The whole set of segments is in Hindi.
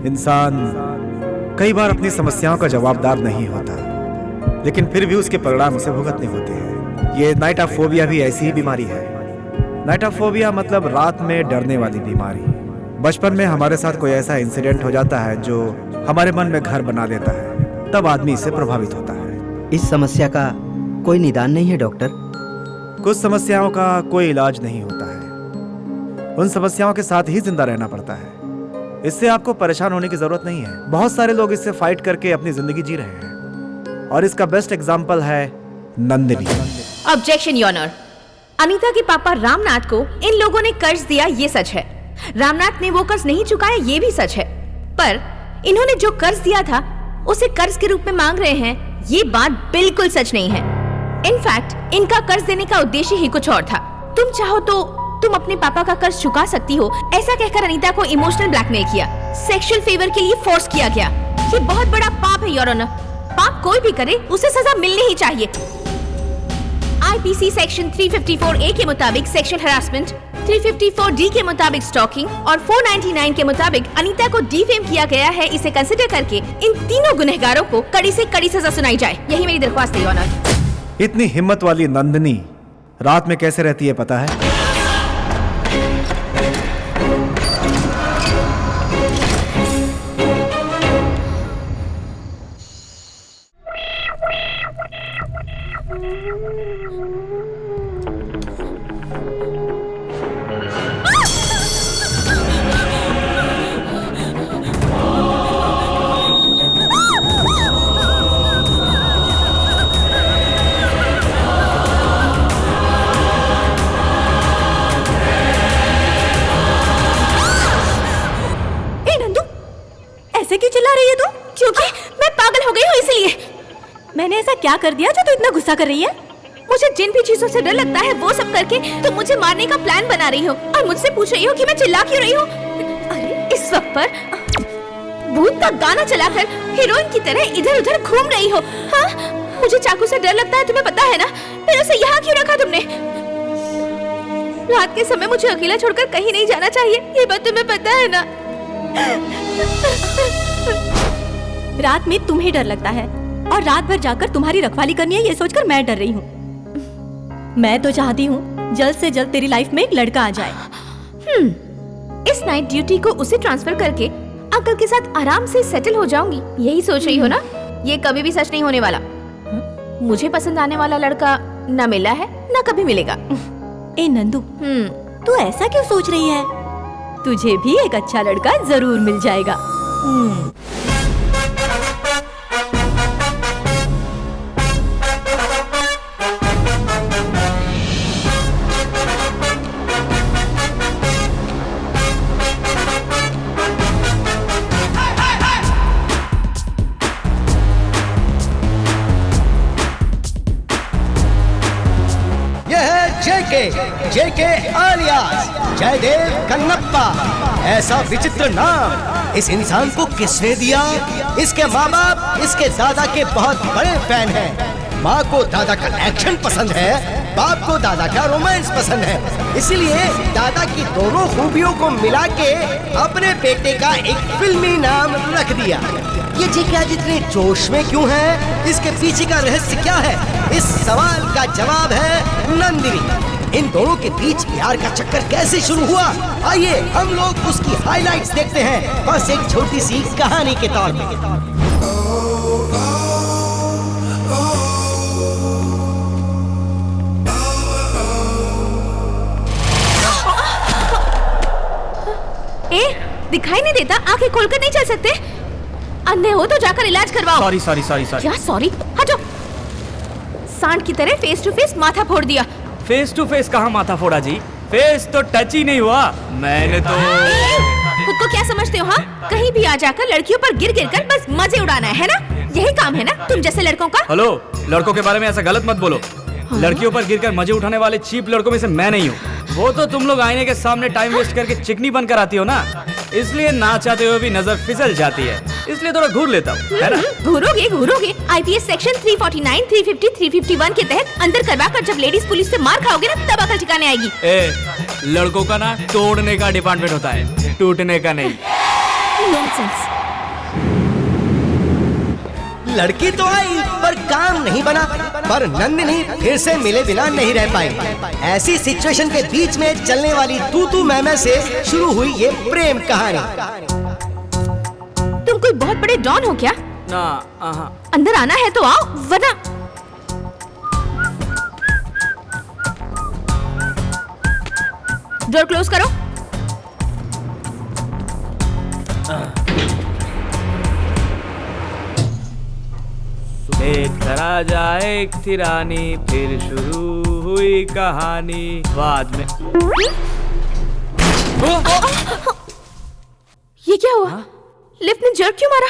इंसान कई बार अपनी समस्याओं का जवाबदार नहीं होता, लेकिन फिर भी उसके परिणाम उसे भुगतने होते हैं। ये नाइटोफोबिया भी ऐसी ही बीमारी है। नाइटोफोबिया मतलब रात में डरने वाली बीमारी। बचपन में हमारे साथ कोई ऐसा इंसिडेंट हो जाता है जो हमारे मन में घर बना देता है, तब आदमी इससे प्रभावित होता है। इस समस्या का कोई निदान नहीं है डॉक्टर? कुछ समस्याओं का कोई इलाज नहीं होता है, उन समस्याओं के साथ ही जिंदा रहना पड़ता है। इससे आपको परेशान होने की जरूरत नहीं है। बहुत सारे लोग इससे फाइट करके अपनी जिंदगी जी रहे हैं और इसका बेस्ट एग्जांपल है Nandini. Objection your honour. Anita के पापा रामनाथ को इन लोगों ने कर्ज दिया, ये सच है। रामनाथ ने वो कर्ज नहीं चुकाया, ये भी सच है। पर इन्होंने जो कर्ज दिया था उसे कर्ज के रूप में मांग रहे हैं, ये बात बिल्कुल सच नहीं है। इनफैक्ट इनका कर्ज देने का उद्देश्य ही कुछ और था। तुम चाहो तो तुम अपने पापा का कर्ज चुका सकती हो, ऐसा कहकर अनीता को इमोशनल ब्लैकमेल किया, सेक्सुअल फेवर के लिए फोर्स किया गया। ये बहुत बड़ा पाप है योर ऑनर। पाप कोई भी करे उसे सजा मिलनी ही चाहिए। आईपीसी सेक्शन 354A के मुताबिक सेक्सुअल हरासमेंट, 354D के मुताबिक स्टॉकिंग और 499 के मुताबिक अनीता को डिफेम किया गया है। इसे कंसिडर करके इन तीनों गुनहगारों को कड़ी से कड़ी सजा सुनाई जाए, यही मेरी दरख्वास्त है योर ऑनर। इतनी हिम्मत वाली नंदिनी रात में कैसे रहती है पता है? ऐसे क्यों चिल्ला रही है तू? क्योंकि मैं पागल हो गई हूँ इसलिए। मैंने ऐसा क्या कर दिया जो तू इतना गुस्सा कर रही है? मुझे जिन भी चीजों से डर लगता है वो सब करके तुम मुझे मारने का प्लान बना रही हो और मुझसे पूछ रही हो कि मैं चिल्ला क्यों रही हूँ। अरे इस वक्त पर भूत का गाना चलाकर हीरोइन की तरह इधर उधर घूम रही हो। हाँ, मुझे चाकू से डर लगता है, तुम्हें पता है ना? फिर उसे यहाँ क्यों रखा तुमने? रात के समय मुझे अकेला छोड़कर कहीं नहीं जाना चाहिए, ये बात तुम्हें पता है ना? रात में तुम्हें डर लगता है और रात भर जाकर तुम्हारी रखवाली करनी है, ये सोचकर मैं डर रही हूँ। मैं तो चाहती हूँ जल्द से जल्द तेरी लाइफ में एक लड़का आ जाए। इस नाइट ड्यूटी को उसे ट्रांसफर करके अंकल के साथ आराम से सेटल हो जाऊंगी, यही सोच रही हो ना? ये कभी भी सच नहीं होने वाला। मुझे पसंद आने वाला लड़का न मिला है न कभी मिलेगा। ए नंदू, तू ऐसा क्यों सोच रही है? तुझे भी एक अच्छा लड़का जरूर मिल जाएगा। जेके आलियास जयदेव कन्नप्पा। ऐसा विचित्र नाम इस इंसान को किसने दिया? इसके माँ बाप इसके दादा के बहुत बड़े फैन हैं। माँ को दादा का एक्शन पसंद है, बाप को दादा का रोमांस पसंद है, इसलिए दादा की दोनों खूबियों को मिला के अपने बेटे का एक फिल्मी नाम रख दिया। ये जेके आज इतने जोश में क्यों है? इसके पीछे का रहस्य क्या है? इस सवाल का जवाब है नंदिनी। इन दोनों के बीच प्यार का चक्कर कैसे शुरू हुआ? आइए हम लोग उसकी हाइलाइट्स देखते हैं, बस एक छोटी सी कहानी के तौर पे। दिखाई नहीं देता? आंखें खोलकर नहीं चल सकते? अंधे हो तो जाकर इलाज करवाओ। Sorry sorry sorry sorry. क्या सॉरी? हटो। सांड की तरह फेस टू फेस माथा फोड़ दिया। फेस टू फेस कहाँ माथा फोड़ा जी? फेस तो टच ही नहीं हुआ। मैंने तो खुद को क्या समझते हो? हाँ, कहीं भी आ जाकर लड़कियों पर गिर गिर कर बस मजे उड़ाना है ना? यही काम है ना तुम जैसे लड़कों का? हेलो, लड़कों के बारे में ऐसा गलत मत बोलो। लड़कियों पर गिरकर मजे उठाने वाले चीप लड़कों में से मैं नहीं हूँ। वो तो तुम लोग आईने के सामने टाइम वेस्ट करके चिकनी बनकर आती हो ना, इसलिए ना चाहते हुए भी नजर फिसल जाती है, इसलिए थोड़ा घूर लेता हूँ, है ना? घूरोगे। आईपीएस सेक्शन 349, 350, 351 के तहत अंदर करवा कर जब लेडीज पुलिस से मार खाओगे ना, तब अकल ठिकाने आएगी। लड़कों का ना तोड़ने का डिपार्टमेंट होता है, टूटने का नहीं। नॉनसेंस। लड़की तो आई पर काम नहीं बना, पर नंदिनी फिर से मिले बिना नहीं रह पाई। ऐसी सिचुएशन के बीच में चलने वाली तू मैं से शुरू हुई ये प्रेम कहानी। तुम कोई बहुत बड़े डॉन हो क्या? ना, अंदर आना है तो आओ, वरना डोर क्लोज करो। एक तरह जाए एक थी रानी, फिर शुरू हुई कहानी बाद में। ये क्या हुआ? लिफ्ट ने जर्क क्यों मारा?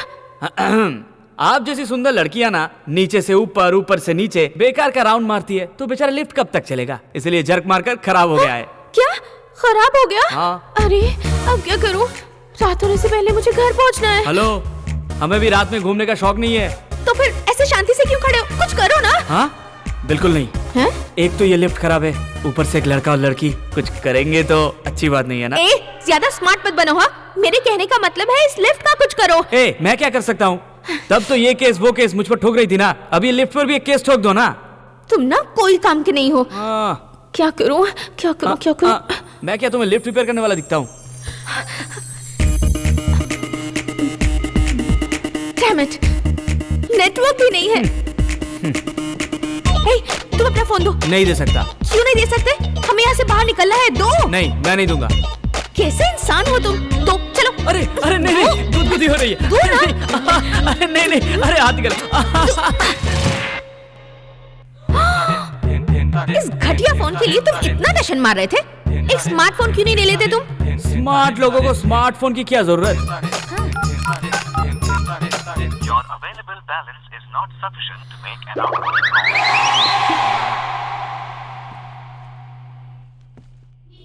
आप जैसी सुंदर लड़कियां ना नीचे से ऊपर, ऊपर से नीचे बेकार का राउंड मारती है, तो बेचारा लिफ्ट कब तक चलेगा, इसलिए जर्क मारकर खराब हो गया है। क्या खराब हो गया? हाँ। अरे अब क्या करूं? रात होने से पहले मुझे घर पहुंचना है। हेलो, हमें भी रात में घूमने का शौक नहीं है। तो फिर ऐसे शांति से क्यों खड़े हो? कुछ करो ना। हाँ, बिल्कुल नहीं है? एक तो ये लिफ्ट खराब है, ऊपर से एक लड़का और लड़की, कुछ करेंगे तो अच्छी बात नहीं है ना? ज्यादा स्मार्ट मत बनो। हाँ, मेरे कहने का मतलब है इस लिफ्ट का कुछ करो। मैं क्या कर सकता हूँ? तब तो ये केस वो केस मुझ पर ठोक रही थी ना, अब ये लिफ्ट पर भी एक केस ठोक दो ना। तुम ना कोई काम के नहीं हो। क्या करूँ? मैं क्या तुम्हें लिफ्ट रिपेयर करने वाला दिखता हूँ? Damn it, नेटवर्क भी नहीं है। तुम अपना फोन दो। नहीं दे सकता। क्यों नहीं दे सकते? हमें यहाँ से बाहर निकलना है। दो। नहीं, मैं नहीं दूंगा। कैसे इंसान हो तुम? दो, चलो। अरे नहीं, दूध गुदी हो रही है। दो ना। अरे नहीं, अरे हाथ निकल। इस घटिया फोन के लिए तुम इतना जश्न मार रहे थे? एक स्मार्टफोन क्यों नहीं ले लेते तुम? स्मार्ट लोगों को स्मार्टफोन की क्या जरूरत?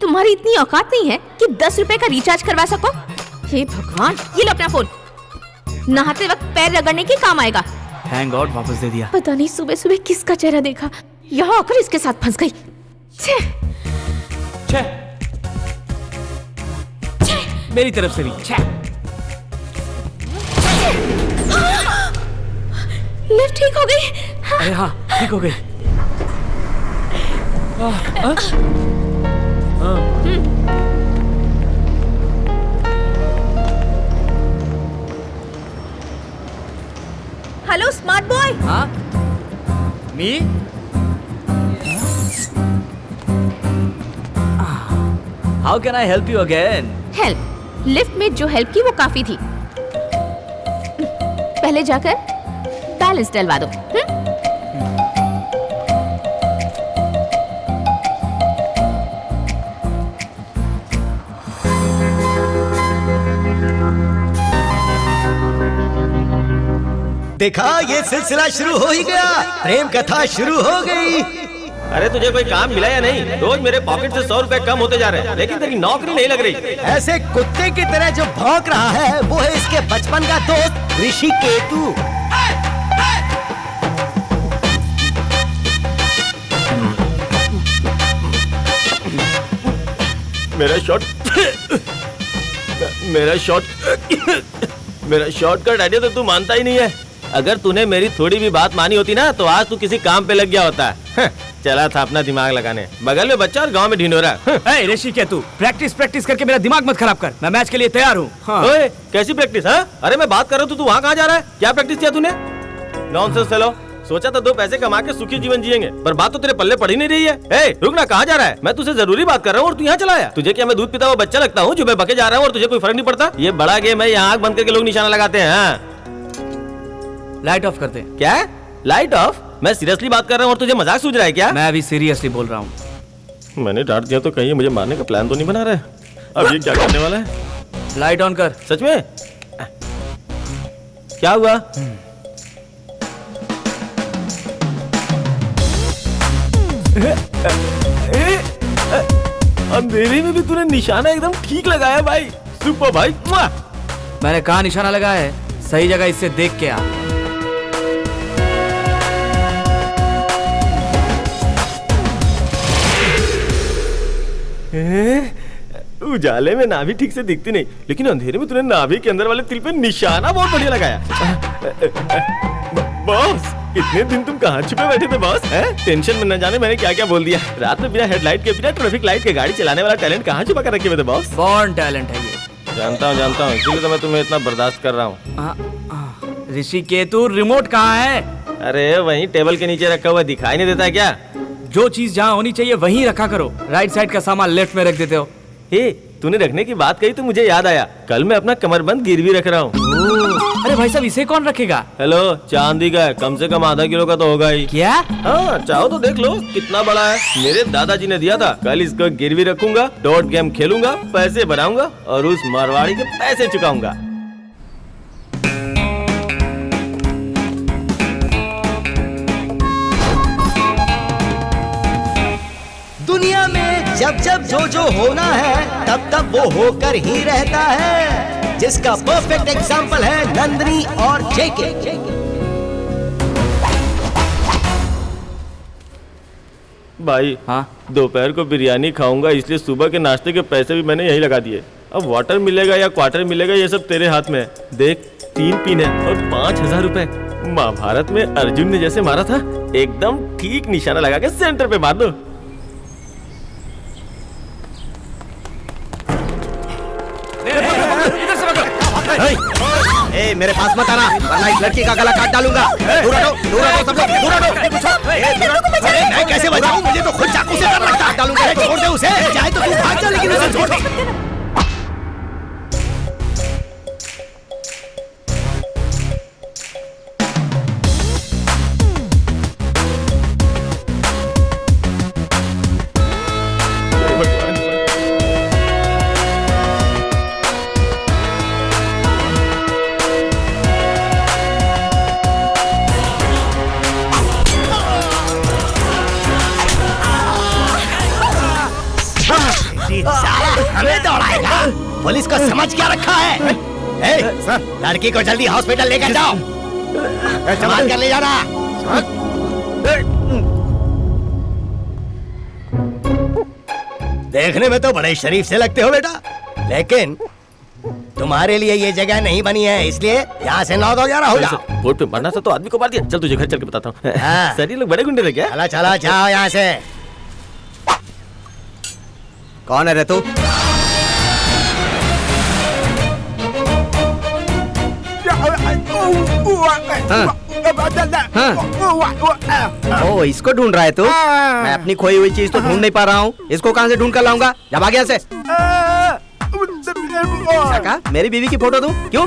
तुम्हारी इतनी औकात नहीं है कि 10 रुपए का रिचार्ज करवा सको? हे भगवान, ये लो अपना फोन। नहाते वक्त पैर रगड़ने के काम आएगा। थैंक गॉड वापस दे दिया। पता नहीं सुबह सुबह किसका चेहरा देखा, यहाँ आकर इसके साथ फंस गई। मेरी तरफ से भी लिफ्ट ठीक हो गई। अरे हाँ, ठीक हो गई। Hello smart boy. हाँ, me? How can I help you again? Help? Lift में जो हेल्प की वो काफी थी। पहले जाकर बैलेंस डलवा दो। देखा, ये सिलसिला शुरू हो ही गया, प्रेम कथा शुरू हो गई। अरे तुझे कोई काम मिला या नहीं? रोज मेरे पॉकेट से 100 रुपए कम होते जा रहे हैं, लेकिन तेरी नौकरी नहीं लग रही। ऐसे कुत्ते की तरह जो भौंक रहा है वो है इसके बचपन का दोस्त ऋषि केतु। मेरा शॉर्टकट आइडिया तो तू मानता ही नहीं है। अगर तूने मेरी थोड़ी भी बात मानी होती ना तो आज तू किसी काम पे लग गया होता। चला था अपना दिमाग लगाने, बगल में बच्चा और गांव में ढिंढोरा। ऋषि केतु, प्रैक्टिस करके मेरा दिमाग मत खराब कर। मैं मैच के लिए तैयार हूँ। ओए, कैसी प्रैक्टिस? अरे मैं बात कर रहा हूँ, तू वहाँ कहाँ जा रहा है? क्या प्रैक्टिस किया तूने? Nonsense fellow. सोचा था 2 पैसे कमा के सुखी जीवन जिएंगे, पर बात तो तेरे पल्ले पड़ ही नहीं रही है। रुक ना, कहाँ जा रहा है? मैं तुझसे जरूरी बात कर रहा हूँ और तू यहाँ चला आया। तुझे क्या मैं दूध पीता हुआ बच्चा लगता हूँ जो मैं बके जा रहा हूँ और तुझे कोई फर्क नहीं पड़ता? ये बड़ा गेम है, यहाँ आँख बंद करके लोग निशाना लगाते हैं। लाइट ऑफ करते हैं। क्या लाइट ऑफ? मैं सीरियसली बात कर रहा हूँ और तुझे मजाक सूझ रहा है क्या? मैं अभी सीरियसली बोल रहा हूँ। मैंने डांट दिया तो कहीं मुझे मारने का प्लान तो नहीं बना रहा है? अब ये क्या करने वाला है? लाइट ऑन कर। सच में? क्या हुआ? अंधेरे में भी तूने निशाना एकदम ठीक लगाया भाई। सुपर भाई। मैंने कहा निशाना लगाया है, सही जगह इससे देख के आ। उजाले में नाभि ठीक से दिखती नहीं, लेकिन अंधेरे में तूने नाभि के अंदर वाले तिल पे निशाना बहुत बढ़िया लगाया। बॉस, इतने दिन तुम कहाँ छुपे बैठे थे बॉस? टेंशन में न जाने मैंने क्या क्या बोल दिया। रात में बिना हेडलाइट के, बिना ट्रैफिक लाइट के गाड़ी चलाने वाला टैलेंट कहाँ छुपा कर रखे हुए थे बॉस? बॉर्न टैलेंट है ये। जानता हूँ, इसीलिए तो मैं तुम्हें इतना बर्दाश्त कर रहा हूँ। ऋषि केतु, रिमोट कहाँ है? अरे वहीं टेबल के नीचे रखा हुआ, दिखाई नहीं देता क्या? जो चीज जहाँ होनी चाहिए वहीं रखा करो। राइट साइड का सामान लेफ्ट में रख देते हो। हे, तूने रखने की बात कही तो मुझे याद आया, कल मैं अपना कमरबंद गिरवी रख रहा हूँ। अरे भाई साहब, इसे कौन रखेगा? हेलो, चांदी का है, कम से कम आधा किलो का तो होगा ही। क्या? हाँ, चाहो तो देख लो कितना बड़ा है। मेरे दादाजी ने दिया था। कल इसको गिरवी रखूंगा, डॉट गेम खेलूंगा, पैसे बनाऊंगा और उस मारवाड़ी के पैसे चुकाऊंगा। दुनिया में जब जब जो होना है तब तब वो होकर ही रहता है, जिसका परफेक्ट एग्जाम्पल है नंदिनी और जेके। भाई, हाँ? दोपहर को बिरयानी खाऊंगा, इसलिए सुबह के नाश्ते के पैसे भी मैंने यही लगा दिए। अब वाटर मिलेगा या क्वार्टर मिलेगा ये सब तेरे हाथ में है। देख, 3 पीने और 5,000 रुपए। महाभारत में अर्जुन ने जैसे मारा था, एकदम ठीक निशाना लगा के सेंटर पे मार दो। ए, मेरे पास मत आना वरना इस लड़की का गला काट डालूंगा। दूर हटो सब लोग, दूर हटो। मैं कैसे बचाऊं? मुझे तो खुद चाकू से डर लगता है। डालूंगा, छोड़ दे उसे। चाहे तो तू भाग जा, लेकिन उसे छोड़ दे। हमें दौड़ाएगा? पुलिस को समझ क्या रखा है? सर, लड़की को जल्दी हॉस्पिटल लेकर जाओ। संभाल कर ले जाना। देखने में तो बड़े शरीफ से लगते हो बेटा, लेकिन तुम्हारे लिए ये जगह नहीं बनी है, इसलिए यहाँ से 9-11 हो जाओ। वोट पे मरना था तो आदमी को मार दिया। चल तुझे घर चल के बताता हूँ। सर, ये लोग बड़े गुंडे थे क्या? चला चला जाओ यहाँ से। कौन है रे तू? ओ, इसको ढूंढ रहा है तू? मैं अपनी खोई हुई चीज तो ढूंढ नहीं पा रहा हूँ, इसको कहाँ से ढूंढ कर लाऊंगा? जब आ गया से। कहा मेरी बीवी की फोटो दूं? क्यों?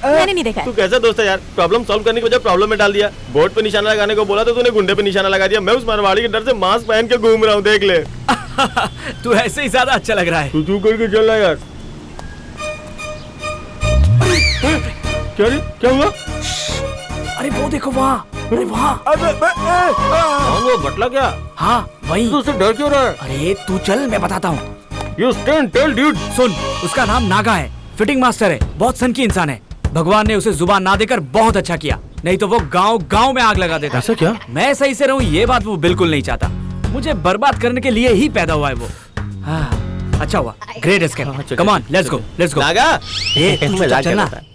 मैंने नहीं देखा। तू कैसा दोस्त है यार? प्रॉब्लम सॉल्व करने की वजह प्रॉब्लम में डाल दिया। बोर्ड पे निशाना लगाने को बोला तो तूने गुंडे पे निशाना लगा दिया। मैं उस मारवाड़ी के डर से मास्क पहन के घूम रहा हूँ, देख ले। तू ऐसे ही ज्यादा अच्छा लग रहा है। तू करके चल रहा यार। क्या रे? क्या हुआ? अरे वो देखो वहाँ, अरे वहाँ। कौन वो बटला क्या? हाँ वही। तू उससे डर क्यों रहा है? अरे तू चल, मैं बताता हूँ। You stand still, dude. सुन, उसका नाम नागा है, फिटिंग मास्टर है, बहुत सन की इंसान है। भगवान ने उसे जुबान ना देकर बहुत अच्छा किया, नहीं तो वो गांव गांव में आग लगा देता। ऐसा क्या? मैं सही से रहूं ये बात वो बिल्कुल नहीं चाहता। मुझे बर्बाद करने के लिए ही पैदा हुआ है वो। हाँ, अच्छा हुआ, great escape. Come on, let's go, let's go. Naga, ए, तू मजाक चलना। कर रहा है।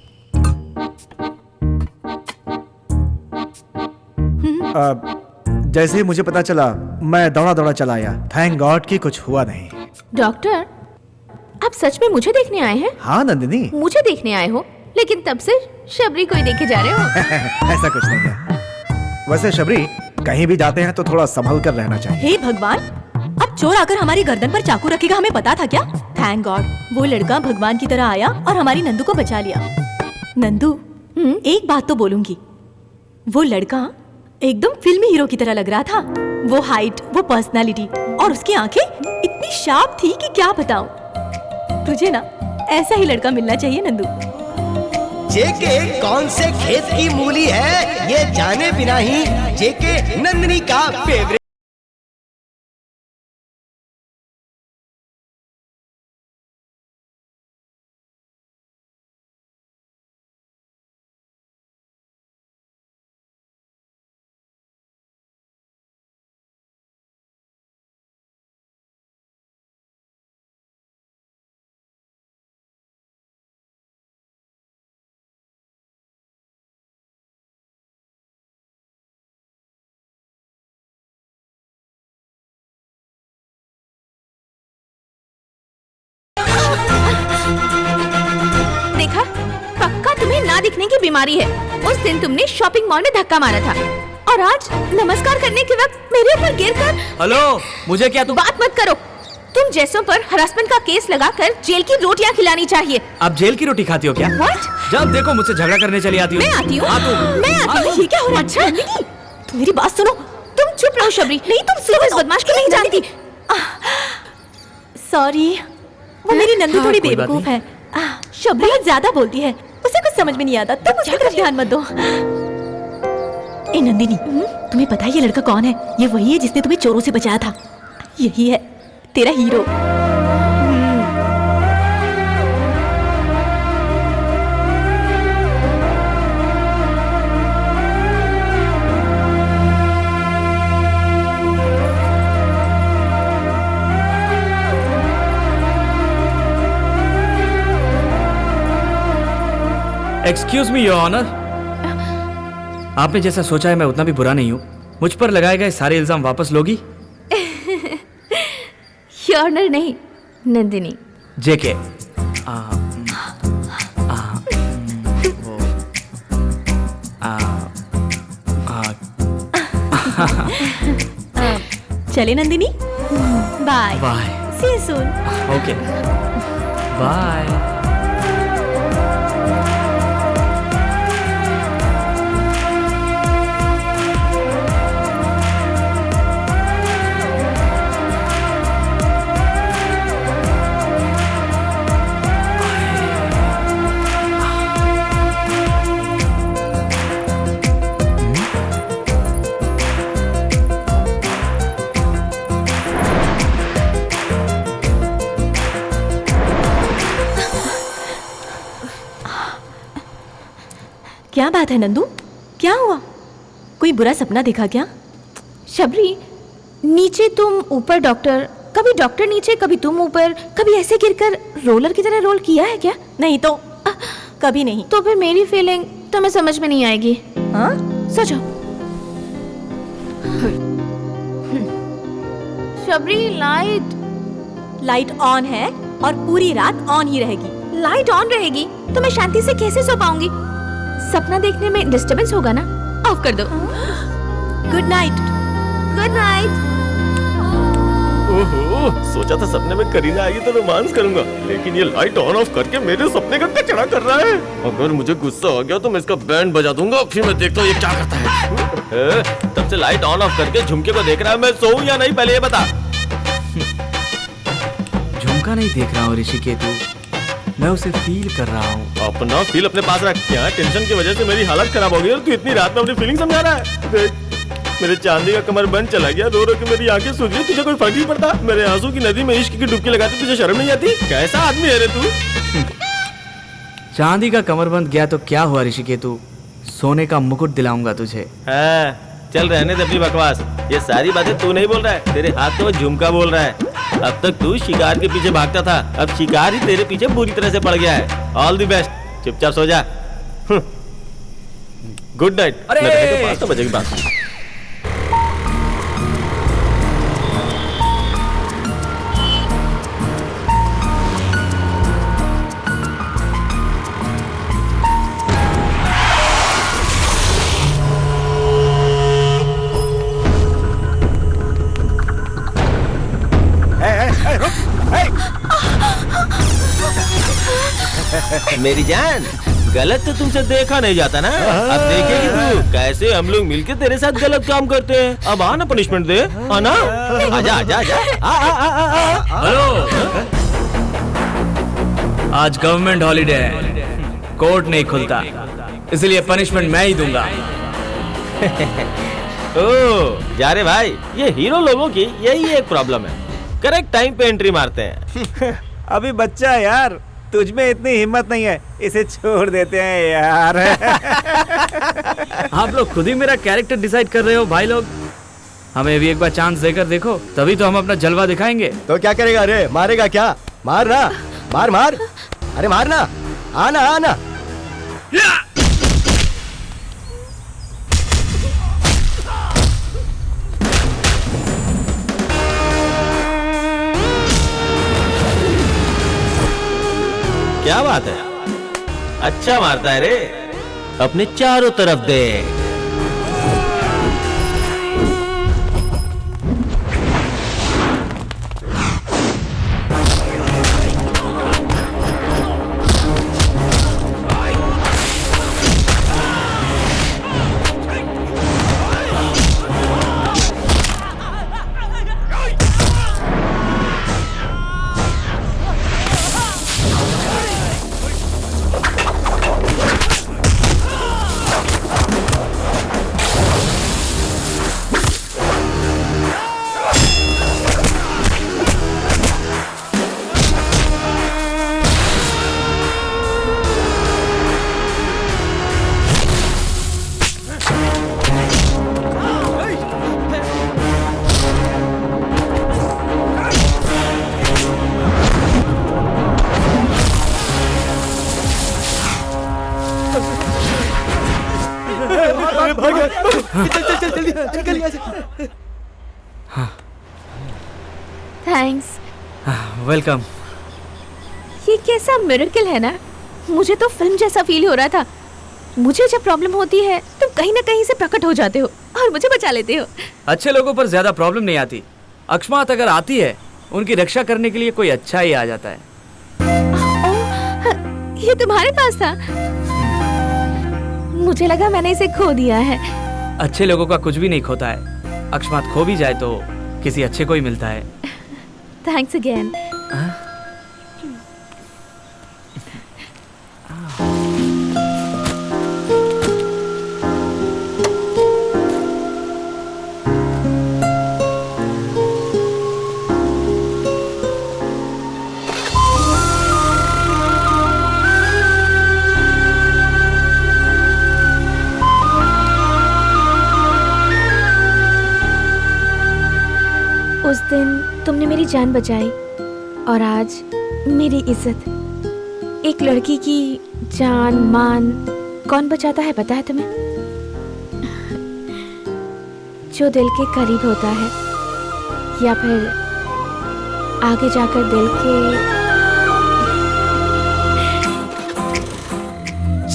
जैसे ही मुझे पता चला मैं दौड़ा दौड़ा चला आया। थैंक गॉड कि कुछ हुआ नहीं। डॉक्टर, आप सच में मुझे देखने आए हैं? हाँ नंदिनी। मुझे देखने आए हो, लेकिन तब से शबरी को ही देखे जा रहे हो। ऐसा कुछ नहीं है। वैसे शबरी, कहीं भी जाते हैं तो थोड़ा संभल कर रहना चाहिए। हे भगवान, अब चोर आकर हमारी गर्दन पर चाकू रखेगा, हमें पता था क्या? थैंक गॉड, वो लड़का भगवान की तरह आया और हमारी नंदू को बचा लिया। नंदू, एक बात तो बोलूंगी, वो लड़का एकदम फिल्मी हीरो की तरह लग रहा था। वो हाइट, वो पर्सनालिटी और उसकी आंखें इतनी शार्प थी कि क्या बताऊं। तुझे ना ऐसा ही लड़का मिलना चाहिए नंदू। जेके कौन से खेत की मूली है ये जाने बिना ही जेके नंदिनी का फेवरेट। देखा, पक्का तुम्हें ना दिखने की बीमारी है। उस दिन तुमने शॉपिंग मॉल में धक्का मारा था और आज नमस्कार करने के वक्त मेरे ऊपर गिरकर। हेलो, मुझे क्या तुम बात मत करो। तुम जैसों पर हरासमेंट का केस लगाकर जेल की रोटियां खिलानी चाहिए। आप जेल की रोटी खाती हो क्या? What? जब देखो मुझसे झगड़ा करने चली आती हो। मैं आती हूँ। हाँ, तुम। मैं आती हूँ। ये क्या हो रहा है? अच्छा तुम मेरी बात सुनो। तुम चुप रहो शबरी। नहीं, तुम इस बदमाश को नहीं जानती। सॉरी, वो मेरी नंदू थोड़ी कोई बात बेवकूफ है। शबरी बहुत ज्यादा बोलती है, उसे कुछ समझ में नहीं आता। तुम उसकी तरफ ध्यान मत दो। ए नंदिनी, तुम्हें पता है ये लड़का कौन है? ये वही है जिसने तुम्हें चोरों से बचाया था। यही है तेरा hero. Excuse me your honour, आपने जैसा सोचा है मैं उतना भी बुरा नहीं हूँ। मुझ पर लगाए गए सारे इल्जाम वापस लोगी? ऑनर नहीं, नंदिनी। जेके। चले Nandini, bye bye. See you soon. Okay, bye. क्या बात है नंदू, क्या हुआ? कोई बुरा सपना देखा क्या? शबरी, नीचे तुम ऊपर डॉक्टर, कभी डॉक्टर नीचे कभी तुम ऊपर, कभी ऐसे गिरकर रोलर की तरह रोल किया है क्या? नहीं तो कभी नहीं। तो फिर मेरी फीलिंग तुम्हें समझ में नहीं आएगी। हाँ, सोचो। शबरी, लाइट ऑन है और पूरी रात ऑन ही रहेगी। लाइट ऑन रहेगी तो मैं शांति से कैसे सो पाऊंगी? सपना देखने में डिस्टरबेंस होगा ना। ऑफ कर दो। Good night. Good night. ओहो, सोचा था सपने में करीना आएगी तो रोमांस करूंगा, लेकिन ये लाइट ऑन ऑफ करके मेरे सपने का कचरा कर रहा है। अगर मुझे गुस्सा आ गया तो मैं इसका बैंड बजा दूंगा, फिर मैं देखता हूँ ये क्या करता है। तब से लाइट ऑन ऑफ करके झुमके को देख रहा है। मैं सोऊं या नहीं पहले ये बता। झुमका नहीं देख रहा हूँ ऋषिकेतु, मैं उसे फील कर रहा हूँ। अपना फील अपने पास रख। यहाँ टेंशन की वजह से मेरी हालत खराब हो गई और तू इतनी रात में अपनी फीलिंग समझा रहा है। देख, मेरे चांदी का कमर बंद चला गया, रो रो के मेरी आंखें सूज गई, तुझे कोई फर्क नहीं पड़ता? मेरे आंसू की नदी में इश्क की डुबकी लगाते तुझे शर्म नहीं आती? कैसा आदमी है रे तू? चांदी का कमरबंद गया तो क्या हुआ ऋषिकेतु, सोने का मुकुट दिलाऊंगा तुझे। हाँ, चल रहने दे अपनी बकवास। ये सारी बातें तू नहीं बोल रहा है, तेरे हाथ में झुमका बोल रहा है। अब तक तू शिकार के पीछे भागता था, अब शिकार ही तेरे पीछे बुरी तरह से पड़ गया है। ऑल द बेस्ट, चुपचाप सो जा। Good night. अरे! 5 बजे की बात। मेरी जान, गलत तो तुमसे देखा नहीं जाता ना। अब देखेगी तू कैसे हम लोग मिलके तेरे साथ गलत काम करते हैं। अब आना पनिशमेंट दे, आना। आजा आजा आजा। हेलो, आज गवर्नमेंट हॉलीडे है, कोर्ट नहीं खुलता, इसलिए पनिशमेंट मैं ही दूंगा। ओ जा रे भाई, ये हीरो लोगों की यही एक प्रॉब्लम है, करेक्ट टाइम पे एंट्री मारते हैं। अभी बच्चा है यार, तुझ में इतनी हिम्मत नहीं है, इसे छोड़ देते हैं यार। आप लोग खुद ही मेरा कैरेक्टर डिसाइड कर रहे हो भाई लोग। हमें भी एक बार चांस देकर देखो, तभी तो हम अपना जलवा दिखाएंगे। तो क्या करेगा रे? मारेगा क्या? मार ना, मार मार, अरे मारना, आना आना। क्या बात है, अच्छा मारता है रे, अपने चारों तरफ दे। थैंक्स। वेलकम। ये कैसा मिरेकल है ना, मुझे तो फिल्म जैसा फील हो रहा था। मुझे जब प्रॉब्लम होती है तुम कहीं ना कहीं से प्रकट हो जाते हो और मुझे बचा लेते हो। अच्छे लोगों पर ज्यादा प्रॉब्लम नहीं आती, अकस्मात अगर आती है उनकी रक्षा करने के लिए कोई अच्छा ही आ जाता है। ये तुम्हारे पास था? मुझे लगा मैंने इसे खो दिया है। अच्छे लोगों का कुछ भी नहीं खोता है, अकस्मात खो भी जाए तो किसी अच्छे को ही मिलता है। Thanks again. उस दिन तुमने मेरी जान बचाई और आज मेरी इज्जत। एक लड़की की जान मान कौन बचाता है पता है तुम्हें? जो दिल के करीब होता है या फिर आगे जाकर दिल के।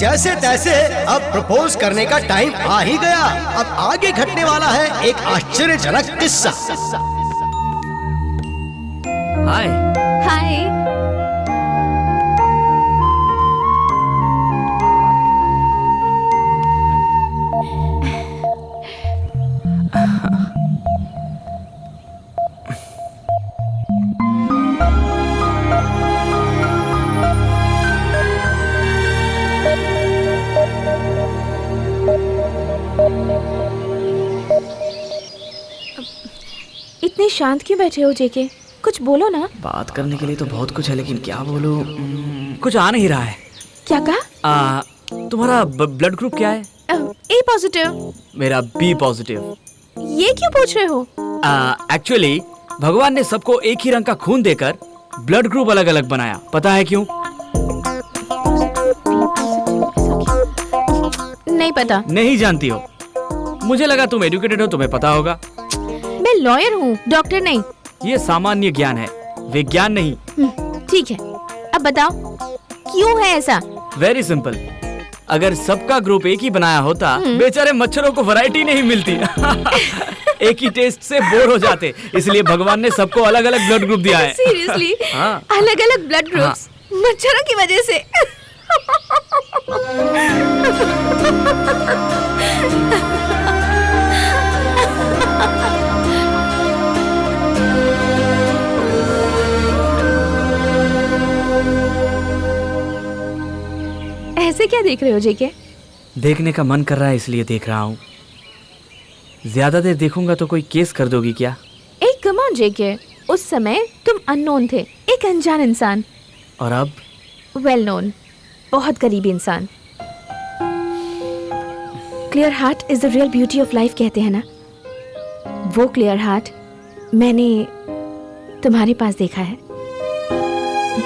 जैसे तैसे अब प्रपोज करने का टाइम आ ही गया। अब आगे घटने वाला है एक आश्चर्यजनक किस्सा। हाय। हाय। शांत क्यों बैठे हो जेके? कुछ बोलो ना। बात करने के लिए तो बहुत कुछ है, लेकिन क्या बोलूं? कुछ आ नहीं रहा है। क्या कहा? तुम्हारा ब्लड ग्रुप क्या है? ए पॉजिटिव। मेरा बी पॉजिटिव। ये क्यों पूछ रहे हो? एक्चुअली भगवान ने सबको एक ही रंग का खून देकर ब्लड ग्रुप अलग अलग बनाया। पता है क्यों? नहीं पता। नहीं जानती हो? मुझे लगा तुम एजुकेटेड हो, तुम्हें पता होगा। मैं लॉयर हूँ, डॉक्टर नहीं। ये सामान्य ज्ञान है, विज्ञान नहीं। ठीक है, अब बताओ क्यों है ऐसा? Very simple. अगर सबका ग्रुप एक ही बनाया होता, बेचारे मच्छरों को वैरायटी नहीं मिलती। एक ही टेस्ट से बोर हो जाते, इसलिए भगवान ने सबको अलग अलग ब्लड ग्रुप दिया है। सीरियसली? हाँ। अलग अलग ब्लड ग्रुप्स मच्छरों की वजह से? ऐसे क्या देख रहे हो जेके? देखने का मन कर रहा है इसलिए देख रहा हूँ। ज्यादा देर देखूंगा तो कोई केस कर दोगी क्या? एक कम ऑन जेके, उस समय तुम अननोन थे, एक अनजान इंसान। और अब वेल नोन, बहुत करीबी इंसान। Clear heart is the real beauty of life कहते हैं ना। वो क्लियर हार्ट मैंने तुम्हारे पास देखा है।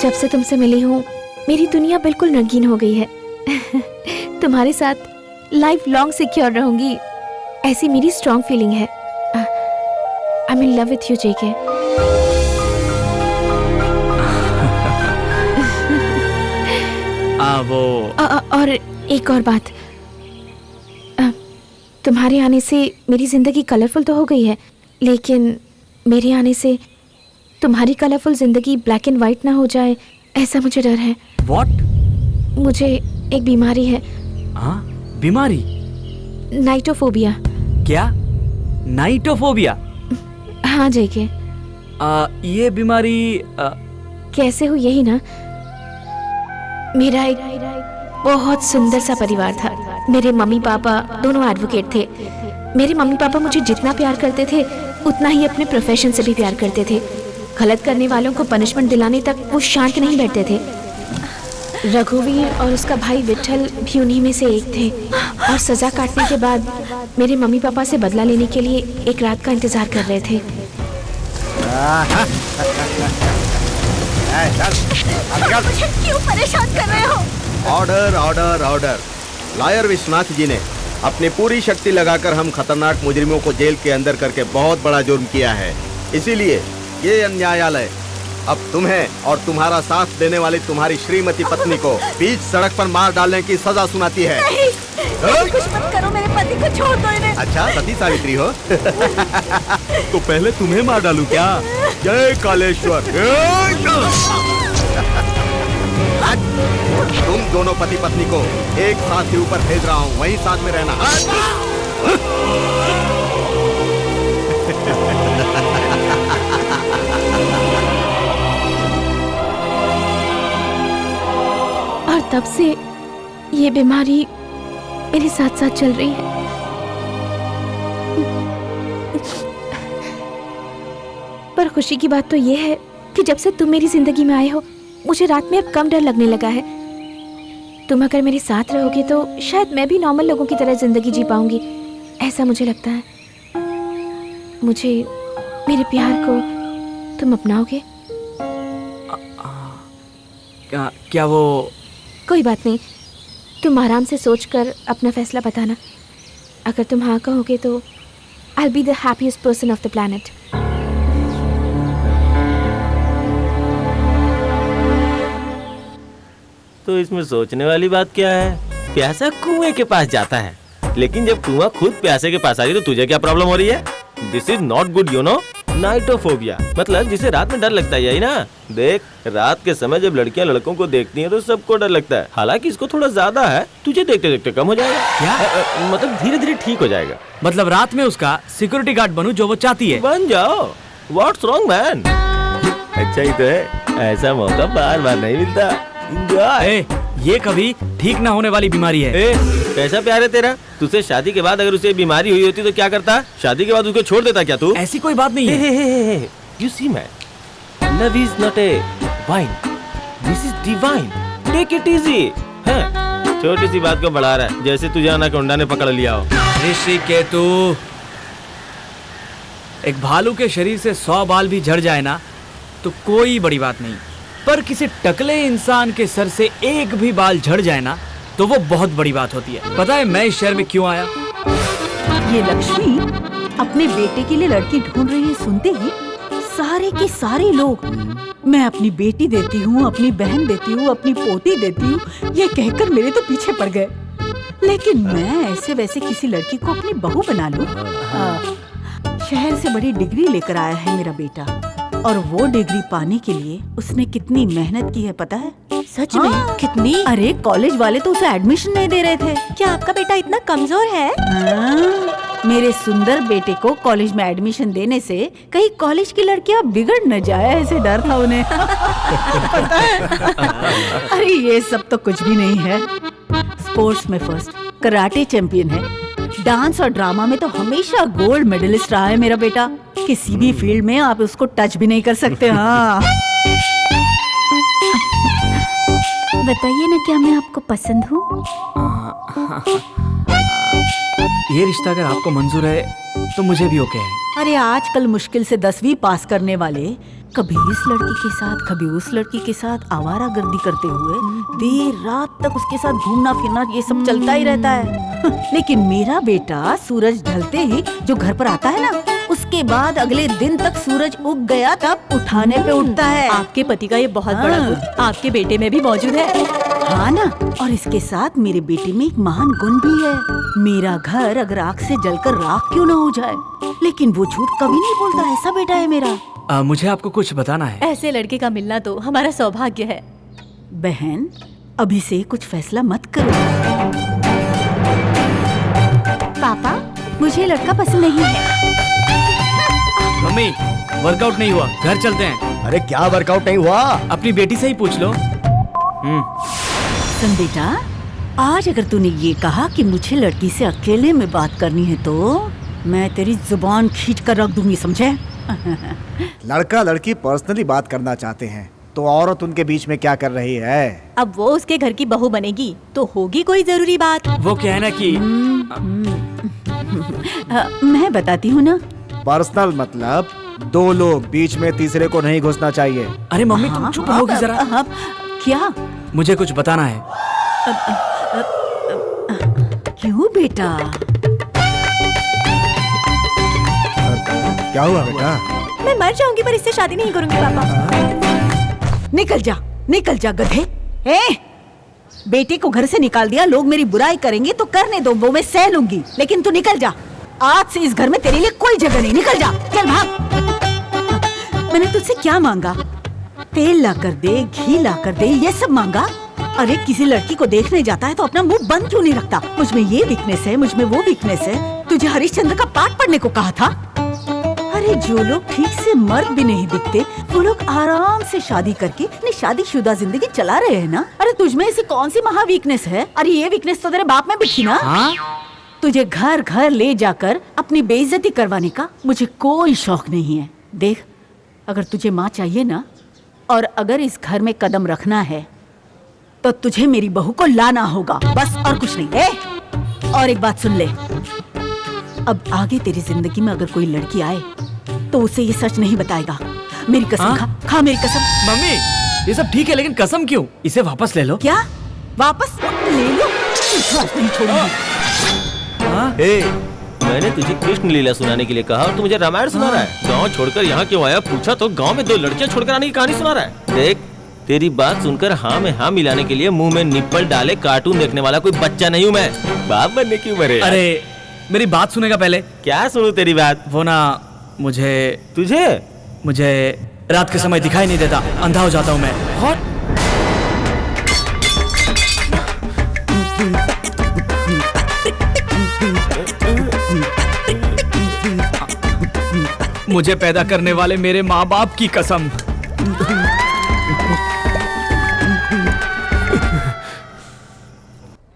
जब से तुमसे मिली हूँ मेरी दुनिया बिल्कुल रंगीन हो गई है। तुम्हारे साथ लाइफ लॉन्ग सिक्योर रहूंगी, ऐसी मेरी स्ट्रॉन्ग फीलिंग है। I am in love with you JK. और एक और बात, तुम्हारे आने से मेरी जिंदगी कलरफुल तो हो गई है, लेकिन मेरे आने से तुम्हारी कलरफुल जिंदगी ब्लैक एंड व्हाइट ना हो जाए, ऐसा मुझे डर है। What? मुझे एक बीमारी है। हाँ, बीमारी? नाइटोफोबिया। क्या? नाइटोफोबिया? हाँ जेके। ये बीमारी कैसे हुई यही ना। मेरा एक बहुत सुंदर सा परिवार था। मेरे मम्मी पापा दोनों एडवोकेट थे। मेरे मम्मी पापा मुझे जितना प्यार करते थे उतना ही अपने प्रोफेशन से भी प्यार करते थे। गलत करने वालों को पनिशमेंट दिलाने तक वो शांत नहीं बैठते थे। रघुवीर और उसका भाई विठल भी उन्हीं में से एक थे, और सजा काटने के बाद मेरे मम्मी पापा से बदला लेने के लिए एक रात का इंतजार कर रहे थे। मुझे क्यों परेशान कर रहे हो? Order order order. Lawyer Vishwanath ji ने अपनी पूरी शक्ति लगाकर हम खतरनाक मुजरिमों को जेल के अंदर करके बहुत बड़ा जुर्म किया है। इसीलिए ये अन्यायालय अब तुम्हें और तुम्हारा साथ देने वाली तुम्हारी श्रीमती पत्नी को बीच सड़क पर मार डालने की सजा सुनाती है। नहीं, कुछ मत करो, मेरे पति को छोड़ दो इन्हें। अच्छा, सती सावित्री हो? तो पहले तुम्हें मार डालूं क्या? जय कालेश्वर। तुम दोनों पति पत्नी को एक साथ ही ऊपर भेज रहा हूँ, वहीं साथ में रहना। और तब से ये बीमारी मेरे साथ साथ चल रही है। पर खुशी की बात तो ये है कि जब से तुम मेरी जिंदगी में आए हो मुझे रात में अब कम डर लगने लगा है। तुम अगर मेरे साथ रहोगे तो शायद मैं भी नॉर्मल लोगों की तरह जिंदगी जी पाऊंगी, ऐसा मुझे लगता है। मुझे, मेरे प्यार को तुम अपनाओगे? क्या वो? कोई बात नहीं, तुम आराम से सोचकर अपना फैसला बताना। अगर तुम हाँ कहोगे तो I'll be the happiest person of the planet. तो इसमें सोचने वाली बात क्या है? प्यासा कुएं के पास जाता है, लेकिन जब कुआं खुद प्यासे के पास आ रही तो तुझे क्या प्रॉब्लम हो रही है? This is not good you know. Nyctophobia मतलब जिसे रात में डर लगता है, यही ना? देख, रात के समय जब लड़कियां लड़कों को देखती हैं तो सबको डर लगता है। हालांकि इसको थोड़ा ज्यादा है, तुझे देखते देखते कम हो जाएगा। क्या? मतलब धीरे धीरे ठीक हो जाएगा। मतलब रात में उसका सिक्योरिटी गार्ड बनूं जो वो चाहती है? बन जाओ। What's wrong man? अच्छा ही तो है, ऐसा मौका बार बार नहीं मिलता। Enjoy. ये कभी ठीक ना होने वाली बीमारी है। ए, कैसा प्यार है तेरा? तुझसे शादी के बाद अगर उसे बीमारी हुई होती तो क्या करता? शादी के बाद उसको छोड़ देता क्या तू? ऐसी कोई बात नहीं है। You see man, love is not a wine, this is divine. Take it easy. हैं? छोटी सी बात को बढ़ा रहा है जैसे तुझे अनाकोंडा ने पकड़ लिया हो। ऋषिकेतु, एक भालू के शरीर से 100 बाल भी झड़ जाए ना तो कोई बड़ी बात नहीं, पर किसी टकले इंसान के सर से एक भी बाल झड़ जाए ना तो वो बहुत बड़ी बात होती है। पता है मैं इस शहर में क्यों आया? ये लक्ष्मी अपने बेटे के लिए लड़की ढूंढ रही है, सुनते ही सारे के सारे लोग मैं अपनी बेटी देती हूँ, अपनी बहन देती हूँ, अपनी पोती देती हूँ, ये कहकर मेरे तो पीछे पड़ गए। लेकिन मैं ऐसे वैसे किसी लड़की को अपनी बहू बना लूं? शहर से बड़ी डिग्री लेकर आया है मेरा बेटा, और वो डिग्री पाने के लिए उसने कितनी मेहनत की है पता है? सच में? कितनी? अरे कॉलेज वाले तो उसे एडमिशन नहीं दे रहे थे। क्या आपका बेटा इतना कमजोर है? मेरे सुंदर बेटे को कॉलेज में एडमिशन देने से कहीं कॉलेज की लड़कियां बिगड़ न जाए, ऐसे डर था उन्हें। पता है? अरे ये सब तो कुछ भी नहीं है। स्पोर्ट्स में फर्स्ट, कराटे चैंपियन है, डांस और ड्रामा में तो हमेशा गोल्ड मेडलिस्ट रहा है मेरा बेटा। किसी भी फील्ड में आप उसको टच भी नहीं कर सकते। हाँ, बताइए ना, क्या मैं आपको पसंद हूँ? ये रिश्ता अगर आपको मंजूर है तो मुझे भी ओके है। अरे आजकल मुश्किल से 10वीं पास करने वाले कभी इस लड़की के साथ कभी उस लड़की के साथ आवारागर्दी करते हुए देर रात तक उसके साथ घूमना फिरना ये सब चलता ही रहता है। लेकिन मेरा बेटा सूरज ढलते ही जो घर पर आता है ना, उसके बाद अगले दिन तक सूरज उग गया तब उठाने पे उठता है। आपके पति का ये बहुत बड़ा गुण आपके बेटे में भी मौजूद है। हाँ ना, और इसके साथ मेरे बेटे में एक महान गुण भी है। मेरा घर अगर आग से जलकर राख क्यों न हो जाए, लेकिन वो झूठ कभी नहीं बोलता। ऐसा बेटा है मेरा। मुझे आपको कुछ बताना है। ऐसे लड़के का मिलना तो हमारा सौभाग्य है। बहन, अभी से कुछ फैसला मत करो। पापा, मुझे लड़का पसंद नहीं है। मम्मी, वर्कआउट नहीं हुआ, घर चलते हैं। अरे क्या वर्कआउट नहीं हुआ? अपनी बेटी से ही पूछ लो। सुन बेटा, आज अगर तूने ये कहा कि मुझे लड़की से अकेले में बात करनी है तो मैं तेरी जुबान खींच कर रख दूंगी, समझे? लड़का लड़की पर्सनली बात करना चाहते हैं तो औरत उनके बीच में क्या कर रही है? अब वो उसके घर की बहू बनेगी तो होगी कोई जरूरी बात। वो कहना कि मैं बताती हूँ ना। पर्सनल मतलब दो लोग, बीच में तीसरे को नहीं घुसना चाहिए। अरे मम्मी तुम चुप रहोगी जरा। क्या? मुझे कुछ बताना है। क्यों बेटा? क्या हुआ बेटा? मैं मर जाऊंगी पर इससे शादी नहीं करूंगी पापा। निकल जा, निकल जा गधे। बेटे को घर से निकाल दिया, लोग मेरी बुराई करेंगे तो करने दो, वो मैं सह लूंगी, लेकिन तू निकल जा। आज से इस घर में तेरे लिए कोई जगह नहीं। निकल जा, चल भाग। मैंने तुझसे क्या मांगा? तेल ला कर दे, घी ला कर दे, ये सब मांगा? अरे किसी लड़की को देखने जाता है तो अपना मुंह बंद क्यों नहीं रखता? मुझ में ये वीकनेस है, मुझ में वो वीकनेस है। तुझे हरिश्चंद्र का पाठ पढ़ने को कहा था। अरे जो लोग ठीक से मर्द भी नहीं दिखते वो लोग आराम से शादी करके अपनी शादीशुदा जिंदगी चला रहे हैं ना। अरे तुझ में ऐसी कौन सी महा वीकनेस है? अरे ये वीकनेस तो तेरे बाप में भी थी ना। हाँ? तुझे घर घर ले जाकर अपनी बेइज्जती करवाने का मुझे कोई शौक नहीं है। देख, अगर तुझे माँ चाहिए ना, और अगर इस घर में कदम रखना है तो तुझे मेरी बहू को लाना होगा, बस और कुछ नहीं। और एक बात सुन ले, अब आगे तेरी जिंदगी में अगर कोई लड़की आए तो उसे ये सच नहीं बताएगा। मेरी कसम खा मेरी कसम। मम्मी, ये सब ठीक है लेकिन कसम क्यों? इसे वापस ले लो। क्या वापस ले लो? नहीं छोड़ूंगी। मैंने तुझे कृष्ण लीला सुनाने के लिए कहा और तू मुझे रामायण सुना रहा है। गांव छोड़कर यहाँ क्यों आया? पूछा तो गांव में 2 लड़कियां छोड़कर आने की कहानी सुना रहा है। देख, तेरी बात सुनकर हाँ में हाँ मिलाने के लिए मुंह में निप्पल डाले कार्टून देखने वाला कोई बच्चा नहीं हूँ मैं। बाप बनने की उम्र है। अरे मेरी बात सुनेगा पहले। क्या सुनूं तेरी बात? वो ना, मुझे रात के समय दिखाई नहीं देता, अंधा हो जाता हूँ मैं। मुझे पैदा करने वाले मेरे माँ बाप की कसम,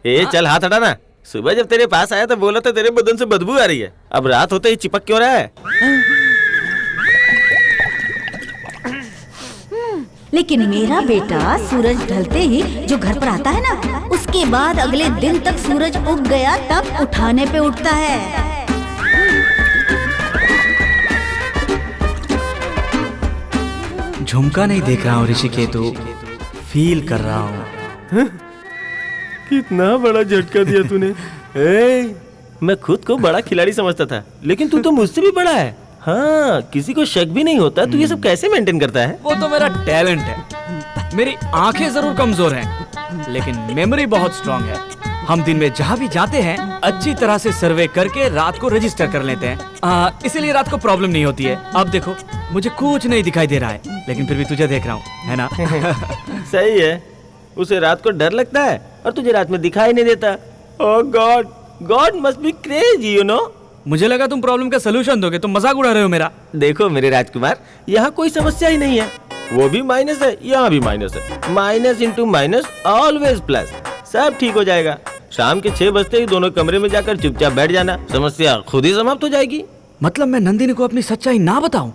चल हाथ हटा ना। सुबह जब तेरे पास आया तो बोला था तेरे बदन से बदबू आ रही है, अब रात होते ही चिपक क्यों रहा है? लेकिन मेरा बेटा सूरज ढलते ही जो घर पर आता है ना, उसके बाद अगले दिन तक सूरज उग गया तब उठाने पे उठता है। झुमका नहीं देख रहा हूँ ऋषिकेतु, फील कर रहा हूँ। कितना बड़ा झटका दिया तूने। मैं खुद को बड़ा खिलाड़ी समझता था, लेकिन तू तो मुझसे भी बड़ा है। हाँ, किसी को शक भी नहीं होता तू ये सब कैसे मेंटेन करता है? वो तो मेरा टैलेंट है। मेरी आंखें जरूर कमजोर हैं, लेकिन मेमोरी बहुत स्ट्रांग है। हम दिन में जहाँ भी जाते हैं अच्छी तरह से सर्वे करके रात को रजिस्टर कर लेते हैं, इसीलिए रात को प्रॉब्लम नहीं होती है। अब देखो मुझे कुछ नहीं दिखाई दे रहा है, लेकिन फिर भी तुझे देख रहा हूँ, है ना? सही है, उसे रात को डर लगता है और तुझे रात में दिखाई नहीं देता। Oh God, God must be crazy, you know. मुझे लगा तुम प्रॉब्लम का सलूशन दोगे, तुम मजाक उड़ा रहे हो मेरा। देखो मेरे राजकुमार, यहाँ कोई समस्या ही नहीं है। वो भी माइनस है, यहाँ भी माइनस है। Minus into minus always plus. सब ठीक हो जाएगा। शाम के 6 बजते ही दोनों कमरे में जाकर चुपचाप बैठ जाना, समस्या खुद ही समाप्त हो जाएगी। मतलब मैं नंदिनी को अपनी सच्चाई ना बताऊं?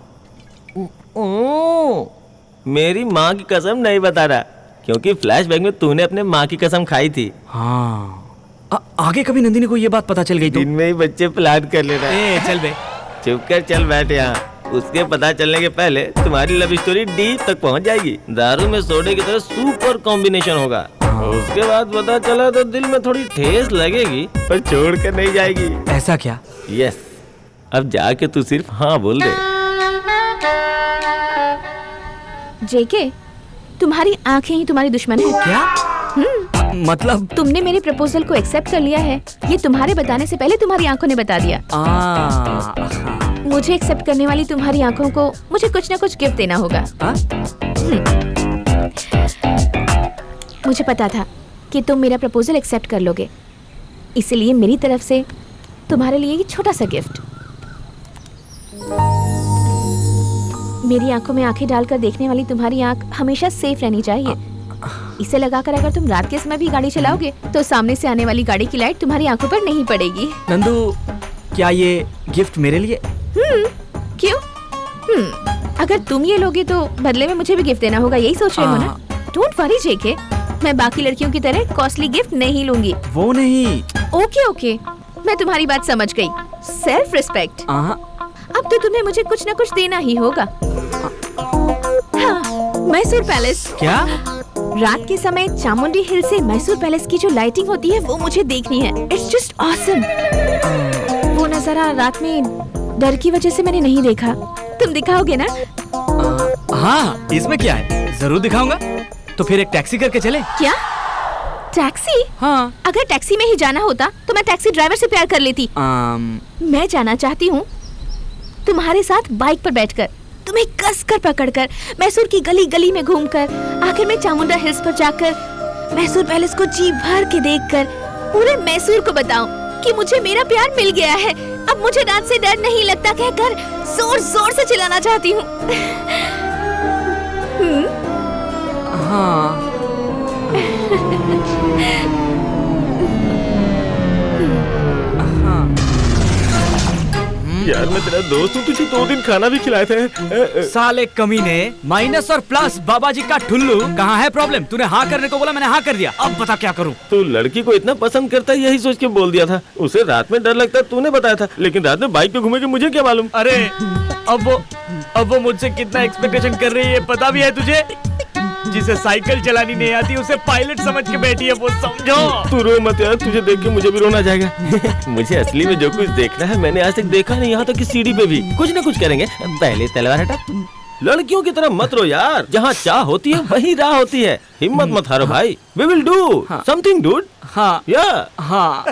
मेरी माँ की कसम नहीं बता रहा, क्योंकि फ्लैशबैक में तूने अपने माँ की कसम खाई थी। हाँ, आगे कभी नंदिनी को ये बात पता चल गई तो? दिन में ही बच्चे प्लान कर लेना। चल बे, चुप कर, चल बैठ यहाँ। उसके पता चलने के पहले तुम्हारी लव स्टोरी डीप तक पहुँच जाएगी। दारू में सोडे की तरह सुपर कॉम्बिनेशन होगा। उसके बाद पता चला तो दिल में थोड़ी ठेस लगेगी, पर छोड़ कर नहीं जाएगी। ऐसा क्या? यस, अब जाके तू सिर्फ हाँ बोल दे। जेके, तुम्हारी आंखें ही तुम्हारी दुश्मन है। क्या? मतलब तुमने मेरे प्रपोजल को एक्सेप्ट कर लिया है, ये तुम्हारे बताने से पहले तुम्हारी आंखों ने बता दिया। मुझे एक्सेप्ट करने वाली तुम्हारी आंखों को मुझे कुछ ना कुछ गिफ्ट देना होगा। मुझे पता था कि तुम मेरा प्रपोजल एक्सेप्ट कर लोगे, इसलिए मेरी तरफ से तुम्हारे लिए ये छोटा सा गिफ्ट। मेरी आंखों में आंखें डालकर देखने वाली तुम्हारी आंख हमेशा सेफ रहनी चाहिए। इसे लगाकर अगर तुम रात के समय भी गाड़ी चलाओगे तो सामने से आने वाली गाड़ी की लाइट तुम्हारी आंखों पर नहीं पड़ेगी। नंदू, क्या ये गिफ्ट मेरे लिए? क्यों? अगर तुम ये लोगे तो बदले में मुझे भी गिफ्ट देना होगा, यही सोच रहे हो ना? डोंट वरी जेके, मैं बाकी लड़कियों की तरह कॉस्टली गिफ्ट नहीं लूंगी। वो नहीं। ओके, मैं तुम्हारी बात समझ गई। Self respect. अब तो तुम्हें मुझे कुछ ना कुछ देना ही होगा। मैसूर पैलेस। क्या? रात के समय चामुंडी हिल से मैसूर पैलेस की जो लाइटिंग होती है वो मुझे देखनी है। It's just awesome. वो नजारा रात में डर की वजह से मैंने नहीं देखा। तुम दिखाओगे ना? हाँ, इसमें क्या है, जरूर दिखाऊंगा। तो फिर एक टैक्सी करके चले? क्या? टैक्सी? हाँ। अगर टैक्सी में ही जाना होता तो मैं टैक्सी ड्राइवर से प्यार कर लेती। मैं जाना चाहती हूँ तुम्हारे साथ बाइक पर बैठकर, तुम्हें कसकर पकड़कर, मैसूर की गली गली में घूमकर, आखिर में चामुंडा हिल्स पर जाकर मैसूर पैलेस को जी भर के देखकर पूरे मैसूर को बताऊं कि मुझे मेरा प्यार मिल गया है। अब मुझे रात से डर नहीं लगता कहकर जोर जोर से चिल्लाना चाहती हूँ। हाँ। यार मैं तेरा दोस्त हूँ, तुझे 2 दिन खाना भी खिलाए थे। साले कमीने, माइनस और प्लस बाबा जी का ठुल्लू। कहाँ है प्रॉब्लम? तूने हाँ करने को बोला, मैंने हाँ कर दिया। अब बता क्या करूँ? तू लड़की को इतना पसंद करता है यही सोच के बोल दिया था। उसे रात में डर लगता है तूने बताया था, लेकिन रात में बाइक पे घूमेगी मुझे क्या मालूम। अरे अब वो मुझसे कितना एक्सपेक्टेशन कर रही है पता भी है तुझे? जिसे साइकिल चलानी नहीं आती उसे पायलट समझ के बैठी है, वो समझो। तू रो मत यार, तुझे देख के मुझे भी रोना जाएगा। मुझे असली में जो कुछ देखना है मैंने आज तक देखा नहीं। यहाँ तक कि सीढ़ी पे भी कुछ न कुछ करेंगे। पहले तलवार हटा। लड़कियों की तरह मत रो यार, जहाँ चाह होती है वही राह होती है। हिम्मत मत हारो भाई। We will do something, dude. हाँ। Yeah. हाँ।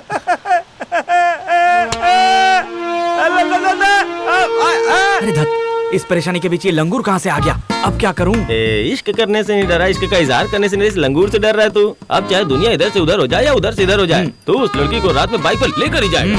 अरे धत, इस परेशानी के बीच ये लंगूर कहाँ से आ गया? अब क्या करूँ? इश्क करने से नहीं डरा, इश्क का इजहार करने से नहीं, इस लंगूर से डर रहा है तू। अब चाहे दुनिया इधर से उधर हो जाए या उधर से इधर हो जाए, तो उस लड़की को रात में बाइक पर लेकर ही जाएगा।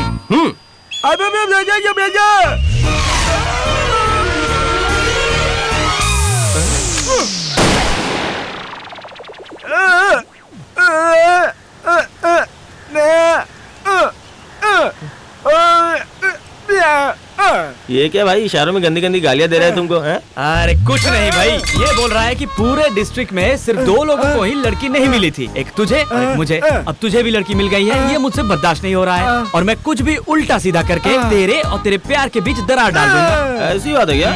ये क्या भाई, इशारों में गंदी गंदी गालियां दे रहा है तुमको? हैं? अरे कुछ नहीं भाई, ये बोल रहा है कि पूरे डिस्ट्रिक्ट में सिर्फ 2 लोगों को ही लड़की नहीं मिली थी, एक तुझे और एक मुझे। अब तुझे भी लड़की मिल गई है, ये मुझसे बर्दाश्त नहीं हो रहा है और मैं कुछ भी उल्टा सीधा करके तेरे और तेरे प्यार के बीच दरार डाल दूंगा। ऐसी बात है क्या?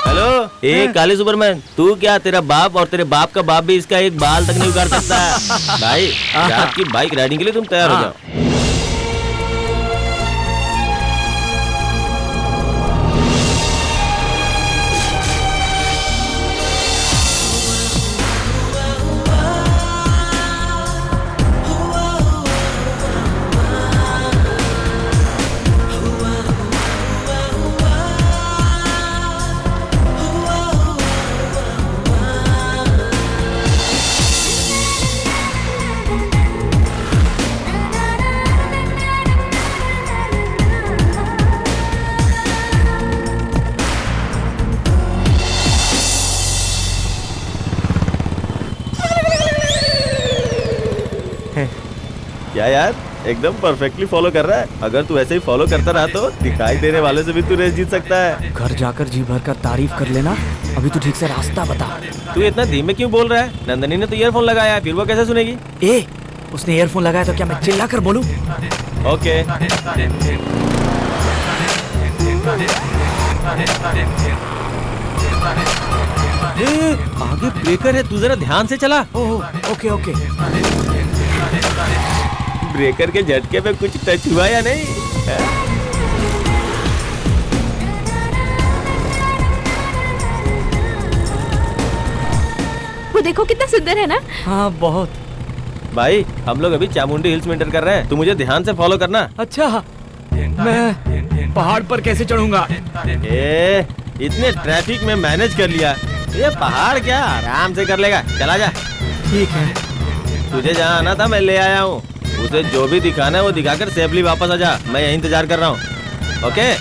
हेलो, एक काली सुपरमैन, तू क्या, तेरा बाप और तेरे बाप का बाप भी इसका एक बाल तक नहीं उगाड़ सकता है। भाई, रात की बाइक राइडिंग के लिए तुम तैयार हो जाओ। क्या यार, एकदम परफेक्टली फॉलो कर रहा है। अगर तू ऐसे ही फॉलो करता रहा तो दिखाई देने वाले से भी तू रेस जीत सकता है। घर जाकर जी भर कर तारीफ कर लेना। अभी तू ठीक से रास्ता बता। तू इतना धीमे क्यों बोल रहा है? नंदनी ने तो ईयरफोन लगाया है, फिर वो कैसे सुनेगी? ए, उसने ईयरफोन लगाया तो क्या मैं चिल्ला कर बोलूं? ओके। आगे ब्रेकर है, तू जरा ध्यान से चला। ओह, ओके ओके। ब्रेकर के झटके पे कुछ टच हुआ या नहीं? वो देखो कितना सुंदर है ना। हाँ बहुत। भाई, हम लोग अभी चामुंडी हिल्स में एंटर कर रहे हैं, तू मुझे ध्यान से फॉलो करना। अच्छा, मैं पहाड़ पर कैसे चढ़ूंगा? इतने ट्रैफिक में मैनेज कर लिया, ये पहाड़ क्या आराम से कर लेगा। चला जा। ठीक है। तुझे जहाँ आना था मैं ले आया हूँ, उसे जो भी दिखाना है वो दिखाकर सेफली वापस आ जा। मैं यहीं इंतजार कर रहा हूँ। ओके।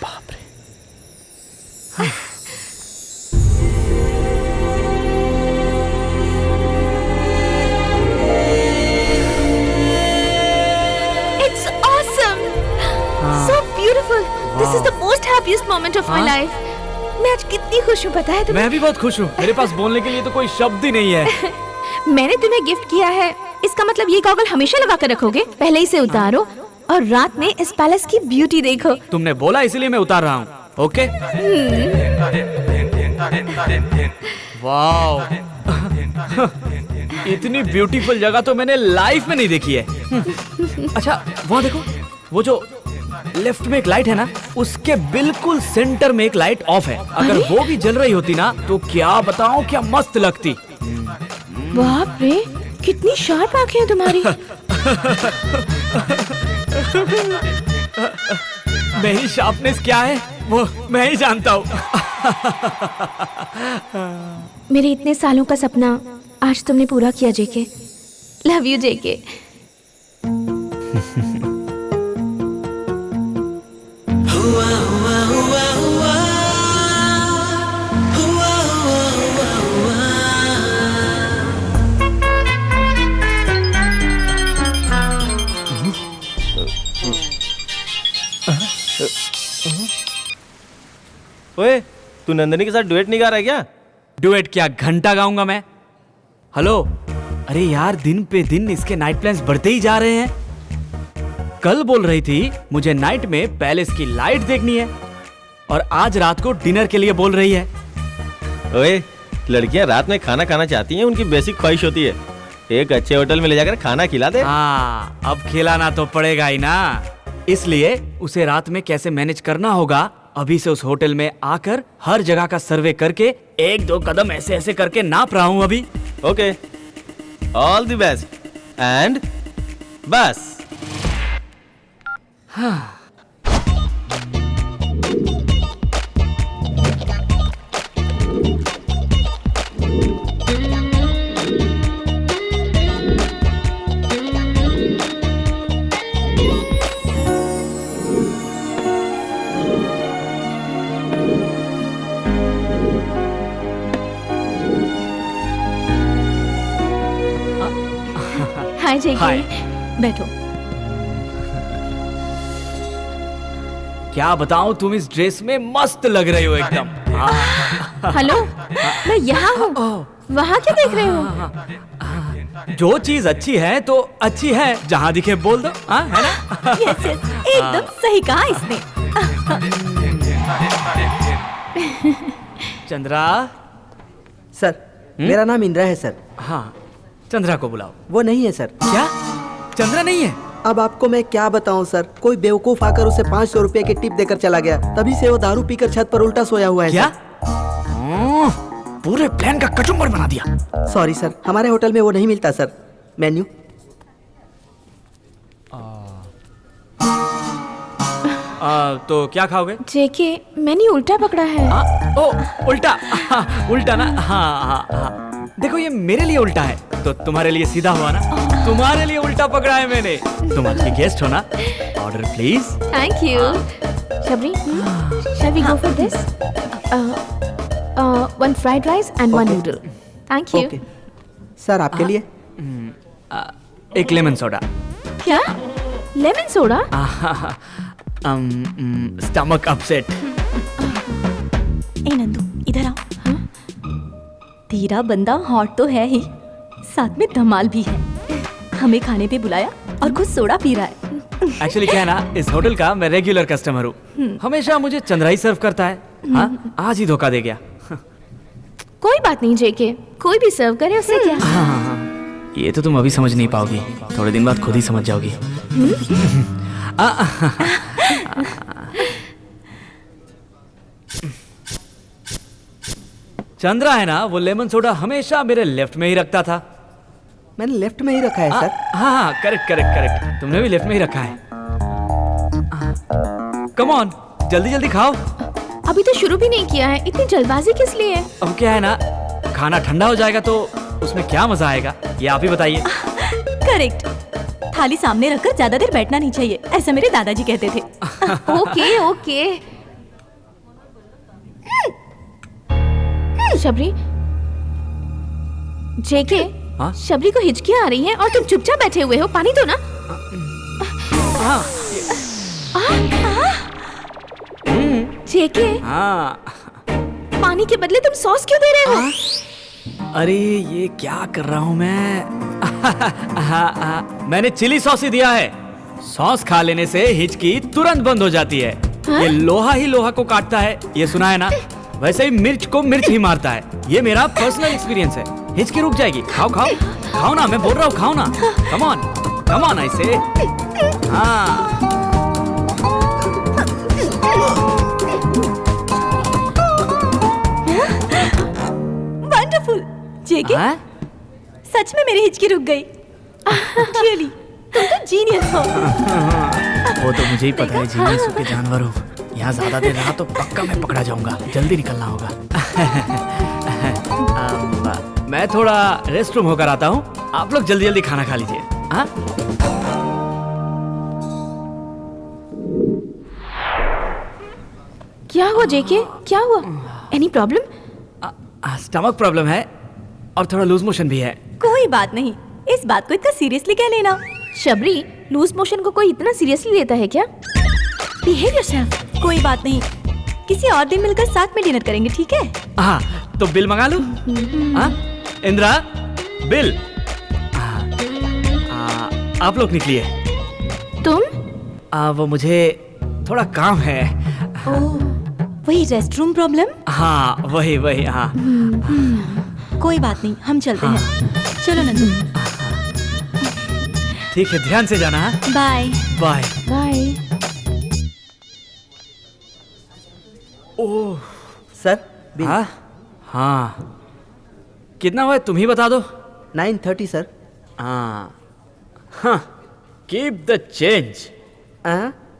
बाप रे। It's awesome, so beautiful. This is the most happiest moment of my life. मैं आज कितनी खुश हूँ पता है तुम्हें? मैं भी बहुत खुश हूँ। मेरे पास बोलने के लिए तो कोई शब्द ही नहीं है। मैंने तुम्हें गिफ्ट किया है, इसका मतलब ये गॉगल हमेशा लगा कर रखोगे? पहले इसे उतारो और रात में इस पैलेस की ब्यूटी देखो। तुमने बोला इसलिए मैं उतार रहा हूँ। ओके। वाओ, इतनी ब्यूटीफुल जगह तो मैंने लाइफ में नहीं देखी है। अच्छा, वहाँ देखो, वो जो लेफ्ट में एक लाइट है ना, उसके बिल्कुल सेंटर में एक लाइट ऑफ है। अगर वो भी जल रही होती ना तो क्या बताऊं, क्या मस्त लगती। बाप रे, कितनी शार्प आंखें हैं तुम्हारी। मेरी शार्पनेस क्या है वो मैं ही जानता हूँ। मेरे इतने सालों का सपना आज तुमने पूरा किया जेके। लव यू जेके। ओए, तू नंदनी के साथ डुएट नहीं गा रहा है क्या? डुएट क्या, घंटा गाऊंगा मैं। हेलो, अरे यार, दिन पे दिन इसके नाइट प्लान्स बढ़ते ही जा रहे हैं। कल बोल रही थी मुझे नाइट में पैलेस की लाइट देखनी है और आज रात को डिनर के लिए बोल रही है। ओए, लड़कियां रात में खाना खाना चाहती हैं, उनकी बेसिक ख्वाहिश होती है। एक अच्छे होटल में ले जाकर खाना खिला दे। हाँ, अब खिलाना तो पड़ेगा ही ना, इसलिए उसे रात में कैसे मैनेज करना होगा, अभी से उस होटल में आकर हर जगह का सर्वे करके 1-2 कदम ऐसे ऐसे करके नाप रहा हूँ अभी। Okay, all the best and बस। हाँ। जेके। हाय। बैठो। क्या बताऊं, तुम इस ड्रेस में मस्त लग रही हो एकदम। हाँ। हेलो, मैं यहाँ हूँ, वहाँ क्या देख रहे हो? जो चीज अच्छी है तो अच्छी है, जहाँ दिखे बोल दो, हाँ है ना? यस यस, एकदम सही कहा इसने। चंद्रा। सर मेरा नाम इंद्रा है सर। हाँ, चंद्रा को बुलाओ। वो नहीं है सर। क्या? चंद्रा नहीं है? अब आपको मैं क्या बताऊं सर, कोई बेवकूफ आकर उसे 500 रुपए की टिप देकर चला गया, तभी से वो दारू पीकर छत पर उल्टा सोया हुआ है। क्या? पूरे प्लान का कचुम्बर बना दिया। सॉरी सर, हमारे होटल में वो नहीं मिलता सर। मेन्यू। तो क्या खाओगे? जेके, मैंने उल्टा पकड़ा है। ओ उल्टा। उल्टा ना? हाँ। देखो ये मेरे लिए उल्टा है तो तुम्हारे लिए सीधा हुआ ना। तुम्हारे लिए उल्टा पकड़ा है मैंने। तुम अच्छी गेस्ट हो ना। Order please. Thank you. Shabari, shall we go for this? One fried rice and one noodle. Thank you. Okay sir, आपके लिए एक लेमन सोडा। क्या? Lemon soda? Stomach upset. ए नंदू, इधर आओ। तेरा बंदा हॉट तो है ही, साथ में धमाल भी है। हमें खाने पे बुलाया और खुद सोडा पी रहा है। एक्चुअली क्या है ना, इस होटल का मैं रेगुलर कस्टमर हूँ। हमेशा मुझे चंद्रा ही सर्व करता है। हाँ, आज ही धोखा दे गया। कोई बात नहीं जेके, कोई भी सर्व करे, उससे क्या? हाँ, ये तो तुम अभी समझ नहीं पाओगी, थोड़े दिन बाद खुद ही समझ जाओगी। चंद्रा है ना, वो लेमन सोडा हमेशा मेरे लेफ्ट में ही रखता था। मैंने लेफ्ट में ही रखा है सर। हाँ, करेक्ट। तुमने भी लेफ्ट में ही रखा है। कम ऑन, जल्दी खाओ। अभी तो शुरू भी नहीं किया है, इतनी जल्दबाजी किस लिए है? अब क्या है ना, खाना ठंडा हो जाएगा तो उसमें क्या मजा आएगा, ये आप ही बताइए। करेक्ट। थाली सामने रखकर ज्यादा देर बैठना नहीं चाहिए, ऐसा मेरे दादाजी कहते थे। ओके। शबरी, जेके, हाँ? शबरी को हिचकियां आ रही हैं और तुम चुपचाप बैठे हुए हो, पानी दो ना। जेके, हाँ। पानी के बदले तुम सॉस क्यों दे रहे हो? अरे ये क्या कर रहा हूँ मैं? मैंने चिली सॉस ही दिया है। सॉस खा लेने से हिचकी तुरंत बंद हो जाती है। ये लोहा ही लोहा को काटता है, ये सुना है ना? वैसे ही मिर्च को मिर्च ही मारता है। ये मेरा पर्सनल एक्सपीरियंस है। हिचकी रुक जाएगी। खाओ ना, मैं बोल रहा हूँ, खाओ ना। कम ऑन ऐसे। हाँ। वंडरफुल। जेके, सच में मेरी हिचकी रुक गई। रियली, तुम तो जीनियस हो। वो तो मुझे ही पता है, जीनियस के जानवर हूँ। यहाँ ज्यादा देर रहा तो पक्का मैं पकड़ा जाऊंगा। जल्दी निकलना होगा। मैं थोड़ा रेस्ट रूम होकर आता हूँ, आप लोग जल्दी खाना खा लीजिए। हाँ? क्या हुआ जेके, क्या हुआ? Any problem? स्टमक प्रॉब्लम है और थोड़ा लूज मोशन भी है। कोई बात नहीं, इस बात को इतना सीरियसली क्या लेना। शबरी, लूज मोशन को कोई इतना सीरियसली लेता है क्या? Behave yourself. कोई बात नहीं, किसी और दिन मिलकर साथ में डिनर करेंगे, ठीक है? हाँ, तो बिल मंगा लूं? हाँ? इंद्रा, बिल। आप लोग निकलिए। तुम? वो मुझे थोड़ा काम है। वही रेस्ट रूम प्रॉब्लम? हाँ, वही। हाँ। कोई बात नहीं, हम चलते हैं। चलो नंदू। ठीक है, ध्यान से जाना। Bye bye. Oh sir, bill. हाँ। कितना हुआ तुम ही बता दो। 930 सर। हाँ, कीप द चेंज।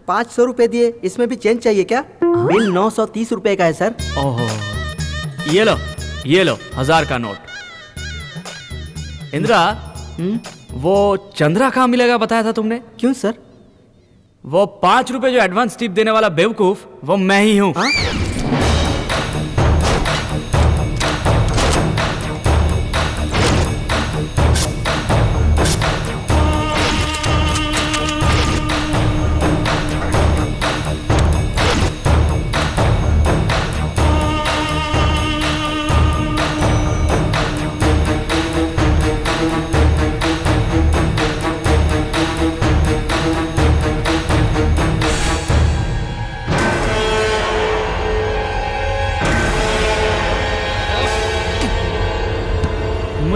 500 रुपए दिए, इसमें भी चेंज चाहिए क्या? बिल 930 रुपए का है सर। ओहो, ये लो 1000 का नोट। इंद्रा, वो चंद्रा कहाँ मिलेगा बताया था तुमने? क्यों सर? वो 5 रुपए जो एडवांस टिप देने वाला बेवकूफ, वो मैं ही हूँ।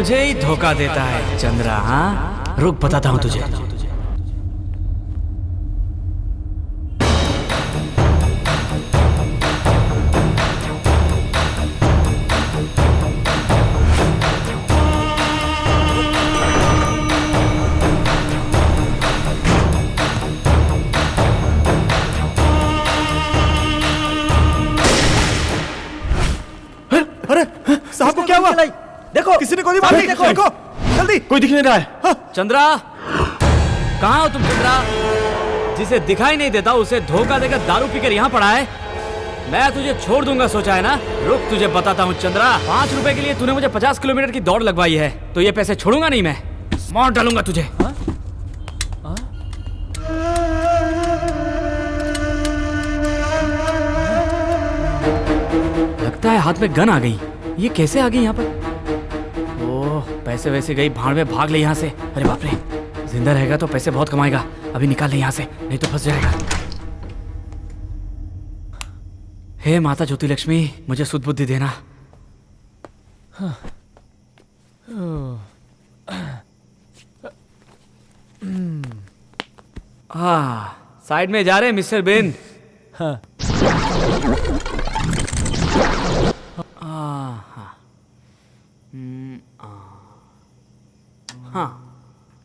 मुझे ही धोखा देता है चंद्रा। हाँ, रुक बताता हूँ तुझे। साहब को क्या हुआ? देखो किसी ने गोली मार दी। देखो जल्दी। कोई दिख नहीं रहा है। चंद्रा, कहाँ हो तुम चंद्रा? जिसे दिखाई नहीं देता उसे धोखा देकर दारू पीकर यहाँ पड़ा है। मैं तुझे छोड़ दूंगा सोचा है ना? रुक तुझे बताता हूँ चंद्रा। 5 रुपए के लिए तूने मुझे 50 किलोमीटर की दौड़ लगवाई है, तो ये पैसे छोड़ूंगा नहीं मैं। मार डालूंगा तुझे। लगता है हाथ में गन आ गई। ये कैसे आ गई यहाँ पर? ओह, पैसे वैसे गई भाड़ में, भाग ले यहाँ से। अरे बाप रे, जिंदा रहेगा तो पैसे बहुत कमाएगा। अभी निकाल ले यहाँ से, नहीं तो फंस जाएगा। हे माता ज्योति लक्ष्मी, मुझे सुध बुद्धि देना। साइड में जा रहे मिस्टर बिन।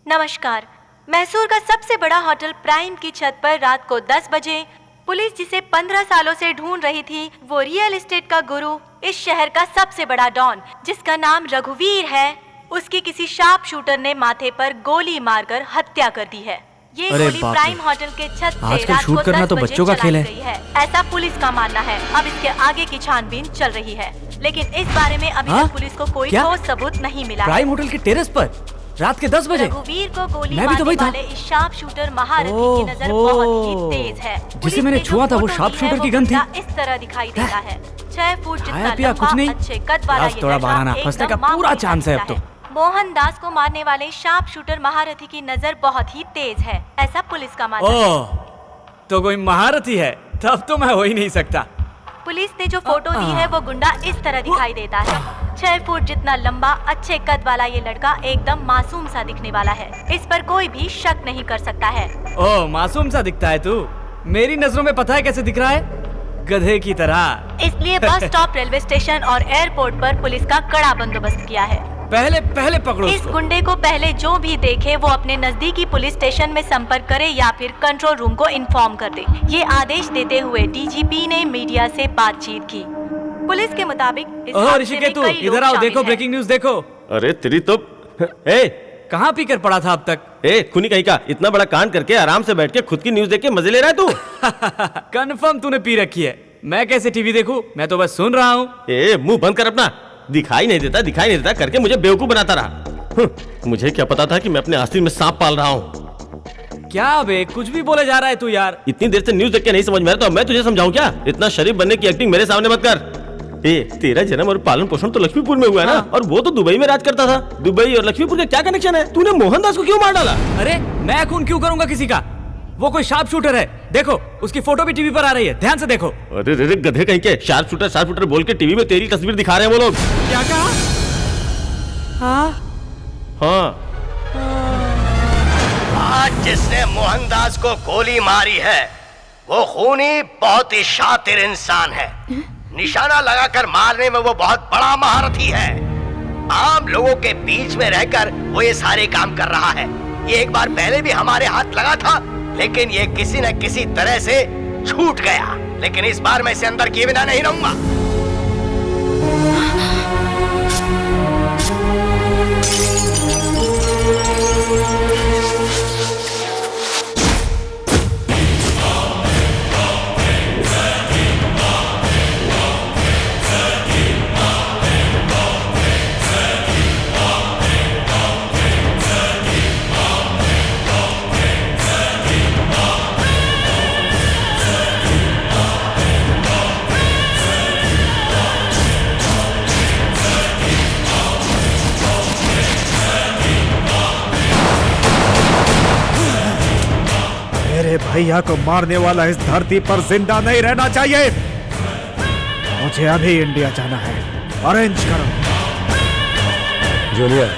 नमस्कार। मैसूर का सबसे बड़ा होटल प्राइम की छत पर रात को 10 बजे पुलिस जिसे 15 सालों से ढूंढ रही थी, वो रियल एस्टेट का गुरु, इस शहर का सबसे बड़ा डॉन जिसका नाम रघुवीर है, उसकी किसी शार्प शूटर ने माथे पर गोली मारकर हत्या कर दी है। ये गोली प्राइम होटल के छत से रात को 10 बजे चलाई गई है, ऐसा पुलिस का मानना है। अब इसके आगे की छानबीन चल रही है, लेकिन इस बारे में अभी तक पुलिस को कोई ठोस सबूत नहीं मिला। प्राइम होटल के टेरेस पर रात के 10 बजे रघुवीर को गोली मारने वाले इस शार्प शूटर महारथी की नजर बहुत ही तेज है। जिसे मैंने छुआ था वो शार्प शूटर की गन थी। इस तरह दिखाई देता है। 6 फुट जितना कुछ नहीं, अच्छे कद वाला ये लड़का फंसने का पूरा चांस है अब तो। मोहनदास को मारने वाले शार्प शूटर महारथी की नजर बहुत ही तेज है, ऐसा पुलिस का मानना है। तो कोई महारथी है, तब तो मैं हो ही नहीं सकता। पुलिस ने जो फोटो दी है वो गुंडा इस तरह दिखाई देता है। 6 फुट जितना लंबा अच्छे कद वाला ये लड़का एकदम मासूम सा दिखने वाला है, इस पर कोई भी शक नहीं कर सकता है। ओह, मासूम सा दिखता है तू? मेरी नजरों में पता है कैसे दिख रहा है? गधे की तरह। इसलिए बस स्टॉप, रेलवे स्टेशन और एयरपोर्ट पर पुलिस का कड़ा बंदोबस्त किया है। पहले पकड़ो इस गुंडे को पहले जो भी देखे वो अपने नजदीकी पुलिस स्टेशन में संपर्क करे या फिर कंट्रोल रूम को इन्फॉर्म कर दे। ये आदेश देते हुए डीजीपी ने मीडिया से बातचीत की। पुलिस के मुताबिक इधर आओ, देखो ब्रेकिंग न्यूज देखो। अरे तेरी तो कहाँ पी कर पड़ा था अब तक? खूनी कहीं का, इतना बड़ा कांड करके आराम से बैठ के खुद की न्यूज देख के मजे ले रहा है तू। कंफर्म तूने पी रखी है। मैं कैसे टीवी देखूं? मैं तो बस सुन रहा हूँ। मुंह बंद कर अपना। दिखाई नहीं देता करके मुझे बेवकूफ बनाता रहा। मुझे क्या पता था कि मैं अपने आस्तीन में सांप पाल रहा हूँ। क्या बे, कुछ भी बोले जा रहा है तू यार। इतनी देर से न्यूज देख के नहीं समझ में आ रहा तो मैं तुझे समझाऊं क्या? इतना शरीफ बनने की एक्टिंग मेरे सामने मत कर। तेरा जन्म और पालन पोषण तो लक्ष्मीपुर में हुआ है ना, और वो तो दुबई में राज करता था। दुबई और लक्ष्मीपुर का क्या कनेक्शन है? तूने मोहनदास को क्यों मार डाला? अरे मैं खून क्यों करूंगा किसी का? वो कोई शार्प शूटर है, देखो उसकी फोटो भी टीवी पर आ रही है, ध्यान से देखो। अरे गधे कहीं के, शार्प शूटर बोल के टीवी में तेरी तस्वीर दिखा रहे हैं वो लोग। क्या कहा? हाँ, आज जिसने मोहनदास को गोली मारी है वो खूनी बहुत ही शातिर इंसान है। निशाना लगाकर मारने में वो बहुत बड़ा महारथी है। आम लोगों के बीच में रहकर वो ये सारे काम कर रहा है। ये एक बार पहले भी हमारे हाथ लगा था, लेकिन ये किसी न किसी तरह से छूट गया। लेकिन इस बार मैं इसे अंदर किए बिना नहीं रहूंगा। मेरे भैया को मारने वाला इस धरती पर जिंदा नहीं रहना चाहिए। मुझे अभी इंडिया जाना है। अरेंज करो। जूनियर,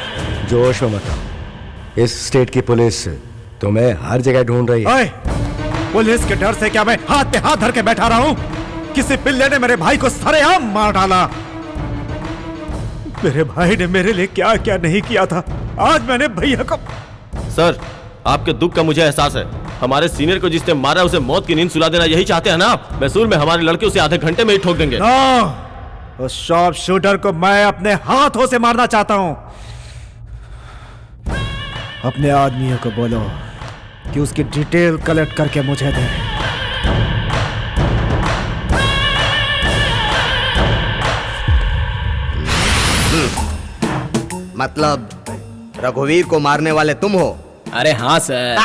जोश में मत आओ। इस स्टेट की पुलिस तुम्हें हर जगह ढूंढ रही है। ओए, पुलिस के डर से क्या मैं हाथ पे हाथ धर के बैठा रहा हूं? किसी पिल्ले ने मेरे भाई को सरेआम मार डाला। मेरे भाई ने मेरे लिए क्या क्या नहीं किया था, आज मैंने भैया को। सर, आपके दुख का मुझे एहसास है। हमारे सीनियर को जिसने मारा उसे मौत की नींद सुला देना यही चाहते हैं ना आप? मैसूर में हमारे लड़के उसे आधे घंटे में ही ठोक देंगे। उस शॉप शूटर को मैं अपने हाथों से मारना चाहता हूं। अपने आदमियों को बोलो कि उसकी डिटेल कलेक्ट करके मुझे दे। मतलब रघुवीर को मारने वाले तुम हो? अरे हाँ सर।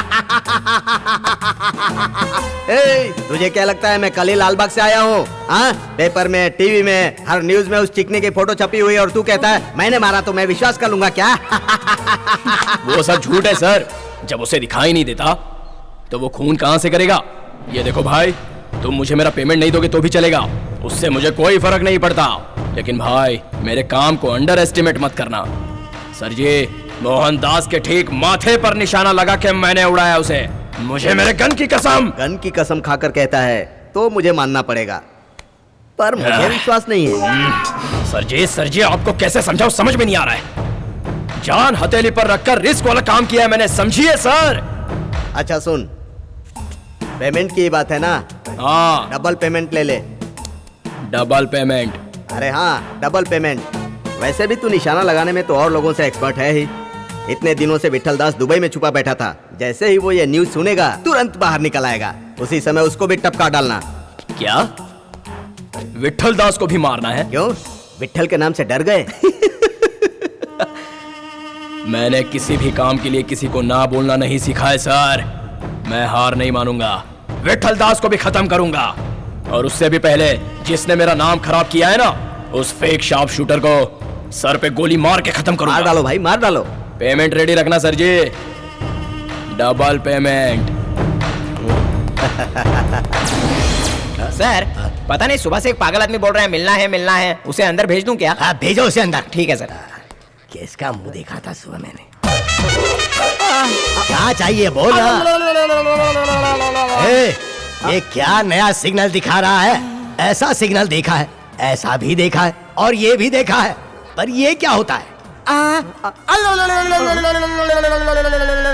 तुझे क्या लगता है मैं कल ही लालबाग से आया हूँ? हाँ, पेपर में, टीवी में, हर न्यूज में उस चिकने की फोटो छपी हुई है और तू कहता है मैंने मारा तो मैं विश्वास कर लूंगा क्या? वो सब झूठ है सर। जब उसे दिखाई नहीं देता तो वो खून कहाँ से करेगा? ये देखो भाई, तुम मुझे मेरा पेमेंट नहीं दोगे तो भी चलेगा, उससे मुझे कोई फर्क नहीं पड़ता। लेकिन भाई, मेरे काम को अंडर एस्टिमेट मत करना। सर जी, मोहनदास के ठीक माथे पर निशाना लगा के मैंने उड़ाया उसे। मुझे मेरे गन की कसम। गन की कसम खाकर कहता है तो मुझे मानना पड़ेगा, पर मुझे विश्वास नहीं है। सर जी आपको कैसे समझाऊं, समझ में नहीं आ रहा है। जान हथेली पर रखकर रिस्क वाला काम किया है मैंने, समझिए सर। अच्छा सुन, पेमेंट की बात है ना? हाँ, डबल पेमेंट ले ले। Double payment? अरे हाँ, डबल पेमेंट। वैसे भी तू निशाना लगाने में तो और लोगों से एक्सपर्ट है ही। इतने दिनों से विट्ठल दास दुबई में छुपा बैठा था। जैसे ही वो ये न्यूज सुनेगा तुरंत बाहर निकल आएगा। उसी समय उसको भी टपका डालना। क्या विट्ठल दास को भी मारना है? क्यों, विट्ठल के नाम से डर गए? मैंने किसी भी काम के लिए किसी को ना बोलना नहीं सीखा है सर। मैं हार नहीं मानूंगा, विट्ठल दास को भी खत्म करूंगा। और उससे भी पहले जिसने मेरा नाम खराब किया है ना, उस फेक शार्प शूटर को सर पे गोली मार के खत्म करूंगा। मार डालो भाई, मार डालो। पेमेंट रेडी रखना सर जी, डबल पेमेंट। सर, पता नहीं सुबह से एक पागल आदमी बोल रहा है मिलना है, उसे अंदर भेज दूं क्या? हाँ, भेजो उसे अंदर। ठीक है सर। किसका मुंह देखा था सुबह मैंने? क्या चाहिए बोल ना। ये क्या नया सिग्नल दिखा रहा है? ऐसा सिग्नल देखा है, ऐसा भी देखा है और ये भी देखा है, पर ये क्या होता है?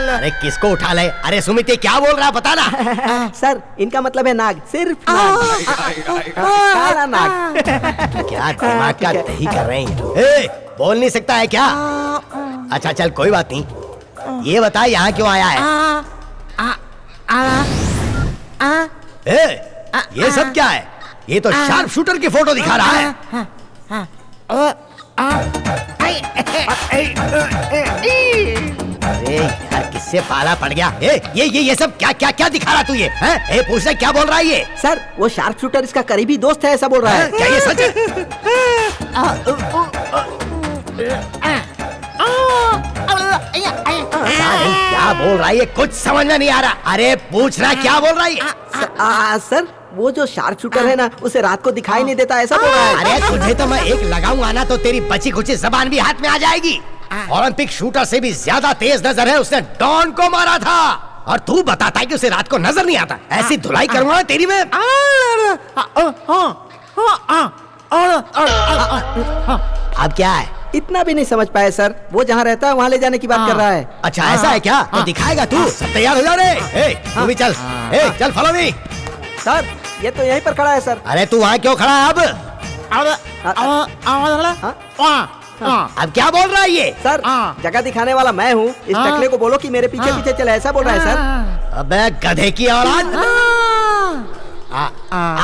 अरे किसको उठा ले? अरे सुमित, क्या बोल रहा है बता ना। सर, इनका मतलब है नाग, सिर्फ नाग। काला नाग। क्या दिमाग का दही कर रहे हैं? बोल नहीं सकता है क्या? अच्छा चल कोई बात नहीं, ये बता यहाँ क्यों आया है? ये सब क्या है? ये तो शार्प शूटर की फोटो दिखा रहा है। अरे यार, किससे पाला पड़ गया? ये सब क्या दिखा रहा तू? ये पूछ रहा क्या बोल रहा है ये? सर, वो शार्प शूटर इसका करीबी दोस्त है, ऐसा बोल रहा है। क्या ये सच है? क्या बोल रहा है ये? कुछ समझ में नहीं आ रहा। अरे पूछ रहा क्या बोल रहा है ये? सर, वो जो शार्प शूटर है ना, उसे रात को दिखाई नहीं देता, ऐसा बोल रहा है। अरे तुझे तो मैं एक लगाऊंगा ना तो तेरी बची खुची जबान भी हाथ में आ जाएगी। ओलंपिक शूटर से भी ज्यादा तेज नजर है, उसने डॉन को मारा था और तू बताता है कि उसे रात को नजर नहीं आता। ऐसी धुलाई करूंगा तेरी में। अब क्या है? इतना भी नहीं समझ पाए सर। वो जहाँ रहता है वहाँ ले जाने की बात कर रहा है। अच्छा ऐसा है क्या? तो दिखाएगा तू। सब तैयार हो जा रे। तू भी चल। चल फॉलो मी। सर, ये तो यहीं पर खड़ा है सर। अरे तू वहाँ क्यों खड़ा है अब? अब क्या बोल रहा है ये? सर, जगह दिखाने वाला मैं हूँ। इस टकले को बोलो कि मेरे पीछे पीछे चले, ऐसा बोल रहा है सर। अबे गधे की औलाद।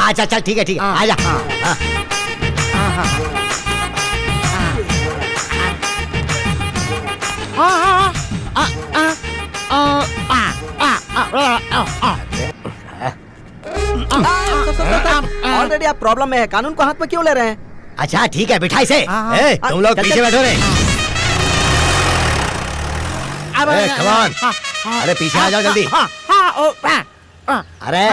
अच्छा चल ठीक है आजा। ऑलरेडी आप प्रॉब्लम में है, कानून को हाथ में क्यों ले रहे हैं? अच्छा ठीक है, बिठा इसे। तुम लोग पीछे बैठो रे। Come on. अरे पीछे आ जाओ जल्दी। अरे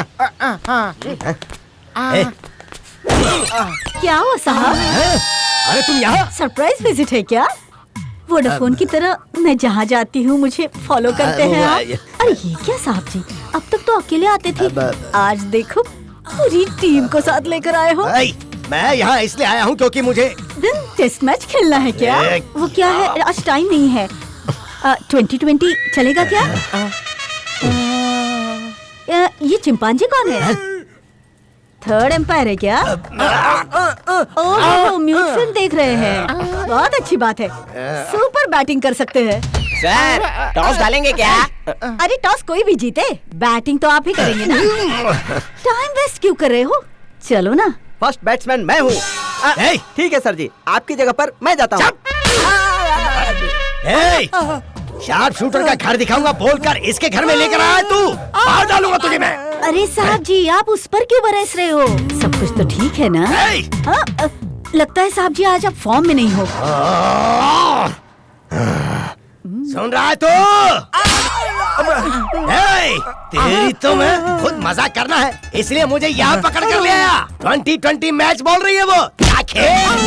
क्या हुआ साहब? अरे तुम यहाँ? सरप्राइज विजिट है क्या? वोडाफोन की तरह मैं जहाँ जाती हूँ मुझे फॉलो करते हैं आप। अरे ये क्या साहब जी, अब तक तो अकेले आते थे, आज देखो पूरी टीम को साथ लेकर आए हो। मैं यहाँ इसलिए आया हूँ क्योंकि मुझे टेस्ट मैच खेलना है क्या? वो क्या है, आज टाइम नहीं है। 2020 चलेगा क्या? ये चिंपांजी कौन है? थर्ड एम्पायर है क्या? ओह, म्यूट फिल्म देख रहे हैं, बहुत अच्छी बात है। सुपर बैटिंग कर सकते हैं। सर टॉस डालेंगे क्या? अरे टॉस कोई भी जीते, बैटिंग तो आप ही करेंगे ना। टाइम वेस्ट क्यों कर रहे हो? चलो ना। फर्स्ट बैट्समैन मैं हूँ। ठीक है सर जी, आपकी जगह पर मैं जाता हूँ। शार्प शूटर का घर दिखाऊंगा बोलकर इसके घर में लेकर आया तू, मार डालूंगा तुझे मैं। अरे साहब जी, आप उस पर क्यों बरस रहे हो? सब कुछ तो ठीक है ना? लगता है साहब जी आज आप फॉर्म में नहीं हो। सुन रहा है तू? तेरी तो मैं खुद मजाक करना है, इसलिए मुझे यहाँ पकड़ कर ले आया। 2020 मैच बोल रही है वो, क्या खेल?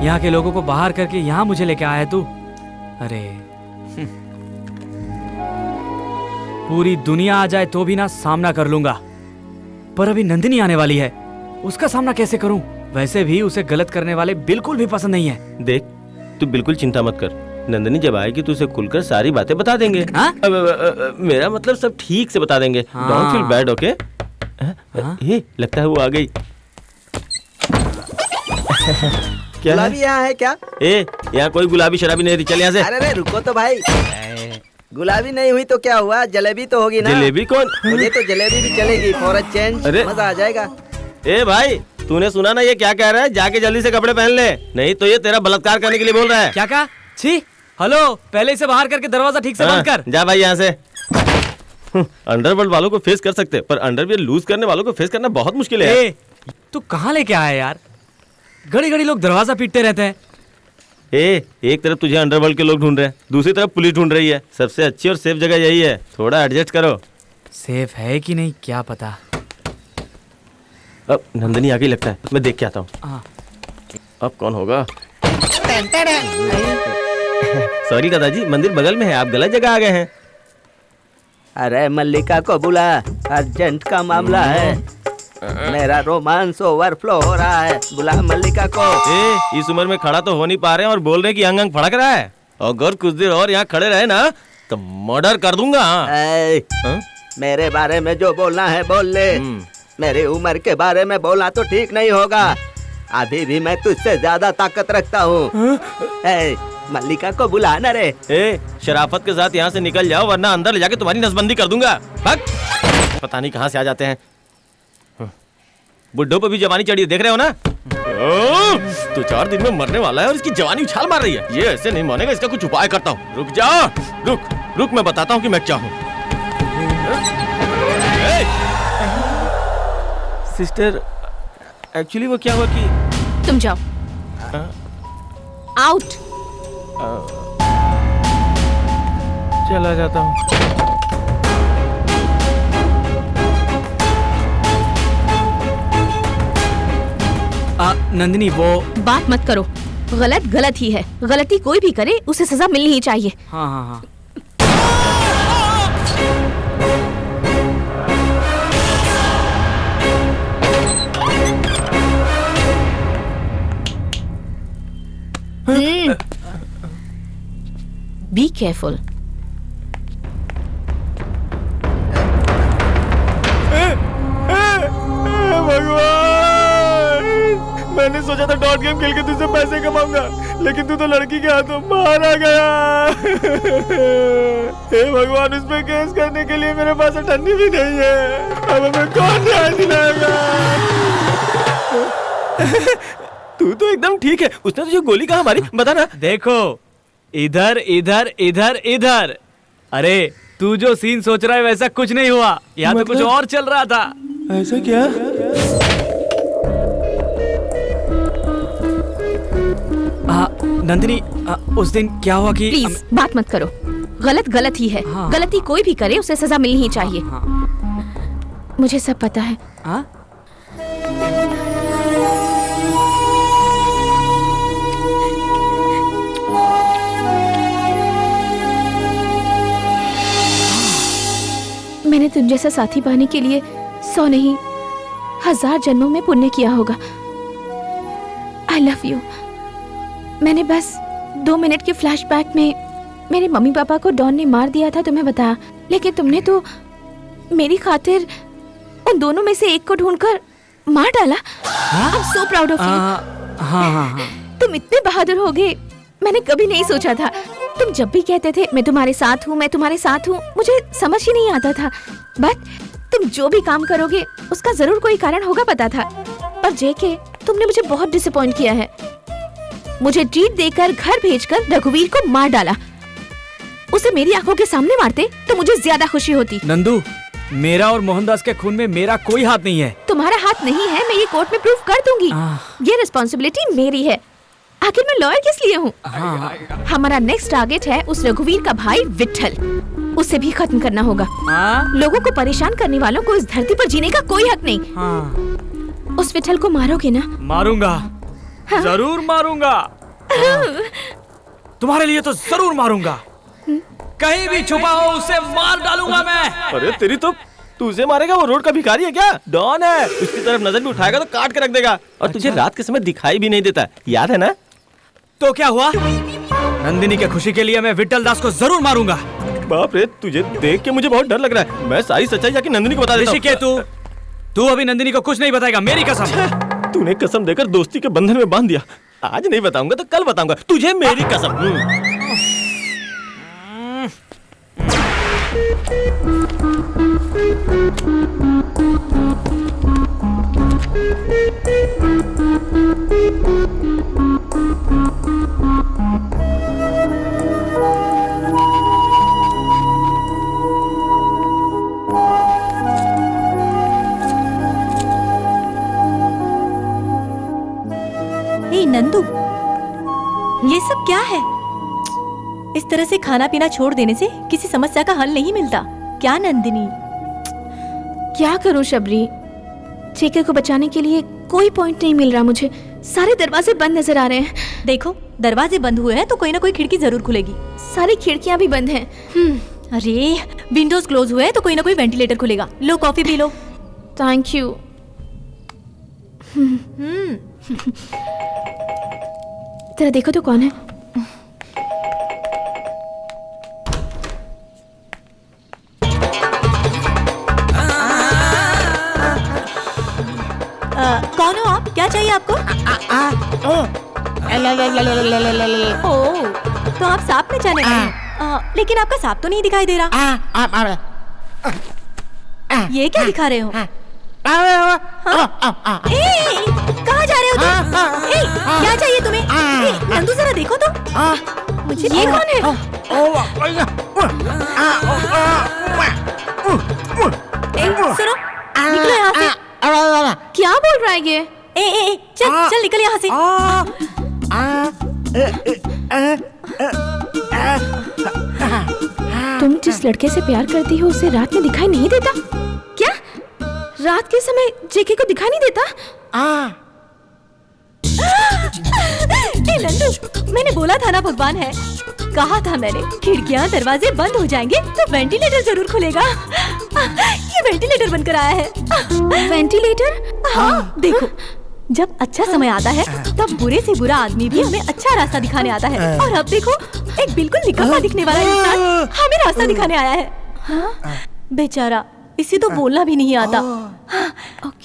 यहाँ के लोगों को बाहर करके यहाँ मुझे लेके आया तू। अरे पूरी दुनिया आ जाए तो भी ना सामना कर लूंगा, पर अभी नंदिनी आने वाली है, उसका सामना कैसे करूं? वैसे भी उसे गलत करने वाले बिल्कुल भी पसंद नहीं है। देख तू बिल्कुल चिंता मत कर, नंदिनी जब आएगी तो उसे खुलकर सारी बातें बता देंगे। मेरा मतलब सब ठीक से बता देंगे। Don't feel bad, okay? ये लगता है वो आ गई। क्या गुलाबी यहाँ है क्या? यहाँ कोई गुलाबी शराबी नहीं, चल यहाँ से। अरे रुको तो भाई, गुलाबी नहीं हुई तो क्या हुआ, जलेबी तो होगी ना। जलेबी कौन? मुझे तो जलेबी भी चलेगी, फॉर अ चेंज मजा आ जाएगा। भाई तूने सुना ना ये क्या कह रहा है? जाके जल्दी से कपड़े पहन ले, नहीं तो ये तेरा बलात्कार करने के लिए बोल रहा है। क्या कहा? छी, हेलो, पहले इसे बाहर करके दरवाजा ठीक से बंद कर। जा भाई यहाँ से। अंडरवर्ल्ड वालों को फेस कर सकते, पर अंडरवियर लूज करने वालों को फेस करना बहुत मुश्किल है। तू कहाँ लेके आया यार? घड़ी घड़ी लोग दरवाजा पीटते रहते हैं। एक तरफ तुझे अंडरवर्ल्ड के लोग ढूंढ रहे हैं, दूसरी तरफ पुलिस ढूंढ रही है। सबसे अच्छी और सेफ जगह यही है, थोड़ा एडजस्ट करो। सेफ है कि नहीं क्या पता। अब नंदिनी आगे लगता है, मैं देख के आता हूँ। अब कौन होगा? सॉरी दादाजी, मंदिर बगल में है, आप गलत जगह आ गए हैं। अरे मल्लिका को बुला, अर्जेंट का मामला है। मेरा रोमांस ओवरफ्लो हो रहा है, बुला मल्लिका को। इस उम्र में खड़ा तो हो नहीं पा रहे हैं और बोल रहे हैं कि अंग अंग फड़क रहा है। अगर कुछ देर और यहाँ खड़े रहे ना तो मर्डर कर दूंगा। मेरे बारे में जो बोलना है बोल ले, मेरी उम्र के बारे में बोलना तो ठीक नहीं होगा। अभी भी मैं तुझसे ज्यादा ताकत रखता हूँ। मल्लिका को बुला ना रे। शराफत के साथ यहाँ से निकल जाओ, वरना अंदर ले जाके तुम्हारी नसबंदी कर दूंगा। पता नहीं कहाँ से आ जाते हैं। बुड्ढों पर भी जवानी चढ़ी है, देख रहे हो ना? तो 4 दिन में मरने वाला है और इसकी जवानी उछाल मार रही है। ये ऐसे नहीं मानेगा, इसका कुछ उपाय करता हूँ। रुक जा, रुक मैं बताता हूँ कि मैं क्या हूँ। सिस्टर, एक्चुअली वो क्या हुआ कि तुम जाओ आउट। चला जाता हूँ। नंदिनी वो बात मत करो, गलत गलत ही है। गलती कोई भी करे उसे सजा मिलनी ही चाहिए। हाँ। Be careful. मैंने सोचा था डॉट गेम खेल के तुझसे पैसे कमाऊंगा, लेकिन तू तो लड़की के हाथों मारा गया। हे भगवान, उस पे केस करने के लिए मेरे पास अटर्नी भी नहीं है। अब हमें कौन न्याय दिलाएगा? तू तो एकदम ठीक है। उसने तुझे गोली कहाँ मारी, बता ना। देखो, इधर इधर इधर इधर। अरे तू जो सीन सोच रहा है वैसा कुछ नहीं हुआ, यहाँ तो कुछ और चल रहा था। ऐसा क्या? नंदिनी, उस दिन क्या हुआ कि प्लीज बात मत करो। गलत गलत ही है। गलती कोई भी करे उसे सजा मिलनी ही चाहिए। मुझे सब पता है। हाँ? मैंने तुम जैसा साथी पाने के लिए 100 नहीं 1000 जन्मों में पुण्य किया होगा। I love you. मैंने बस 2 मिनट के फ्लैशबैक में मेरे मम्मी पापा को डॉन ने मार दिया था तुम्हें बताया, लेकिन तुमने तो मेरी खातिर उन दोनों में से एक को ढूंढकर मार डाला। I am so proud of you. हाँ। तुम इतने बहादुर हो गए, मैंने कभी नहीं सोचा था। तुम जब भी कहते थे मैं तुम्हारे साथ हूँ, मैं तुम्हारे साथ हूँ, मुझे समझ ही नहीं आता था। बट तुम जो भी काम करोगे उसका जरूर कोई कारण होगा पता था। पर जेके, तुमने मुझे बहुत डिसअपॉइंट किया है। मुझे ट्रीट देकर घर भेजकर रघुवीर को मार डाला। उसे मेरी आंखों के सामने मारते तो मुझे ज्यादा खुशी होती। नंदू, मेरा और मोहनदास के खून में मेरा कोई हाथ नहीं है। तुम्हारा हाथ नहीं है, मैं ये कोर्ट में प्रूफ कर दूंगी। ये रिस्पॉन्सिबिलिटी मेरी है। आखिर मैं लॉयर किस लिए हूँ? हमारा नेक्स्ट टारगेट है उस रघुवीर का भाई विट्ठल। उसे भी खत्म करना होगा। लोगों को परेशान करने वालों को इस धरती पर जीने का कोई हक नहीं। उस विट्ठल को मारोगे ना? मारूंगा। जरूर मारूंगा। तुम्हारे लिए तो जरूर मारूंगा। कहीं भी छुपा हो उसे मार डालूंगा मैं। अरे तेरी तो, तू उसे मारेगा? वो रोड का भिखारी है क्या? डॉन है। उसकी तरफ नजर भी उठाएगा तो काट के रख देगा। और तुझे रात के समय दिखाई भी नहीं देता, याद है ना? तो क्या हुआ? नंदिनी के खुशी के लिए मैं विट्ठल दास को जरूर मारूंगा। बाप रे, तुझे देख के मुझे बहुत डर लग रहा है। मैं सारी सच्चाई जाके नंदिनी को बता देता हूँ। तू अभी नंदिनी को कुछ नहीं बताएगा, मेरी कसम। तूने कसम देकर दोस्ती के बंधन में बांध दिया। आज नहीं बताऊंगा तो कल बताऊंगा, तुझे मेरी कसम। नंदू, ये सब क्या है? इस तरह से खाना पीना छोड़ देने से किसी समस्या का हल नहीं मिलता क्या नंदिनी? क्या करूं शबरी, जेके को बचाने के लिए कोई पॉइंट नहीं मिल रहा मुझे। सारे दरवाजे बंद नजर आ रहे हैं। देखो, दरवाजे बंद हुए हैं तो कोई ना कोई खिड़की जरूर खुलेगी। सारी खिड़कियां भी बंद हैं। अरे, विंडोज क्लोज हुए हैं तो कोई ना कोई वेंटिलेटर खुलेगा। लो कॉफी पी लो। Thank you. तेरा देखो तो कौन है? कौन हो आप? क्या चाहिए आपको? ओ, तो आप सांप में जाने गए। लेकिन आपका सांप तो नहीं दिखाई दे रहा। ये क्या दिखा रहे हो? कहाँ जा रहे हो तुम? क्या चाहिए तुम्हें? नंदू जरा देखो तो। मुझे ये कौन है? सुनो, निकलो यहाँ से। क्या बोल रहा है ये? चल चल निकल यहाँ से। तुम जिस लड़के से प्यार करती हो उसे रात में दिखाई नहीं देता क्या? रात के समय जेके को दिखाई नहीं देता? नंदू, मैंने बोला था ना भगवान है। कहा था मैंने, खिड़कियाँ दरवाजे बंद हो जाएंगे तो वेंटिलेटर जरूर खुलेगा। ये वेंटिलेटर बनकर आया है। वेंटिलेटर? हाँ, देखो, जब अच्छा समय आता है तब बुरे से बुरा आदमी भी हमें अच्छा रास्ता दिखाने आता है। और अब देखो, एक बिल्कुल निकम्मा दिखने वाला इंसान हमें रास्ता दिखाने आया है। बेचारा, इसे तो बोलना भी नहीं आता।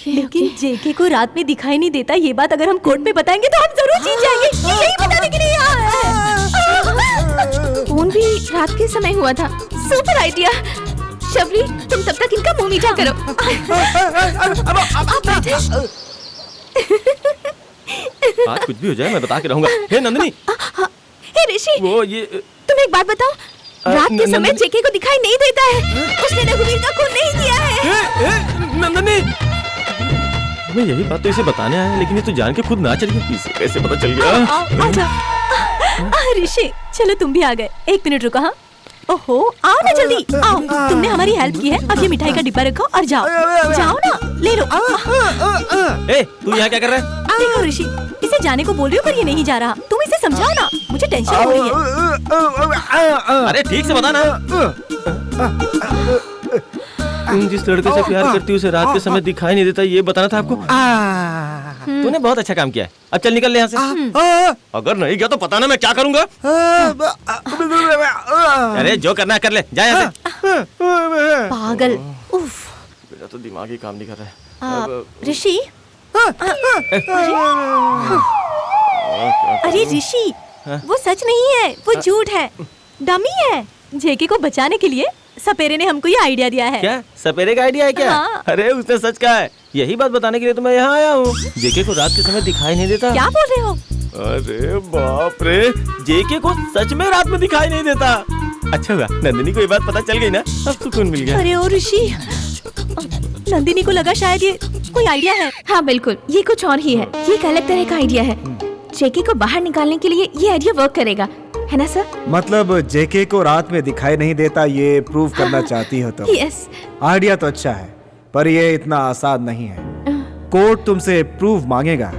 लेकिन जेके को रात में दिखाई नहीं देता, ये बात अगर हम कोर्ट में बताएंगे तो हम जरूर जीत जाएंगे। यही बताने के लिए आया है। फोन भी रात के समय हुआ था। Super idea. शबरी, तुम तब तक इनका मुंह मीठा करो। आज कुछ भी हो जाए मैं बता के रहूंगा। हे नंदिनी। हे ऋषि, वो ये तुम एक बात बताओ, रात के समय जेके को दिखाई नहीं देता है। उसने रघुवीर का खून नहीं किया है। नंदिनी, मैं यही बात तो इसे बताने आया, लेकिन ये तो जान के खुद ना चली गई। इसे कैसे पता चल गया? ऋषि, चलो तुम भी आ गए। 1 मिनट रुको। हाँ, ओहो, आओ ना जल्दी आओ। तुमने हमारी हेल्प की है, अब ये मिठाई का डिब्बा रखो और जाओ जाओ ना, ले लो। ए, तू यहाँ क्या कर रहा है? देखो ऋषि, इसे जाने को बोल रही हो पर ये नहीं जा रहा। तुम इसे समझाओ ना, मुझे टेंशन हो रही है। अरे ठीक से बता ना। तुम जिस लड़के से प्यार करती हो उसे रात के समय दिखाई नहीं देता, ये बताना था आपको। तूने बहुत अच्छा काम किया है। अब चल निकल ले यहाँ से। अगर नहीं गया तो पता ना मैं क्या करूँगा। अरे जो करना है कर ले, जा यहाँ से। पागल। उफ। मेरा तो दिमाग ही काम नहीं कर रहा है। ऋषि, अरे ऋषि, वो सच नहीं है, वो झूठ है, डमी है। जेके को बचाने के लिए सपेरे ने हमको ये आइडिया दिया है। क्या सपेरे का आइडिया है क्या? हाँ। अरे उसने सच कहा है। यही बात बताने के लिए तो मैं यहाँ आया हूँ। जेके को रात के समय दिखाई नहीं देता। क्या बोल रहे हो? अरे बाप रे, जेके को सच में रात में दिखाई नहीं देता। अच्छा हुआ नंदिनी को ये बात पता चल गई ना, अब सुकून मिल गया। अरे ओ ऋषि, नंदिनी को लगा शायद ये कोई आइडिया है। हाँ बिल्कुल, ये कुछ और ही है। ये एक अलग तरह का आइडिया है। जेके को बाहर निकालने के लिए ये आइडिया वर्क करेगा, है ना सर? मतलब जेके को रात में दिखाई नहीं देता ये प्रूव करना चाहती हो तो? यस। आइडिया तो अच्छा है पर ये इतना आसान नहीं है। कोर्ट तुमसे प्रूफ मांगेगा।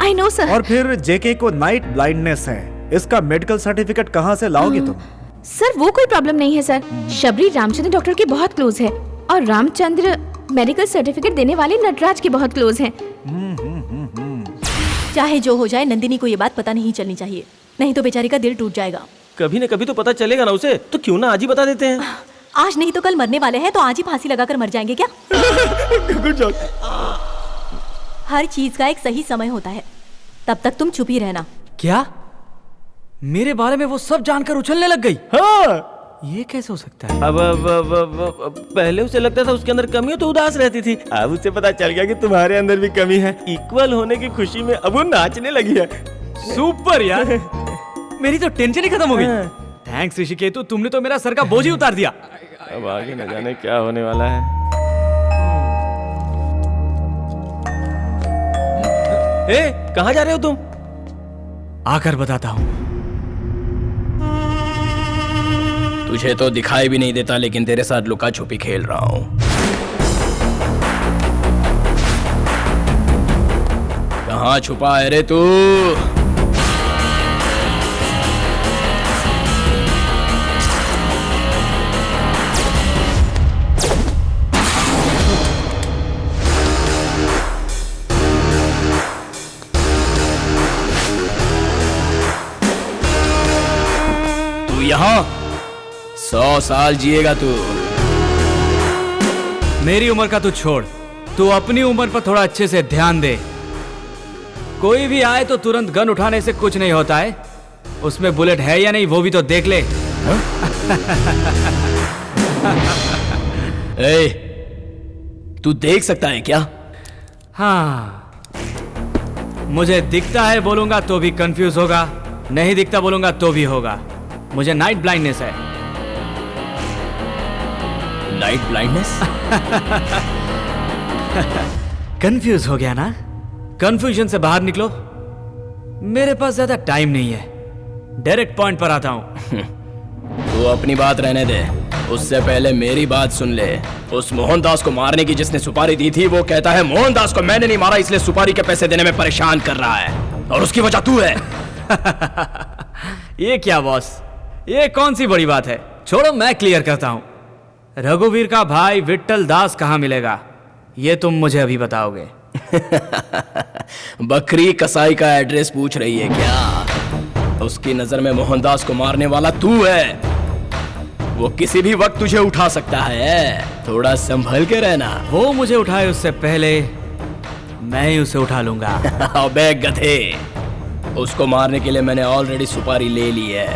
I know sir. और फिर जेके को नाइट ब्लाइंडनेस है, इसका मेडिकल सर्टिफिकेट कहाँ से लाओगे तुम? सर वो कोई प्रॉब्लम नहीं है सर। शबरी रामचंद्र डॉक्टर के बहुत क्लोज है और रामचंद्र मेडिकल सर्टिफिकेट देने वाले नटराज के बहुत क्लोज हैं। चाहे जो हो जाए, नंदिनी को ये बात पता नहीं चलनी चाहिए, नहीं तो बेचारी का दिल टूट जाएगा। कभी न कभी तो पता चलेगा ना उसे, तो क्यों ना आज ही बता देते हैं। आज नहीं तो कल मरने वाले हैं, तो आज ही फांसी लगाकर मर जाएंगे क्या? हर चीज का एक सही समय होता है, तब तक तुम चुप ही रहना। क्या मेरे बारे में वो सब जानकर उछलने लग गई? हाँ। ये कैसे हो सकता है? अब पहले उसे लगता था उसके अंदर कमी है तो उदास रहती थी। अब उसे पता चल गया कि तुम्हारे अंदर भी कमी है। इक्वल होने की खुशी में अब वो नाचने लगी है। सुपर यार, मेरी तो टेंशन ही खत्म हो गई। थैंक्स ऋषिकेतु, तुमने तो मेरा सर का बोझ ही उतार दिया। अब आगे न जाने क्या होने वाला है। ए, कहाँ जा रहे हो तुम? आकर बताता हूँ। तुझे तो दिखाई भी नहीं देता, लेकिन तेरे साथ लुका छुपी खेल रहा हूँ। कहाँ छुपा है रे तू? तू यहाँ 100 साल जिएगा तू। मेरी उम्र का तू छोड़, तू अपनी उम्र पर थोड़ा अच्छे से ध्यान दे। कोई भी आए तो तुरंत गन उठाने से कुछ नहीं होता है, उसमें बुलेट है या नहीं वो भी तो देख ले। ए, तू देख सकता है क्या? हाँ, मुझे दिखता है बोलूंगा तो भी कंफ्यूज होगा, नहीं दिखता बोलूंगा तो भी होगा। मुझे नाइट ब्लाइंडनेस है। Night blindness? कंफ्यूज हो गया ना? कंफ्यूजन से बाहर निकलो, मेरे पास ज्यादा टाइम नहीं है, डायरेक्ट पॉइंट पर आता हूं। तू अपनी बात रहने दे, उससे पहले मेरी बात सुन ले। उस मोहनदास को मारने की जिसने सुपारी दी थी, वो कहता है मोहनदास को मैंने नहीं मारा, इसलिए सुपारी के पैसे देने में परेशान कर रहा है, और उसकी वजह तू है। ये क्या बॉस, ये कौन सी बड़ी बात है? छोड़ो, मैं क्लियर करता हूं। रघुवीर का भाई विट्ठल दास कहाँ मिलेगा, ये तुम मुझे अभी बताओगे। बकरी कसाई का एड्रेस पूछ रही है क्या? उसकी नजर में मोहनदास को मारने वाला तू है। वो किसी भी वक्त तुझे उठा सकता है, थोड़ा संभल के रहना। वो मुझे उठाए उससे पहले मैं ही उसे उठा लूंगा। अबे गधे, उसको मारने के लिए मैंने ऑलरेडी सुपारी ले ली है,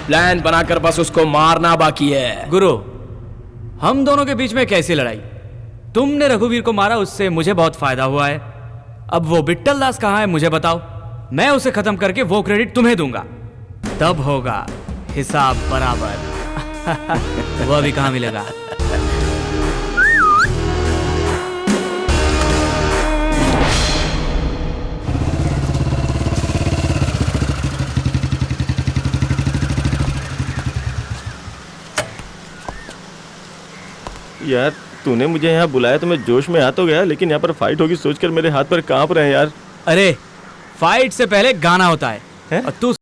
प्लान बनाकर बस उसको मारना बाकी है। गुरु, हम दोनों के बीच में कैसी लड़ाई? तुमने रघुवीर को मारा, उससे मुझे बहुत फायदा हुआ है। अब वो विट्ठल दास कहाँ है मुझे बताओ, मैं उसे खत्म करके वो क्रेडिट तुम्हें दूंगा, तब होगा हिसाब बराबर। वो अभी कहाँ मिलेगा? यार तूने मुझे यहाँ बुलाया तो मैं जोश में आ तो गया, लेकिन यहाँ पर फाइट होगी सोचकर मेरे हाथ पर कांप रहे हैं यार। अरे फाइट से पहले गाना होता है? और तू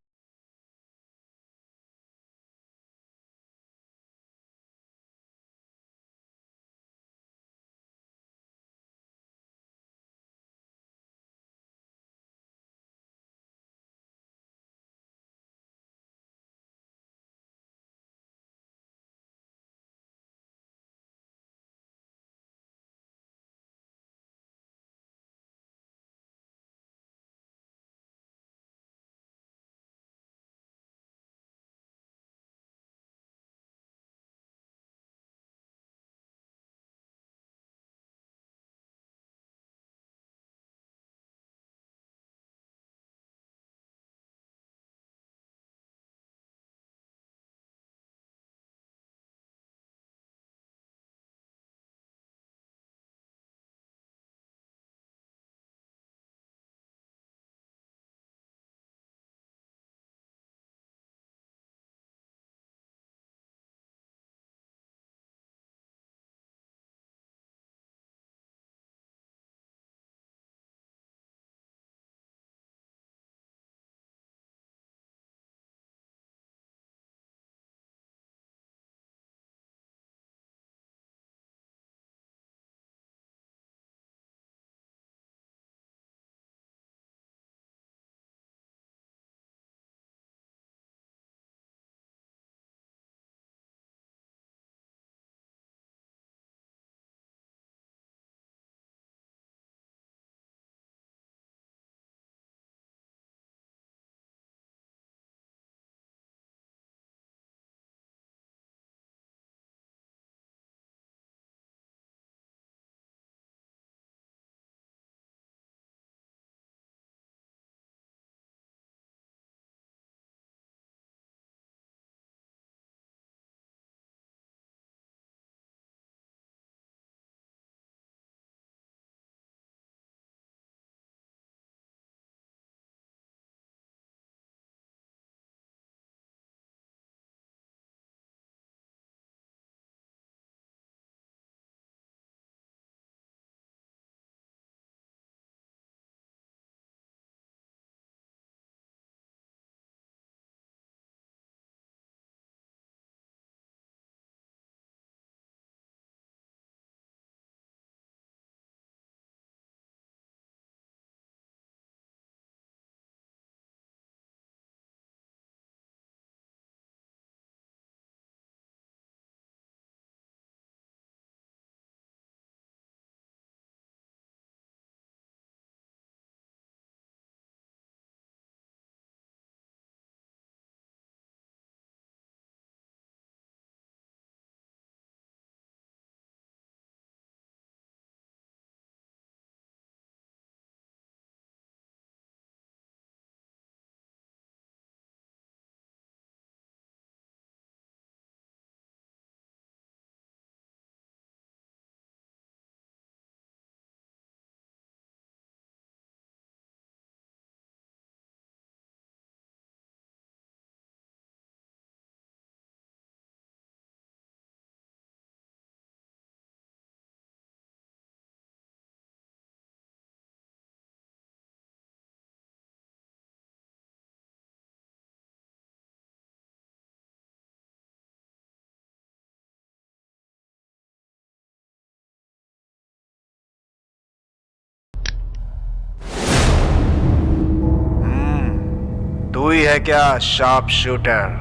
तू ही है क्या शार्प शूटर?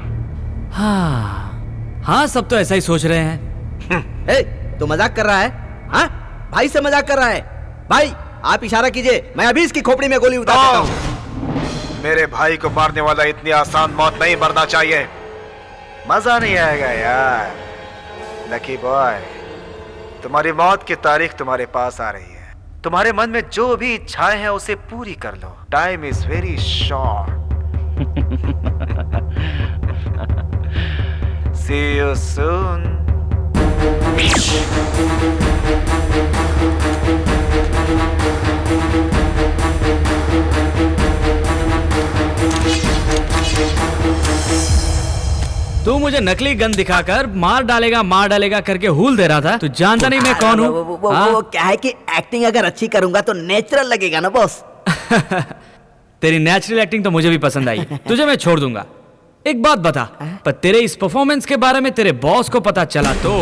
हाँ सब तो ऐसा ही सोच रहे हैं। ए, तू मजाक कर रहा है? हाँ भाई से मजाक कर रहा है? भाई आप इशारा कीजिए, मैं अभी इसकी खोपड़ी में गोली उतार देता हूँ। मेरे भाई को मारने वाला इतनी आसान मौत नहीं मरना चाहिए। मजा नहीं आएगा यार। लकी बॉय, तुम्हारी मौत की तारीख तुम्हारे पास आ रही है। तुम्हारे मन में जो भी इच्छाएं हैं उसे पूरी कर लो। Time is very short. See you soon. तू मुझे नकली गन दिखाकर मार डालेगा करके हुल दे रहा था। तू जानता नहीं मैं कौन हूँ? वो क्या है कि एक्टिंग अगर अच्छी करूंगा तो नेचुरल लगेगा ना बॉस। तेरी नेचुरल एक्टिंग तो मुझे भी पसंद आई। तुझे मैं छोड़ दूंगा। एक बात बता, पर तेरे इस परफॉर्मेंस के बारे में तेरे बॉस को पता चला तो?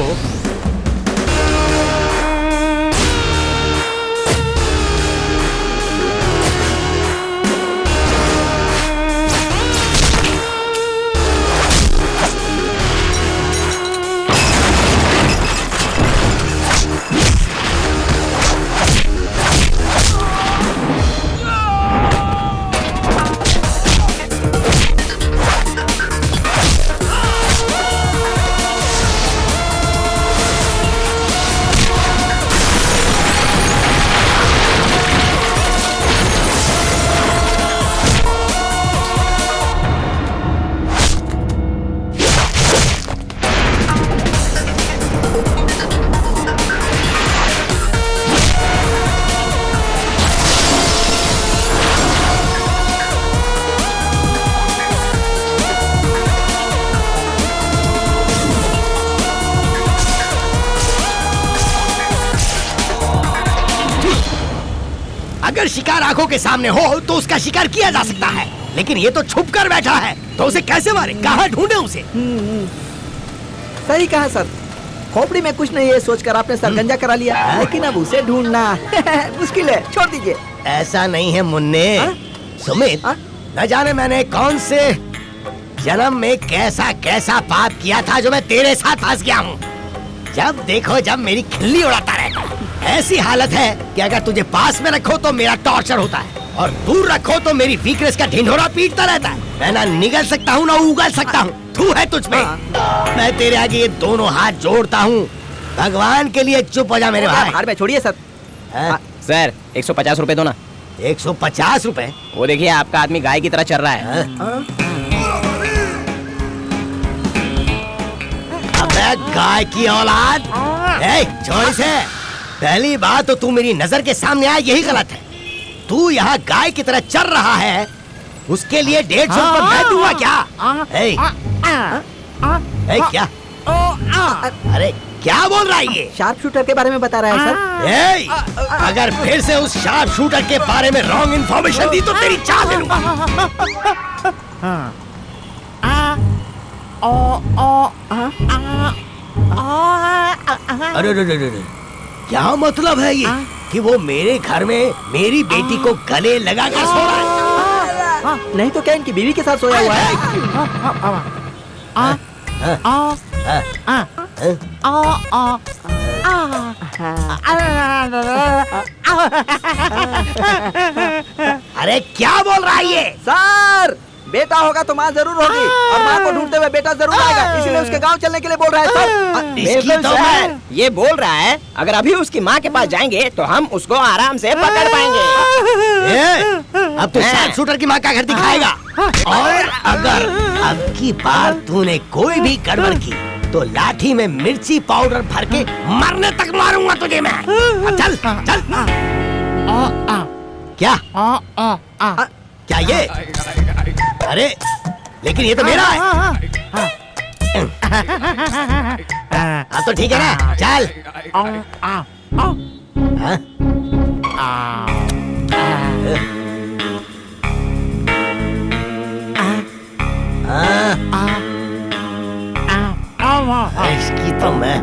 अगर शिकार आंखों के सामने हो तो उसका शिकार किया जा सकता है, लेकिन ये तो छुप कर बैठा है, तो उसे कैसे मारे? कहाँ ढूंढे उसे? सही कहा सर। खोपड़ी में कुछ नहीं है सोचकर आपने सरगंजा करा लिया, लेकिन अब उसे ढूंढना मुश्किल है। छोड़ दीजिए। ऐसा नहीं है मुन्ने। सुमित, न जाने मैंने कौन से जन्म में कैसा कैसा पाप किया था जो मैं तेरे साथ फंस गया हूँ। जब देखो जब मेरी खिल्ली उड़ाता रहता है। ऐसी हालत है कि अगर तुझे पास में रखो तो मेरा टॉर्चर होता है, और दूर रखो तो मेरी वीकनेस का ढिंढोरा पीटता रहता है। मैं ना निगल सकता हूँ ना उगल सकता हूँ। तू है तुझ में। मैं तेरे आगे ये दोनों हाथ जोड़ता हूँ। भगवान के लिए चुप हो जा मेरे भाई। बाहर में छोड़िए सर। सर 150 रुपए दो ना। 150 रुपए? वो देखिए आपका आदमी गाय की तरह चल रहा है। अबे गाय की औलाद, छोड़ इसे। पहली बात तो तू मेरी नजर के सामने आया यही गलत है। तू यहाँ गाय की तरह चल रहा है, उसके लिए 150 रुपए मैं दूंगा क्या? क्या? अरे क्या बोल रहा है ये? शार्प शूटर के बारे में बता रहा है सर। अगर फिर से उस शार्प शूटर के बारे में रॉन्ग इन्फॉर्मेशन दी तो तेरी चाल ले लूंगा। अरे क्या मतलब है ये कि वो मेरे घर में मेरी बेटी को गले लगा कर सो रहा है? नहीं तो क्या इनकी बीवी के साथ सोया हुआ है? अरे क्या बोल रहा है ये? सर बेटा होगा तो माँ जरूर होगी, और माँ को ढूंढते हुए बेटा जरूर आएगा, इसीलिए उसके गांव चलने के लिए बोल रहा है सर। इसकी तो मैं ये बोल रहा है, अगर अभी उसकी माँ के पास जाएंगे तो हम उसको आराम से पकड़ पाएंगे। अब तो शार्प शूटर की माँ का घर दिखाएगा, और अगर अब की बार तूने कोई भी गड़बड़ की तो लाठी में मिर्ची पाउडर भर के मरने तक मारूंगा तुझे मैं। अब चल चल। क्या क्या ये? अरे लेकिन ये तो मेरा है। अब तो ठीक है ना, चल। इसकी तो मैं।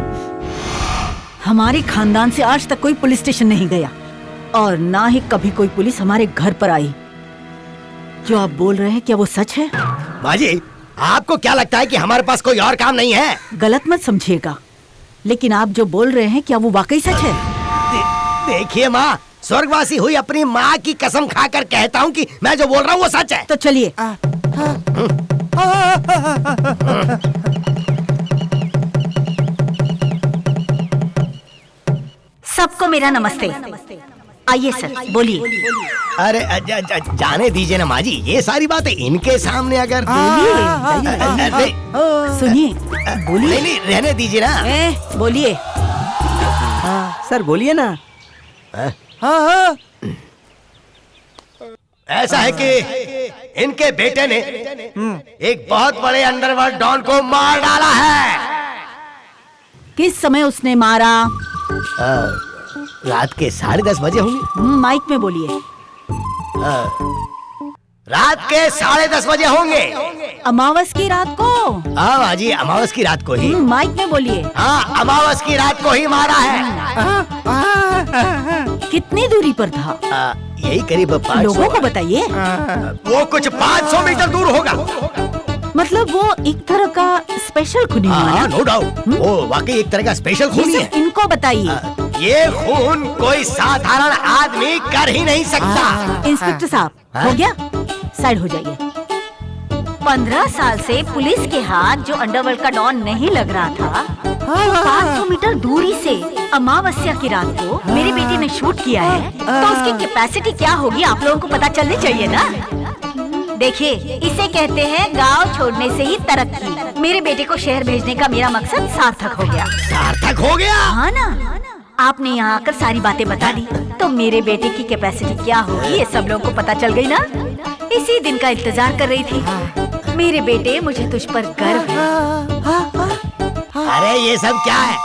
हमारे खानदान से आज तक कोई पुलिस स्टेशन नहीं गया, और ना ही कभी कोई पुलिस हमारे घर पर आई। जो आप बोल रहे हैं क्या वो सच है? माँ जी, आपको क्या लगता है कि हमारे पास कोई और काम नहीं है? गलत मत समझिएगा, लेकिन आप जो बोल रहे हैं क्या वो वाकई सच है? देखिए माँ, स्वर्गवासी हुई अपनी माँ की कसम खाकर कहता हूँ कि मैं जो बोल रहा हूँ वो सच है। तो चलिए। सबको मेरा नमस्ते। आइए सर, बोलिए। अरे जाने दीजिए ना माँ जी, ये सारी बातें इनके सामने अगर सुनिए, बोलिए। नहीं रहने दीजिए ना। बोलिए। सर बोलिए ना। ऐसा है कि इनके बेटे ने एक बहुत बड़े अंडरवर्ल्ड डॉन को मार डाला है। किस समय उसने मारा? रात के 10:30 बजे होंगे। माइक में बोलिए। रात के 10:30 बजे होंगे। अमावस की रात को? हाँ जी, अमावस की रात को ही। माइक में बोलिए। हाँ, अमावस की रात को ही मारा है। कितनी दूरी पर था? यही करीब 500। लोगों को बताइए। वो कुछ 500 मीटर दूर होगा। मतलब वो एक तरह का स्पेशल खूनी हुआ ना? नो डाउट, वो वाकई एक तरह का स्पेशल खूनी है। इनको बताइए। ये खून कोई साधारण आदमी कर ही नहीं सकता। इंस्पेक्टर साहब, हो गया? साइड हो जाइए। 15 साल से पुलिस के हाथ जो अंडरवर्ल्ड का डॉन नहीं लग रहा था, 500 मीटर दूरी से अमावस्या की रात को मेरे बेटे ने शूट किया है, तो उसकी कैपेसिटी क्या होगी आप लोगों को पता चलनी चाहिए ना। देखिए, इसे कहते हैं गांव छोड़ने से ही तरक्की। मेरे बेटे को शहर भेजने का मेरा मकसद सार्थक हो गया। सार्थक हो गया? हाँ ना, आपने यहाँ आकर सारी बातें बता दी, तो मेरे बेटे की कैपेसिटी क्या होगी ये सब लोगों को पता चल गई ना। इसी दिन का इंतजार कर रही थी। मेरे बेटे, मुझे तुझ पर गर्व है। अरे ये सब क्या है?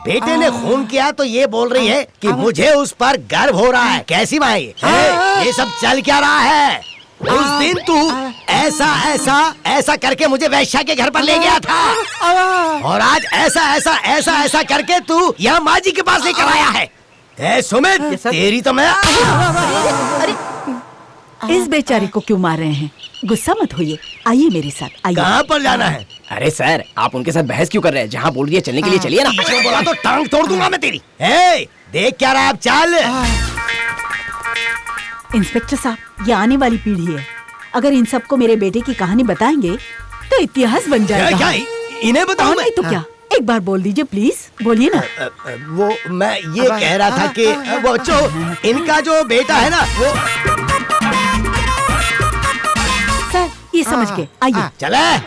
बेटे ने खून किया तो ये बोल रही है कि मुझे उस पर गर्व हो रहा है। कैसी माँ ये सब चल क्या रहा है? उस दिन तू ऐसा ऐसा ऐसा करके मुझे वैश्या के घर पर ले गया था, और आज ऐसा ऐसा ऐसा ऐसा करके तू यहाँ माँ जी के पास लेकर आया है। ए सुमित, तेरी तो मैं। अरे, इस बेचारे को क्यों मार रहे हैं? गुस्सा मत होइए, आइए मेरे साथ, आइए। कहाँ पर जाना है? अरे सर, आप उनके साथ बहस क्यों कर रहे हैं? जहाँ बोल रही है चलने के लिए चलिए ना। बीच में बोला तो टांग तोड़ दूंगा मैं तेरी। देख क्या रहा है, अब चल। इंस्पेक्टर साहब, ये आने वाली पीढ़ी है। अगर इन सबको मेरे बेटे की कहानी बताएंगे तो इतिहास बन जाएगा। क्या इन्हें बताऊं? नहीं तो क्या, एक बार बोल दीजिए प्लीज, बोलिए ना। वो मैं ये कह रहा था कि वो जो इनका जो बेटा है ना, वो सर ये समझ के आइए। चले।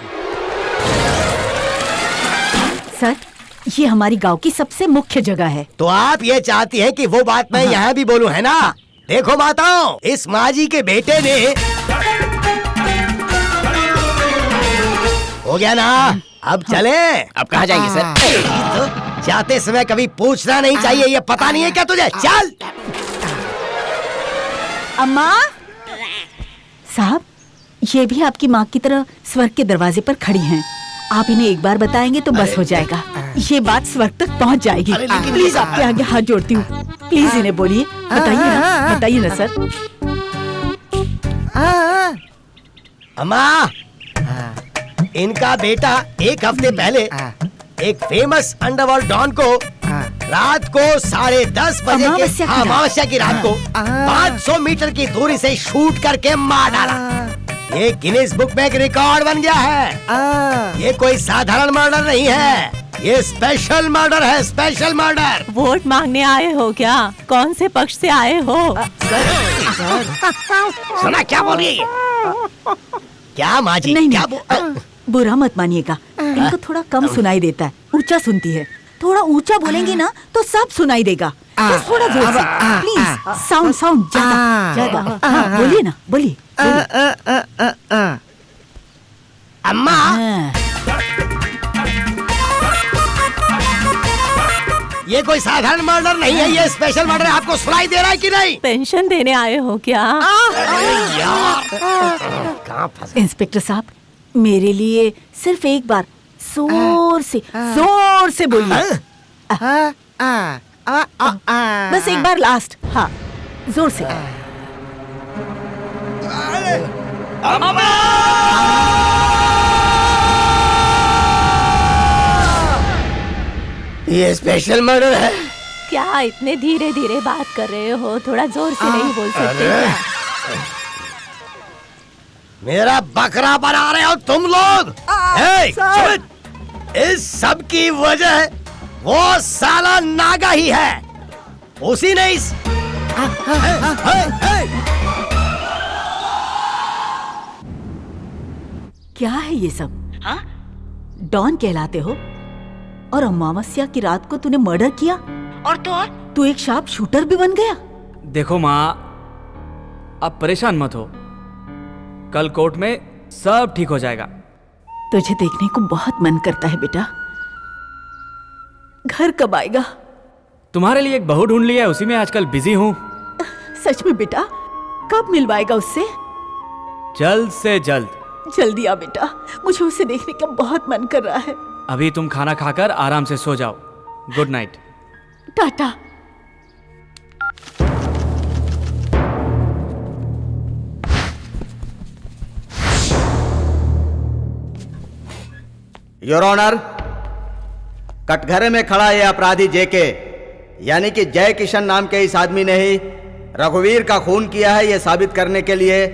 सर, ये हमारी गांव की सबसे मुख्य जगह है। तो आप ये चाहती हैं कि वो बात मैं यहाँ भी बोलूं, है ना? देखो माताओं, इस माँ जी के बेटे ने हो गया ना। अब चले। अब कहाँ जाएंगे सर? तो जाते समय कभी पूछना नहीं चाहिए, ये पता नहीं है क्या तुझे? चल। अम्मा साहब, ये भी आपकी माँ की तरह स्वर्ग के दरवाजे पर खड़ी हैं। आप इन्हें एक बार बताएंगे तो बस हो जाएगा। ये बात स्वर्ग तक पहुँच जाएगी। प्लीज आपके आगे हाथ जोड़ती हूँ, प्लीज इन्हें बोलिए। बताइए ना सर। अम्मा, इनका बेटा एक हफ्ते पहले एक फेमस अंडरवर्ल्ड डॉन को रात को 10:30 बजे के अमावस्या की रात को 500 मीटर की दूरी से शूट करके मार डाला। ये गिनीज बुक में एक रिकॉर्ड बन गया है। ये कोई साधारण मर्डर नहीं है, ये स्पेशल मर्डर है, स्पेशल मर्डर। वोट मांगने आए हो क्या? कौन से पक्ष से आए हो? सुना क्या बोल रही है? क्या माँ जी? नहीं, बुरा मत मानिएगा, इनको थोड़ा कम सुनाई देता है, ऊंचा सुनती है। थोड़ा ऊंचा बोलेंगी ना तो सब सुनाई देगा। बस थोड़ा जोर से, प्लीज। साउंड ज्यादा। बोलिए ना, बोलिए। अम्मा, ये कोई साधारण मर्डर नहीं है, ये स्पेशल मर्डर है। आपको सुनाई दे रहा है कि नहीं? पेंशन देने आए हो क्या? इंस्पेक्टर साहब, मेरे लिए सिर्फ एक बार जोर से बोलिए। बस एक बार लास्ट। हाँ, जोर से। ये स्पेशल मर्डर है। क्या इतने धीरे धीरे बात कर रहे हो? थोड़ा जोर से नहीं बोल सकते क्या? मेरा बकरा बना रहे हो तुम लोग। इस सब की वजह वो साला नागा ही है। उसी ने इस क्या है ये सब? हाँ? डॉन कहलाते हो और अमावस्या की रात को तूने मर्डर किया, और तो और तू एक शार्प शूटर भी बन गया। देखो माँ, आप परेशान मत हो, कल कोर्ट में सब ठीक हो जाएगा। तुझे देखने को बहुत मन करता है बेटा। घर कब आएगा? तुम्हारे लिए एक बहू ढूंढ लिया है, उसी में आजकल बिजी हूँ। सच में बेटा? कब मिलवाएगा उससे? जल्द से जल्द। जल्दी आ बेटा, मुझे उसे देखने का बहुत मन कर रहा है। अभी तुम खाना खाकर आराम से सो जाओ। Good night. Tata. Your honour, कटघरे में खड़ा ये अपराधी जेके यानी कि जय किशन नाम के इस आदमी ने ही रघुवीर का खून किया है, ये साबित करने के लिए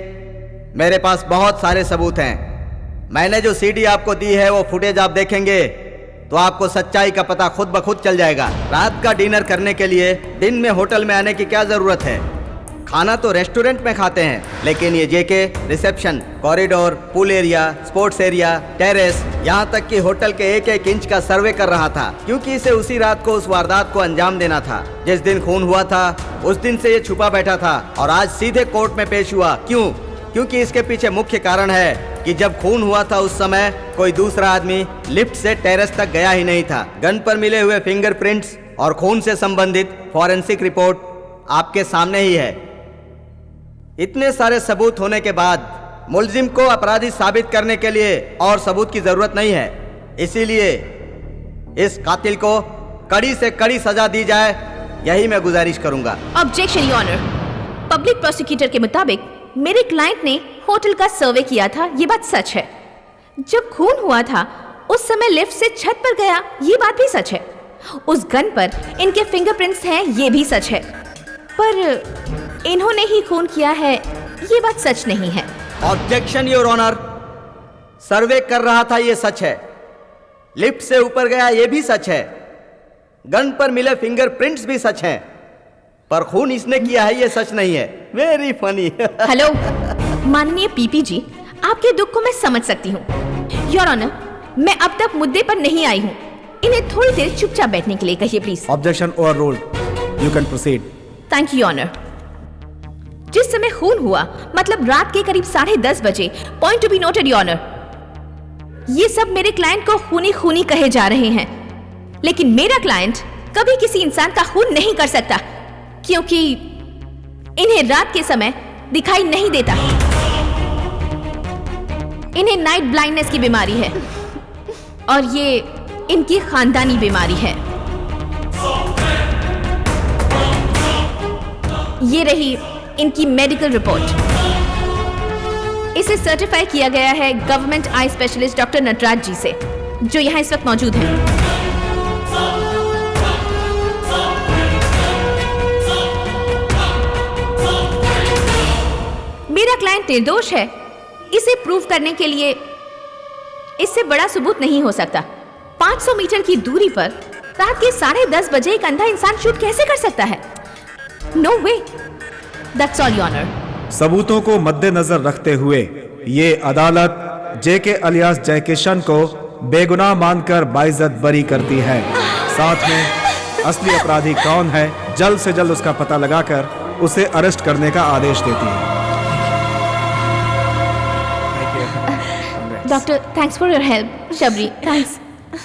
मेरे पास बहुत सारे सबूत हैं। मैंने जो सीडी आपको दी है वो फुटेज आप देखेंगे तो आपको सच्चाई का पता खुद ब खुद चल जाएगा। रात का डिनर करने के लिए दिन में होटल में आने की क्या जरूरत है? खाना तो रेस्टोरेंट में खाते हैं, लेकिन ये JK reception, corridor, pool area, sports area, terrace, यहाँ तक कि होटल के एक एक इंच का सर्वे कर रहा था, क्योंकि इसे उसी रात को उस वारदात को अंजाम देना था। जिस दिन खून हुआ था उस दिन से ये छुपा बैठा था और आज सीधे कोर्ट में पेश हुआ। क्यों? क्योंकि इसके पीछे मुख्य कारण है कि जब खून हुआ था उस समय कोई दूसरा आदमी लिफ्ट से टेरेस तक गया ही नहीं था। गन पर मिले हुए फिंगरप्रिंट्स और खून से संबंधित फॉरेंसिक रिपोर्ट आपके सामने ही है। इतने सारे सबूत होने के बाद मुलजिम को अपराधी साबित करने के लिए और सबूत की जरूरत नहीं है, इसीलिए इस कातिल को कड़ी से कड़ी सजा दी जाए, यही मैं गुजारिश करूंगा। Objection your honour. Public prosecutor के मुताबिक मेरे क्लाइंट ने होटल का सर्वे किया था, ये बात सच है। जब खून हुआ था उस समय लिफ्ट से छत पर गया, ये बात भी सच है। उस गन पर इनके फिंगरप्रिंट्स हैं, ये भी सच है। पर इन्होंने ही खून किया है, ये बात सच नहीं है। Objection your honour. सर्वे कर रहा था, ये सच है। लिफ्ट से ऊपर गया, ये भी सच है। गन पर मिले फिंगरप्रिंट्स भी सच हैं, पर खून इसने किया है, ये सच नहीं है। Very funny. हेलो माननीय पीपी जी, आपके दुख को मैं समझ सकती हूँ। योर ऑनर, मैं अब तक मुद्दे पर नहीं आई हूँ, इन्हें थोड़ी देर चुपचाप बैठने के लिए कहिए please. Objection overruled, you can proceed. Thank you honour. जिस समय खून हुआ मतलब रात के करीब 10:30 बजे, point to be noted your honour. ये सब मेरे क्लाइंट को खूनी खूनी कहे जा रहे हैं, लेकिन मेरा क्लाइंट कभी किसी इंसान का खून नहीं कर सकता, क्योंकि इन्हें रात के समय दिखाई नहीं देता। इन्हें नाइट ब्लाइंडनेस की बीमारी है और ये इनकी खानदानी बीमारी है। ये रही इनकी मेडिकल रिपोर्ट। इसे सर्टिफाई किया गया है government eye specialist doctor Nataraj ji से, जो यहाँ इस वक्त मौजूद हैं। मेरा क्लाइंट निर्दोष है, इसे प्रूव करने के लिए इससे बड़ा सबूत नहीं हो सकता। 500 मीटर की दूरी पर रात के 10:30 बजे एक अंधा इंसान शूट कैसे कर सकता है? No way. That's all your honour. सबूतों को मद्देनजर रखते हुए ये अदालत जेके अलियास जय किशन को बेगुनाह मानकर बाइज्जत बरी करती है। साथ में असली अपराधी कौन है जल्द से जल्द उसका पता लगाकर उसे अरेस्ट करने का आदेश देती है। Doctor, thanks for your help. Shabari, thanks,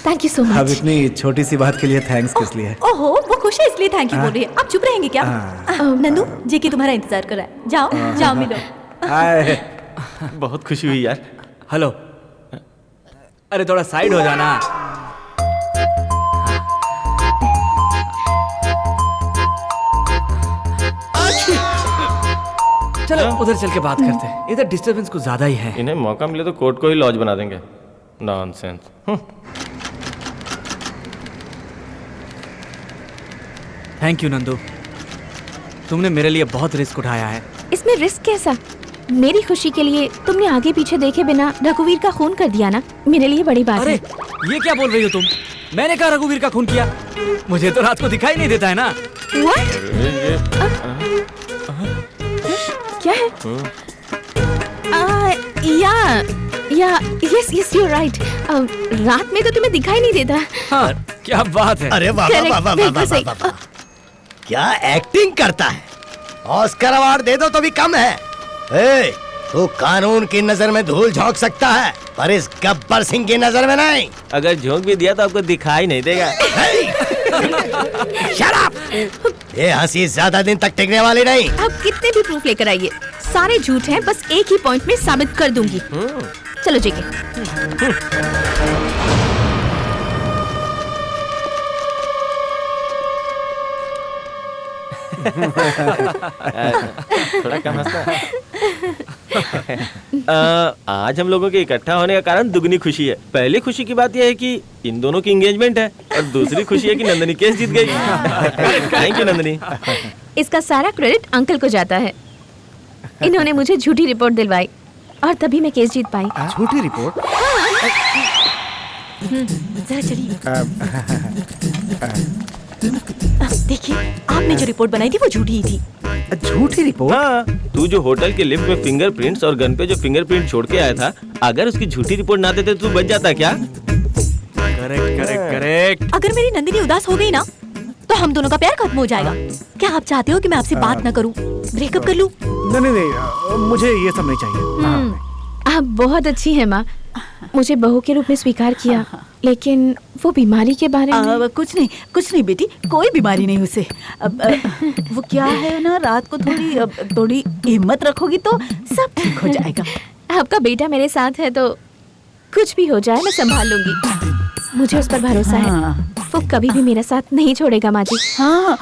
thank you so much. अब इतनी छोटी सी बात के लिए थैंक्स किस लिए? ओहो, वो खुश है इसलिए थैंक यू बोल रही है। आप चुप रहेंगे क्या? नंदू, जेके तुम्हारा इंतजार कर रहा है, जाओ जाओ मिलो। बहुत खुशी हुई यार। हेलो, अरे थोड़ा साइड हो जाना। चलो उधर चल के बात करते हैं, इधर डिस्टरबेंस कुछ ज्यादा ही है। इन्हें मौका मिले तो कोर्ट को ही लॉज बना देंगे। नॉनसेंस। थैंक यू नंदू, तुमने मेरे लिए बहुत रिस्क उठाया है। इसमें रिस्क कैसा? मेरी खुशी के लिए तुमने आगे पीछे देखे बिना रघुवीर का खून कर दिया ना, मेरे लिए बड़ी बात है। ये क्या बोल रही हो तुम? मैंने कहा रघुवीर का खून किया? मुझे तो रात को दिखाई नहीं देता है ना। क्या है? Yes you right. रात में तो तुम्हें दिखाई नहीं देता। हाँ, क्या बात है। अरे वाह वाह वाह वाह वाह, क्या एक्टिंग करता है। ऑस्कर अवार्ड दे दो तो भी कम है। तू कानून की नजर में धूल झोंक सकता है, पर इस गब्बर सिंह की नजर में नहीं। अगर झोंक भी दिया तो आपको दिखाई नहीं देगा। Shut up! ये हंसी ज्यादा दिन तक टिकने वाली नहीं। अब कितने भी प्रूफ लेकर आइए, सारे झूठ हैं, बस एक ही पॉइंट में साबित कर दूंगी। चलो जेके। थोड़ा कम हंसना। आज हम लोगों के इकट्ठा होने का कारण दुगनी खुशी है। पहली खुशी की बात यह है कि इन दोनों की एंगेजमेंट है, और दूसरी खुशी है कि नंदनी केस जीत गई। Thank you Nandini. इसका सारा क्रेडिट अंकल को जाता है। इन्होंने मुझे झूठी रिपोर्ट दिलवाई और तभी मैं केस जीत पाई। झूठी रिपोर्ट? जरा चलिए। देखिए, आपने जो रिपोर्ट बनाई थी वो झूठी ही थी। झूठी रिपोर्ट? हाँ, तू जो होटल के लिफ्ट में फिंगरप्रिंट्स और गन पे जो फिंगरप्रिंट छोड़ के आया था, अगर उसकी झूठी रिपोर्ट ना देते तो तू बच जाता क्या? करेक्ट। अगर मेरी नंदिनी उदास हो गई ना, तो हम दोनों का प्यार खत्म हो जाएगा। क्या आप चाहते हो कि मैं आपसे बात ना करूं, ब्रेकअप कर लूं? नहीं, मुझे ये सब नहीं चाहिए। आप बहुत अच्छी हैं माँ, मुझे बहू के रूप में स्वीकार किया, लेकिन वो बीमारी के बारे में। कुछ नहीं बेटी, कोई बीमारी नहीं उसे। वो क्या है ना, रात को थोड़ी हिम्मत रखोगी तो सब ठीक हो जाएगा। आपका बेटा मेरे साथ है तो कुछ भी हो जाए मैं संभाल लूंगी। मुझे उस पर भरोसा है, वो कभी भी मेरा साथ नहीं छोड़ेगा माँ जी। हाँ,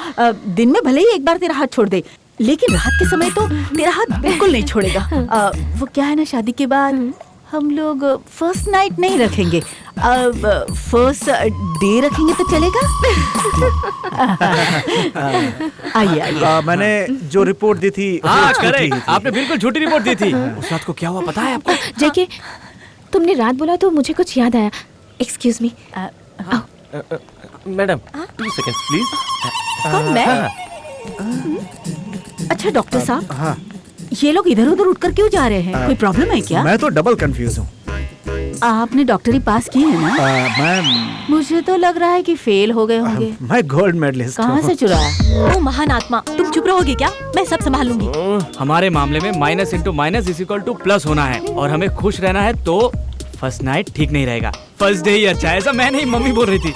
दिन में भले ही एक बार तेरा हाथ छोड़ दे, लेकिन रात के समय तो तेरा हाथ बिल्कुल नहीं छोड़ेगा। वो क्या है ना, शादी के बाद हम लोग फर्स्ट नाइट नहीं रखेंगे, फर्स्ट डे रखेंगे तो चलेगा? आइए। मैंने जो रिपोर्ट दी थी, हाँ करेक्ट, आपने बिल्कुल झूठी रिपोर्ट दी थी। उस रात को क्या हुआ पता है आपको? जेके, तुमने रात बोला तो मुझे कुछ याद आया। Excuse me. Madam 2 seconds please. कौन मैं? अच्छा डॉक्टर साहब, हाँ। ये लोग इधर उधर उठकर क्यों जा रहे हैं? कोई प्रॉब्लम है क्या? मैं तो डबल कंफ्यूज हूँ। आपने डॉक्टरी पास की है ना? मैं मुझे तो लग रहा है कि फेल हो गए होंगे। मैं गोल्ड मेडलिस्ट हूँ। कहाँ से चुराया? ओ महान आत्मा, तुम चुप रहोगे क्या? मैं सब संभाल लूंगी। हमारे मामले में minus into minus is equal two plus होना है, और हमें खुश रहना है, तो फर्स्ट नाइट ठीक नहीं रहेगा, फर्स्ट डे ही अच्छा है। ऐसा मैं नहीं, मम्मी बोल रही थी।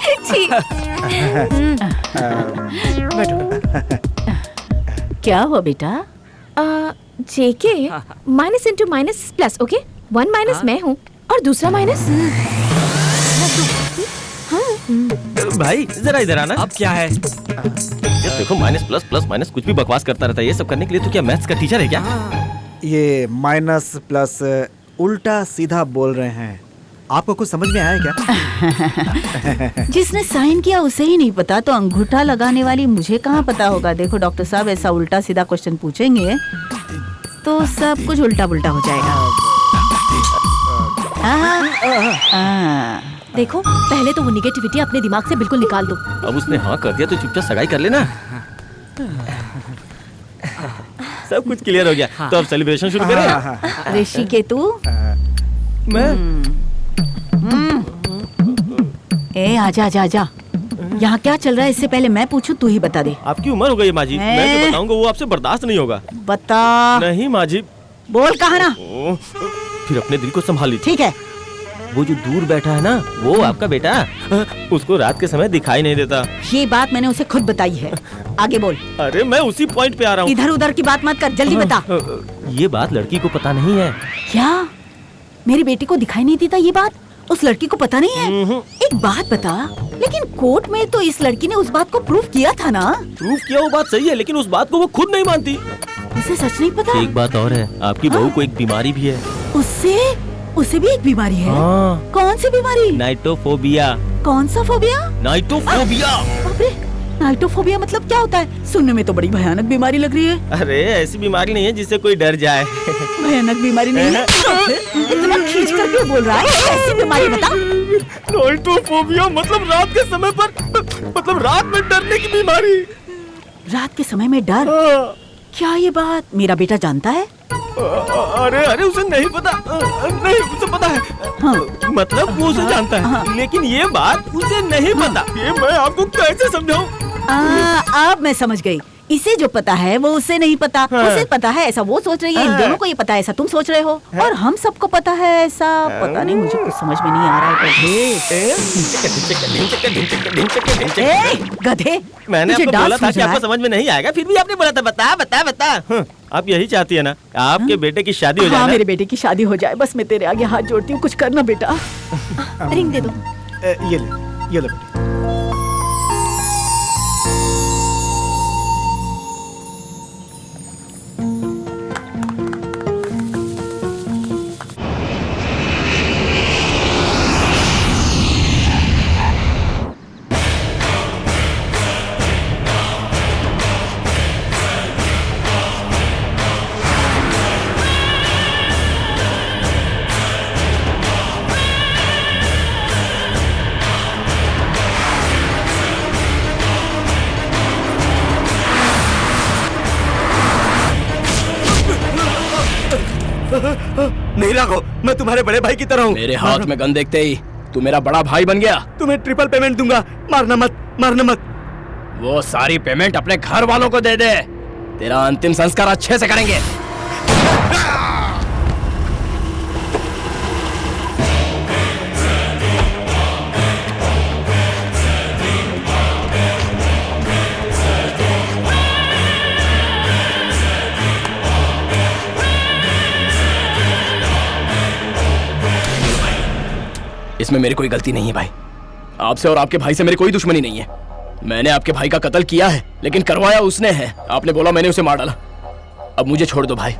क्या हुआ बेटा? JK, minus into minus plus, okay? 1 minus मैं हूँ और दूसरा माइनस। भाई जरा इधर आना। अब क्या है? देखो, माइनस प्लस प्लस माइनस कुछ भी बकवास करता रहता है। ये सब करने के लिए तो क्या मैथ्स का टीचर है क्या? ये माइनस प्लस उल्टा सीधा बोल रहे हैं, आपको कुछ समझ में आया क्या? जिसने साइन किया उसे ही नहीं पता, तो अंगूठा लगाने वाली मुझे कहाँ पता होगा। देखो डॉक्टर साहब, ऐसा उल्टा सीधा क्वेश्चन पूछेंगे तो सब कुछ उल्टा पुल्टा हो जाएगा। देखो, पहले तो वो निगेटिविटी अपने दिमाग से बिल्कुल निकाल दो। अब उसने हाँ कर दिया तो चुपचाप सगाई कर लेना। सब कुछ क्लियर हो गया। हाँ। तो अब सेलिब्रेशन शुरू करें। ऋषि के तू मैं आजा। यहाँ क्या चल रहा है, इससे पहले मैं पूछूं, तू ही बता दे। आपकी उम्र हो गई माँ जी, मैं जो बताऊंगा वो आपसे बर्दाश्त नहीं होगा। बता। नहीं माँ जी। बोल कहा ना। फिर अपने दिल को संभाल लीजिए। ठीक है। वो जो दूर बैठा है ना, वो आपका बेटा, उसको रात के समय दिखाई नहीं देता। ये बात मैंने उसे खुद बताई है। आगे बोल। अरे मैं उसी पॉइंट पे आ रहा हूँ। इधर उधर की बात मत कर, जल्दी बता। ये बात लड़की को पता नहीं है। क्या? मेरी बेटी को दिखाई नहीं देता ये बात उस लड़की को पता नहीं है? एक बात बता, लेकिन कोर्ट में तो इस लड़की ने उस बात को प्रूफ किया था ना? प्रूफ किया वो बात सही है, लेकिन उस बात को वो खुद नहीं मानती। उसे सच नहीं पता? एक बात और है, आपकी बहू को एक बीमारी भी है। उसे भी एक बीमारी है? हाँ। कौन सी बीमारी? नाइटोफोबिया। कौन सा फोबिया? नाइटोफोबिया। नाइटोफोबिया मतलब क्या होता है? सुनने में तो बड़ी भयानक बीमारी लग रही है। अरे ऐसी बीमारी नहीं है जिससे कोई डर जाए। भयानक बीमारी नहीं है? इतना खींच कर क्यों बोल रहा है? ऐसी बीमारी बता। नाइटोफोबिया मतलब रात के समय पर, मतलब रात में डरने की बीमारी। रात के समय में डर? क्या ये बात मेरा बेटा जानता है? अरे उसे नहीं पता। नहीं, उसे पता है। हाँ। मतलब वो उसे जानता है। हाँ। लेकिन ये बात उसे नहीं पता। ये मैं आपको कैसे समझाऊं? अब मैं समझ गई। इसे जो पता है वो उसे नहीं पता। हाँ। उसे पता है ऐसा वो सोच रही है, इन हाँ। दोनों को ये पता है ऐसा तुम सोच रहे हो, और हम सबको पता है ऐसा पता नहीं, मुझे कुछ समझ में नहीं आ रहा है। गधे, मैंने मुझे आपको डांस बोला था समझ कि रहा आपको है? समझ में नहीं आएगा, फिर भी आपने बोला था बता बता बता। आप यही चाहती है ना आपके बेटे की शादी हो जाए हाँ, ना? मेरे बेटे की शादी हो जाए, बस मैं तेरे आगे हाथ जोड़ती हूँ, कुछ करना बेटा। रिंग दे दो। ये ले बेटी। नहीं राघव, मैं तुम्हारे बड़े भाई की तरह हूँ। मेरे हाथ में गन देखते ही तू मेरा बड़ा भाई बन गया। तुम्हें ट्रिपल पेमेंट दूंगा, मारना मत, मारना मत। वो सारी पेमेंट अपने घर वालों को दे दे, तेरा अंतिम संस्कार अच्छे से करेंगे। इसमें मेरी कोई गलती नहीं है भाई। आपसे और आपके भाई से मेरी कोई दुश्मनी नहीं है। मैंने आपके भाई का कत्ल किया है, लेकिन करवाया उसने है। आपने बोला, मैंने उसे मार डाला। अब मुझे छोड़ दो भाई।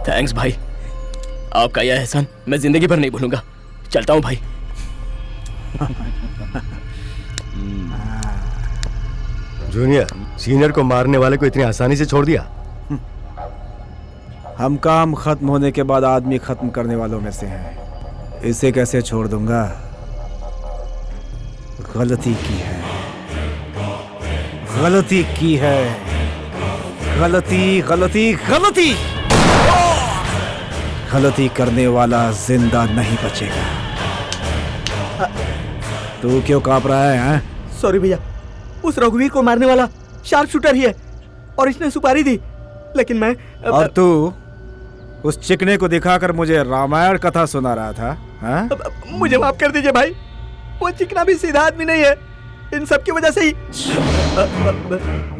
थैंक्स भाई, आपका यह एहसान मैं जिंदगी भर नहीं भूलूंगा। चलता हूँ भाई। जूनियर, सीनियर को मारने वाले को इतनी आसानी से छोड़ दिया? हम काम खत्म होने के बाद आदमी खत्म करने वालों में से हैं। इसे कैसे छोड़ दूंगा? गलती की है, गलती की है, गलती गलती गलती। गलती करने वाला जिंदा नहीं बचेगा। तू क्यों कांप रहा है, हैं? सॉरी भैया, उस रघुवीर को मारने वाला शार्प शूटर ही है और इसने सुपारी दी, लेकिन मैं और तू उस चिकने को दिखाकर मुझे रामायण कथा सुना रहा था, हाँ? मुझे माफ कर दीजिए भाई, वो चिकना भी सीधा आदमी नहीं है, इन सब की वजह से ही।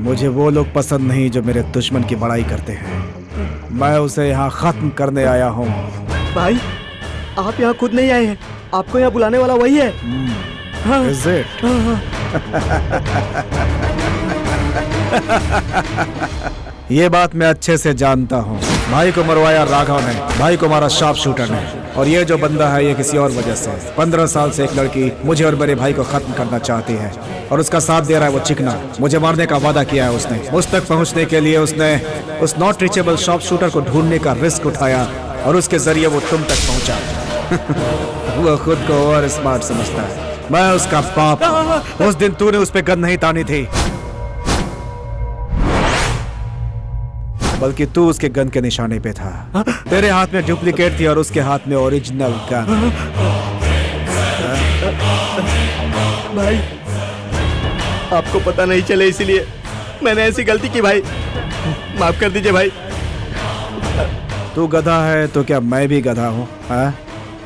मुझे वो लोग पसंद नहीं जो मेरे दुश्मन की बड़ाई करते हैं। मैं उसे यहाँ खत्म करने आया हूँ। भाई, आप यहाँ खुद नहीं आए हैं, आपको यहाँ बुलाने वाला वही है। हाँ। Is it? ये बात मैं अच्छे से जानता हूँ। भाई को मरवाया राघव ने, भाई को मारा शार्प शूटर ने, और ये जो बंदा है ये किसी और वजह से। 15 साल से एक लड़की मुझे और मेरे भाई को खत्म करना चाहती है और उसका साथ दे रहा है वो चिकना। मुझे मारने का वादा किया है उसने। मुझ तक पहुँचने के लिए उसने उस नॉट रीचेबल शार्प शूटर को ढूंढने का रिस्क उठाया और उसके जरिए वो तुम तक पहुँचा। वो खुद को और स्मार्ट समझता है। मैं उसका बाप हूं। उस दिन तूने उस पे गन नहीं तानी थी, बल्कि तू उसके गन के निशाने पे था। तेरे हाथ में डुप्लीकेट थी और उसके हाथ में ओरिजिनल गन। भाई, आपको पता नहीं चले इसलिए मैंने ऐसी गलती की भाई, माफ कर दीजिए भाई। तू गधा है तो क्या मैं भी गधा हूँ?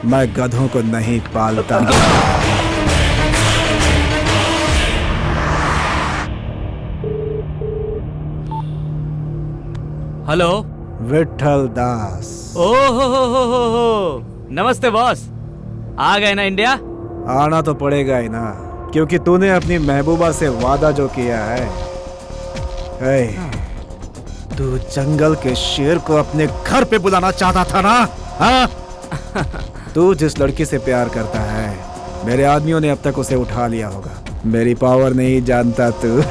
मैं गधों को नहीं पालता। हेलो, विठल दास। ओहो, नमस्ते बॉस। आ गए ना इंडिया? आना तो पड़ेगा ही ना, क्योंकि तूने अपनी महबूबा से वादा जो किया है। तू जंगल के शेर को अपने घर पे बुलाना चाहता था ना? हाँ? तू जिस लड़की से प्यार करता है, मेरे आदमियों ने अब तक उसे उठा लिया होगा। मेरी पावर नहीं जानता तू?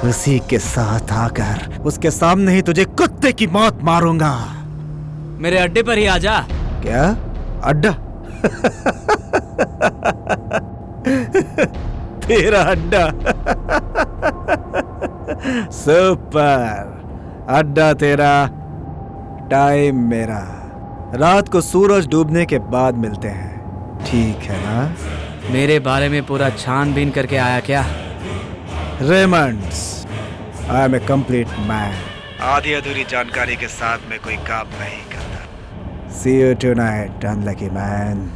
उसी के साथ आकर उसके सामने ही तुझे कुत्ते की मौत मारूंगा। मेरे अड्डे पर ही आजा। क्या अड्डा? तेरा अड्डा? सुपर। अड्डा तेरा, टाइम मेरा। रात को सूरज डूबने के बाद मिलते हैं, ठीक है ना? मेरे बारे में पूरा छानबीन करके आया क्या? Raymond's, I am a complete man. आधी अधूरी जानकारी के साथ में कोई काम नहीं करता। सी यू टुनाइट अनलकी मैन।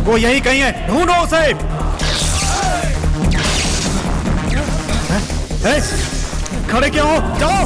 वो यही कहीं है, ढूंढो उसे। खड़े क्यों हो? जाओ।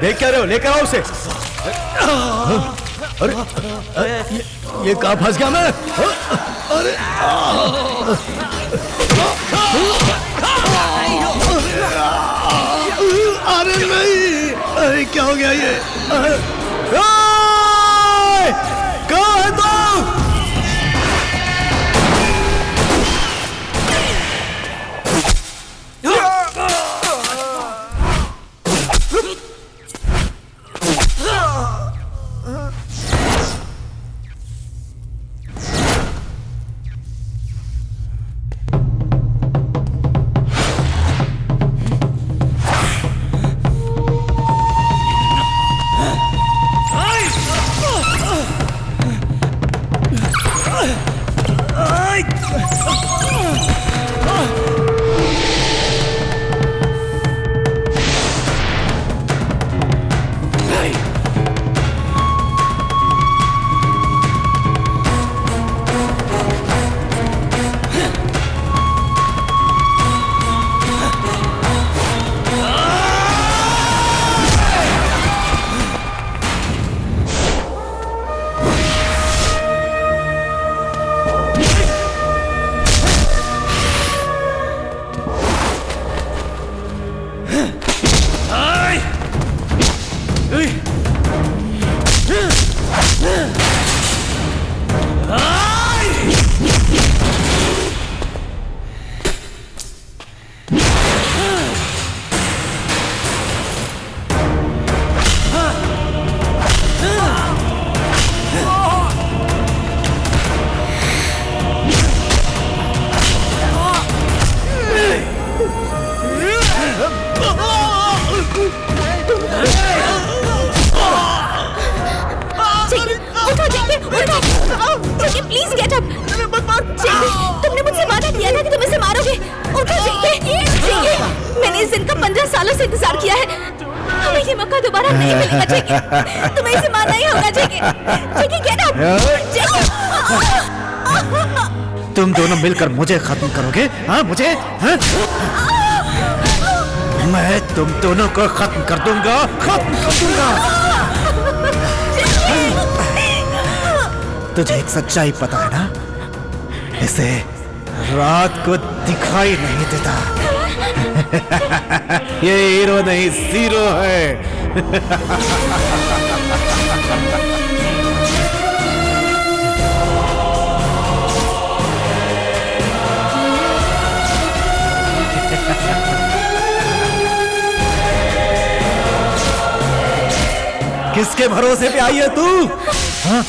देख क्या रहे हो? लेकर आओ उसे। अरे ये कहाँ फंस गया मैं? अरे अरे नहीं, अरे क्या हो गया ये? कहाँ है तुम? इंतजार किया है। हमें ये मौका दोबारा नहीं मिलेगा जैकी। तुम्हें इसे मानना ही होगा जैकी। जैकी गेट आउट। जैकी। तुम दोनों मिलकर मुझे खत्म करोगे? हाँ मुझे? हाँ? मैं तुम दोनों को खत्म कर दूंगा, खत्म कर दूंगा। तुझे एक सच्चाई पता है ना? इसे रात को दिखाई नहीं देता। ये हीरो नहीं जीरो है। किसके भरोसे पे आई है तू? हाँ?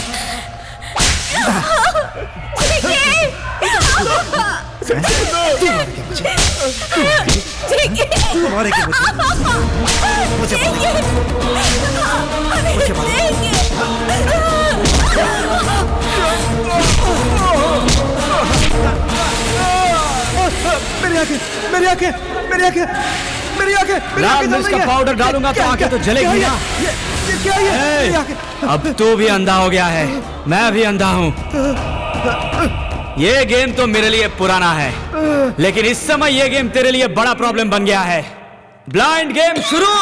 मेरी आंखें, मेरी आंखें, मेरी आंखें, मेरी आंखें, लाल मिर्च का पाउडर डालूंगा तो आंखें तो जलेगी ना। ये क्या है? अब तू भी अंधा हो गया है, मैं भी अंधा हूँ। ये गेम तो मेरे लिए पुराना है, लेकिन इस समय ये गेम तेरे लिए बड़ा प्रॉब्लम बन गया है। ब्लाइंड गेम शुरू।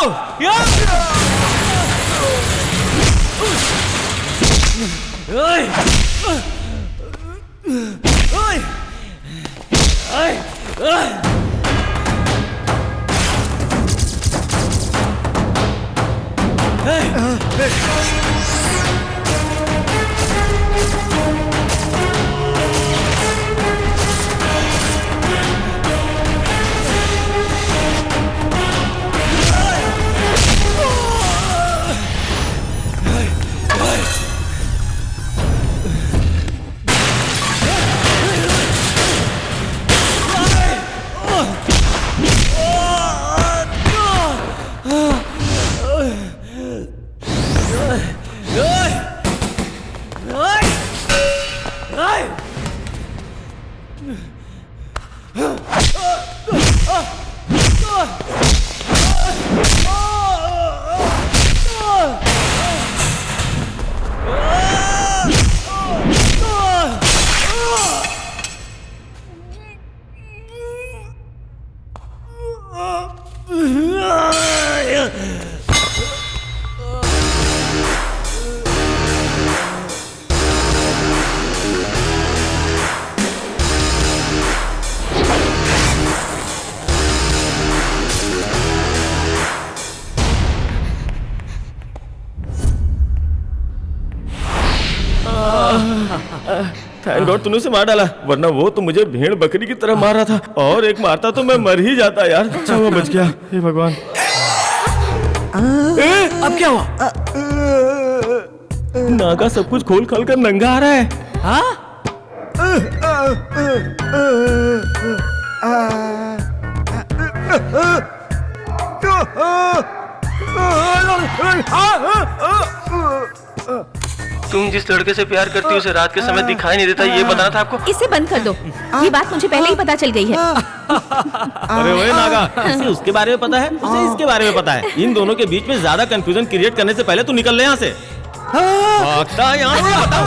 थैंक गॉड तूने उसे मार डाला, वरना वो तो मुझे भेड़ बकरी की तरह मार रहा था, और एक मारता तो मैं मर ही जाता यार। अच्छा वो बच गया, हे भगवान। अब क्या हुआ? नागा सब कुछ खोल खोल कर नंगा आ रहा है। हाँ? तुम जिस लड़के से प्यार करती हो उसे रात के समय दिखाई नहीं देता, ये बताना था आपको। इसे बंद कर दो, ये बात मुझे पहले ही पता चल गई है। अरे वही नागा, इसे उसके बारे में पता है, उसे इसके बारे में पता है। इन दोनों के बीच में ज्यादा कंफ्यूजन क्रिएट करने से पहले तू निकल ले यहाँ से। भागता यहाँ से, बताओ।